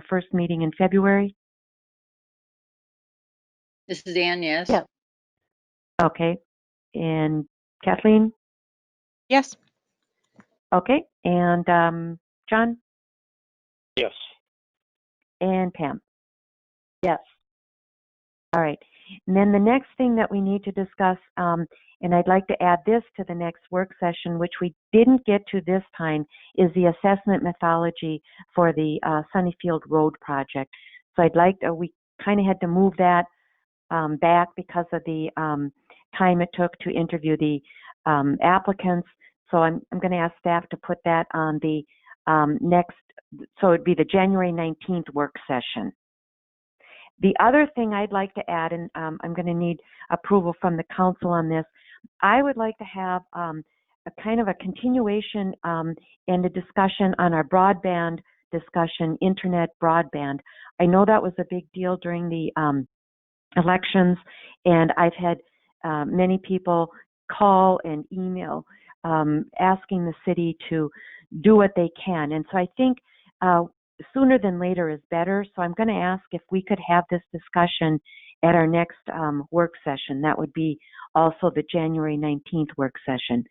first meeting in February? This is Ann, yes. Yeah. Okay. And Kathleen? Yes. Okay. And John? Yes. And Pam? Yes. All right. And then the next thing that we need to discuss, and I'd like to add this to the next work session, which we didn't get to this time, is the assessment methodology for the Sunnyfield Road project. So I'd like to, we kind of had to move that back because of the time it took to interview the applicants. So I'm going to ask staff to put that on the next, so it'd be the January 19th work session. The other thing I'd like to add, and I'm going to need approval from the council on this, I would like to have a kind of a continuation and a discussion on our broadband discussion, internet broadband. I know that was a big deal during the elections, and I've had many people call and email asking the city to do what they can. And so I think sooner than later is better. So I'm going to ask if we could have this discussion at our next work session. That would be also the January 19th work session.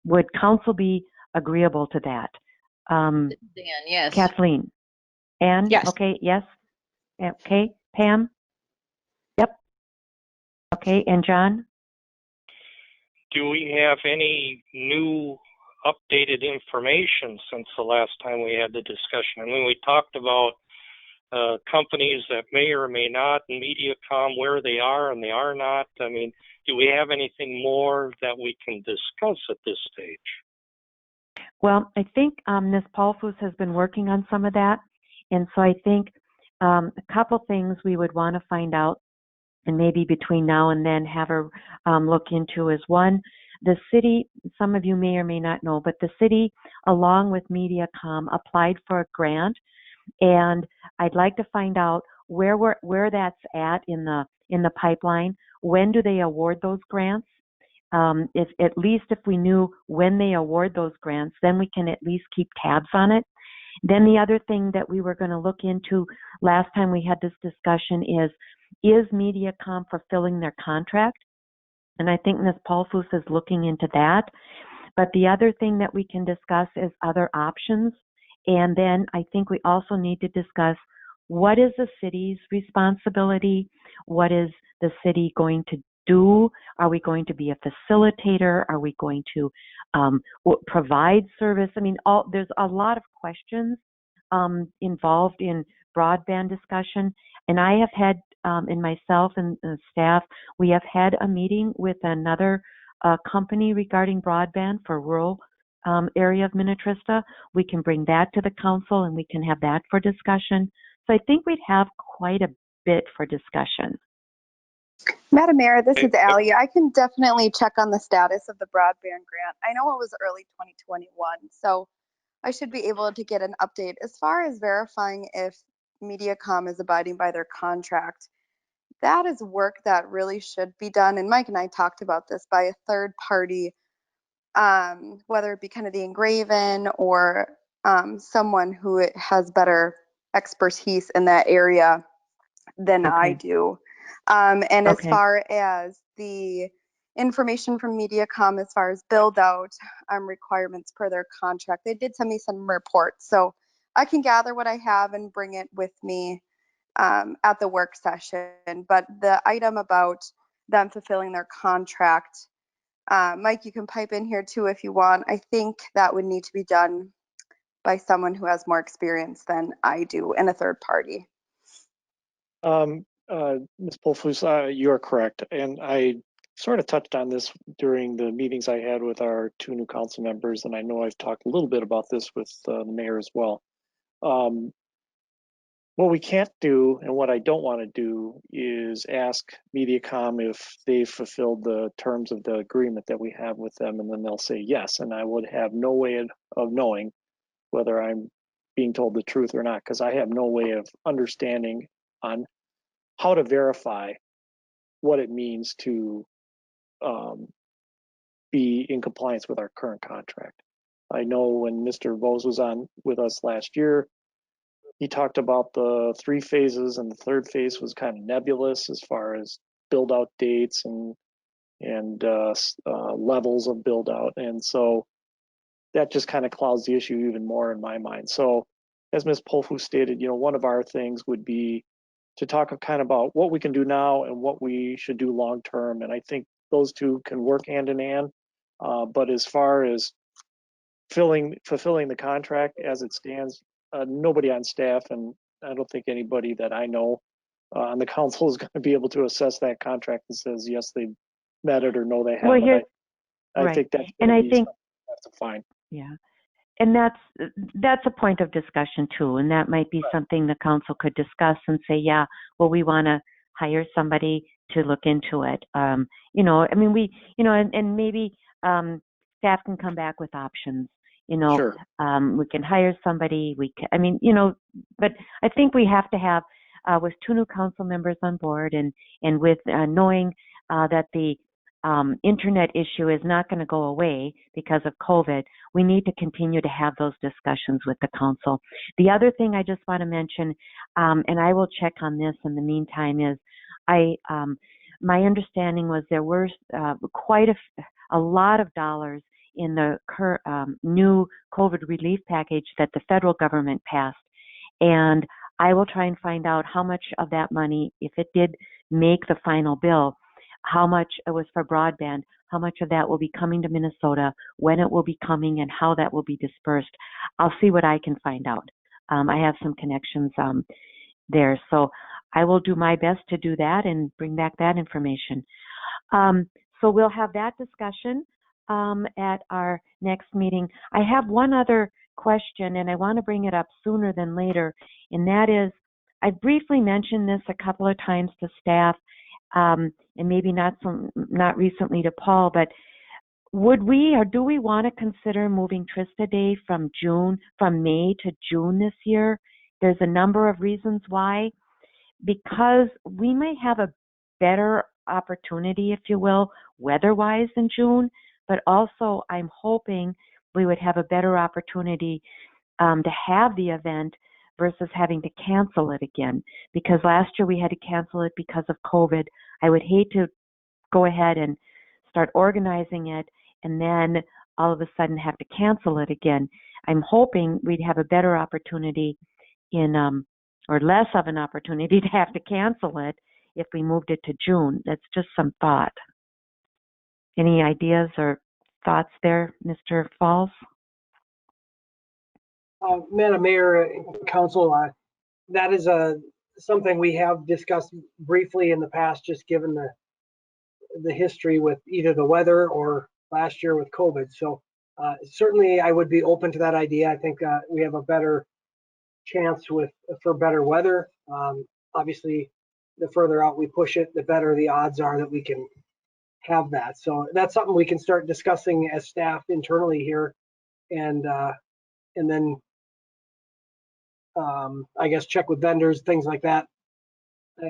Would council be agreeable to that? Dan, yes. Kathleen? Ann? Yes. Okay, yes? Okay, Pam? Yep. Okay, and John? Do we have any new updated information since the last time we had the discussion? I mean, we talked about companies that may or may not, and MediaCom, where they are and they are not. I mean, do we have anything more that we can discuss at this stage? Well, I think Ms. Paulfus has been working on some of that. And so I think a couple things we would want to find out, and maybe between now and then have her look into, is one, the city, some of you may or may not know, but the city, along with MediaCom, applied for a grant, and I'd like to find out where that's at in the pipeline. When do they award those grants? If at least if we knew when they award those grants, then we can at least keep tabs on it. Then the other thing that we were going to look into last time we had this discussion is MediaCom fulfilling their contract? And I think Ms. Paulfus is looking into that. But the other thing that we can discuss is other options. And then I think we also need to discuss what is the city's responsibility? What is the city going to do? Are we going to be a facilitator? Are we going to provide service? I mean, there's a lot of questions involved in broadband discussion. And I have had, and myself and staff, we have had a meeting with another company regarding broadband for rural area of Minnetrista. We can bring that to the council and we can have that for discussion. So I think we'd have quite a bit for discussion. Madam Mayor, this is Allie. I can definitely check on the status of the broadband grant. I know it was early 2021, so I should be able to get an update. As far as verifying if MediaCom is abiding by their contract, that is work that really should be done, and Mike and I talked about this, by a third party, whether it be kind of the engraven or someone who has better expertise in that area than I do. And as far as the information from MediaCom, as far as build out requirements per their contract, they did send me some reports. So I can gather what I have and bring it with me at the work session. But the item about them fulfilling their contract, Mike, you can pipe in here too if you want. I think that would need to be done by someone who has more experience than I do and a third party. Ms. Paulfus, you are correct. And I sort of touched on this during the meetings I had with our two new council members, and I know I've talked a little bit about this with the mayor as well. What we can't do, and what I don't want to do, is ask Mediacom if they've fulfilled the terms of the agreement that we have with them, and then they'll say yes, and I would have no way of knowing whether I'm being told the truth or not, because I have no way of understanding on how to verify what it means to be in compliance with our current contract. I know when Mr. Bose was on with us last year, he talked about the 3 phases, and the 3rd phase was kind of nebulous as far as build out dates and levels of build out. And so that just kind of clouds the issue even more in my mind. So as Ms. Polfu stated, one of our things would be to talk kind of about what we can do now and what we should do long term. And I think those two can work hand in hand. But as far as fulfilling the contract as it stands, nobody on staff, and I don't think anybody that I know on the council is going to be able to assess that contract and says yes, they met it or no, they haven't. Well, I think that's and I think fine. yeah, and that's a point of discussion too, and that might be something the council could discuss and say, yeah, well, we want to hire somebody to look into it. I mean, and maybe staff can come back with options. Sure. We can hire somebody. But I think we have to have with 2 new council members on board, and with knowing that the internet issue is not going to go away because of COVID, we need to continue to have those discussions with the council. The other thing I just want to mention, and I will check on this in the meantime, is my understanding was there were quite a lot of dollars in the new COVID relief package that the federal government passed. And I will try and find out how much of that money, if it did make the final bill, how much it was for broadband, how much of that will be coming to Minnesota, when it will be coming, and how that will be dispersed. I'll see what I can find out. I have some connections there. So I will do my best to do that and bring back that information. So we'll have that discussion at our next meeting. I have one other question, and I want to bring it up sooner than later, and that is, I briefly mentioned this a couple of times to staff, and maybe not recently to Paul, but would we or do we want to consider moving Trista Day from May to June this year? There's a number of reasons why. Because we may have a better opportunity, if you will, weather-wise in June, but also I'm hoping we would have a better opportunity to have the event versus having to cancel it again. Because last year we had to cancel it because of COVID. I would hate to go ahead and start organizing it and then all of a sudden have to cancel it again. I'm hoping we'd have a better opportunity or less of an opportunity to have to cancel it if we moved it to June. That's just some thought. Any ideas or thoughts there, Mr. Falls? Madam Mayor, Council, that is something we have discussed briefly in the past, just given the history with either the weather or last year with COVID. So certainly I would be open to that idea. I think we have a better chance for better weather. Obviously, the further out we push it, the better the odds are that we can have that. So that's something we can start discussing as staff internally here, and then I guess check with vendors, things like that,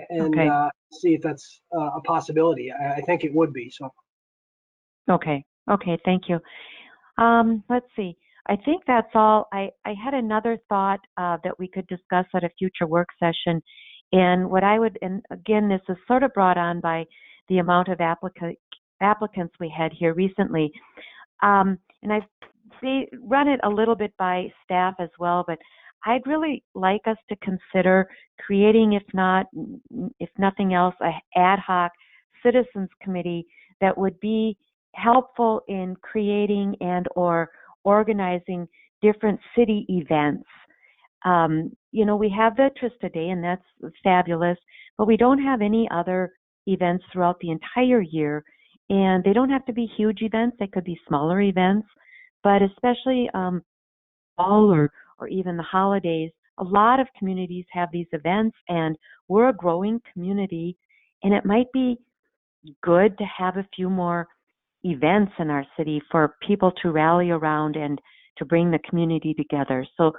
and see if that's a possibility. I think it would be. So. Okay, thank you. Let's see. I think that's all. I had another thought that we could discuss at a future work session. And what I would, and again, this is sort of brought on by the amount of applicants we had here recently. And I've run it a little bit by staff as well, but I'd really like us to consider creating, if nothing else, an ad hoc citizens committee that would be helpful in creating and or organizing different city events. We have the Trista Day, and that's fabulous, but we don't have any other events throughout the entire year. And they don't have to be huge events. They could be smaller events, but especially fall or even the holidays, a lot of communities have these events, and we're a growing community, and it might be good to have a few more events in our city for people to rally around and to bring the community together. So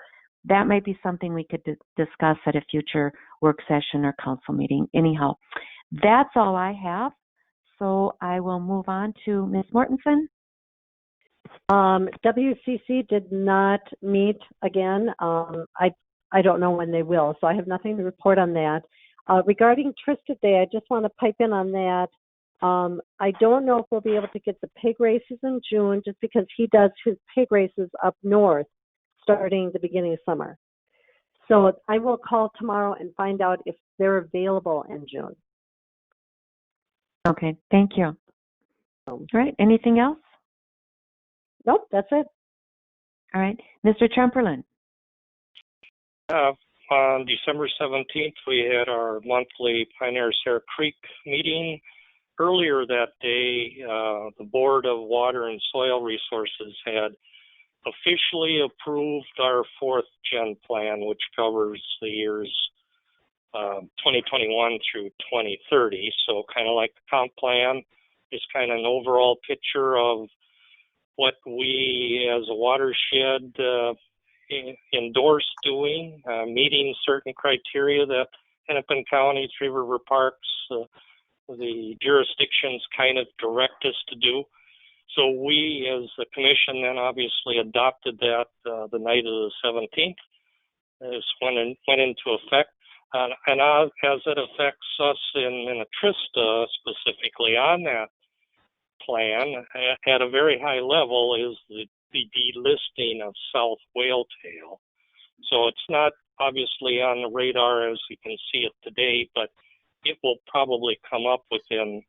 that might be something we could discuss at a future work session or council meeting. Anyhow, that's all I have. So I will move on to Ms. Mortensen. WCC did not meet again. I don't know when they will, so I have nothing to report on that. Regarding Trista Day, I just want to pipe in on that. I don't know if we'll be able to get the pig races in June, just because he does his pig races up north starting the beginning of summer. So I will call tomorrow and find out if they're available in June. Okay, thank you. All right, anything else? Nope, that's it. All right, Mr. Trumperlin. On December 17th, we had our monthly Pioneer Sarah Creek meeting. Earlier that day, the Board of Water and Soil Resources had officially approved our 4th Gen plan, which covers the years 2021 through 2030. So kind of like the comp plan is kind of an overall picture of what we as a watershed endorse doing, meeting certain criteria that Hennepin County, Three River Parks, the jurisdictions kind of direct us to do. So we as the commission then obviously adopted that the night of the 17th. This went into effect. And as it affects us in Minnetrista specifically on that plan, at a very high level is the delisting of South Whale Tail. So it's not obviously on the radar as you can see it today, but it will probably come up within,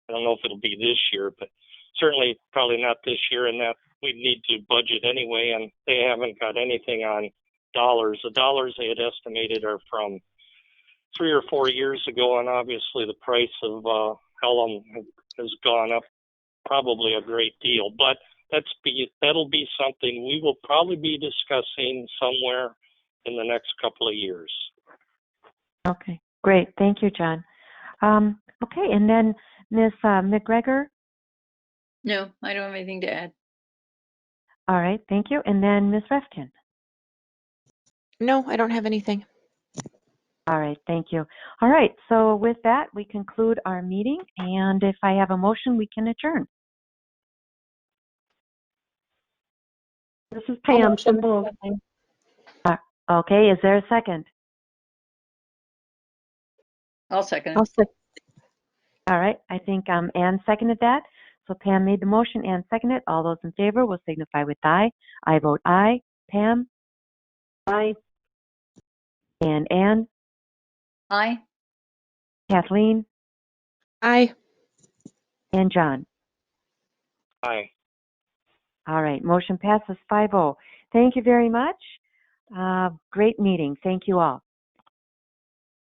I don't know if it'll be this year, but certainly probably not this year, and that we need to budget anyway, and they haven't got anything on dollars. The dollars they had estimated are from 3 or 4 years ago, and obviously the price of Pelham has gone up probably a great deal. But that'll be something we will probably be discussing somewhere in the next couple of years. Okay, great. Thank you, John. Okay, and then Ms. McGregor. No, I don't have anything to add. All right, thank you. And then Ms. Refkin. No, I don't have anything. All right, thank you. All right, so with that, we conclude our meeting, and if I have a motion, we can adjourn. This is Pam. Okay, is there a second? I'll second. All right, I think Ann seconded that. So Pam made the motion, Ann seconded. All those in favor will signify with aye. I vote aye. Pam? Aye. And Ann? Aye. Kathleen? Aye. And John? Aye. All right, motion passes 5-0. Thank you very much. Great meeting. Thank you all.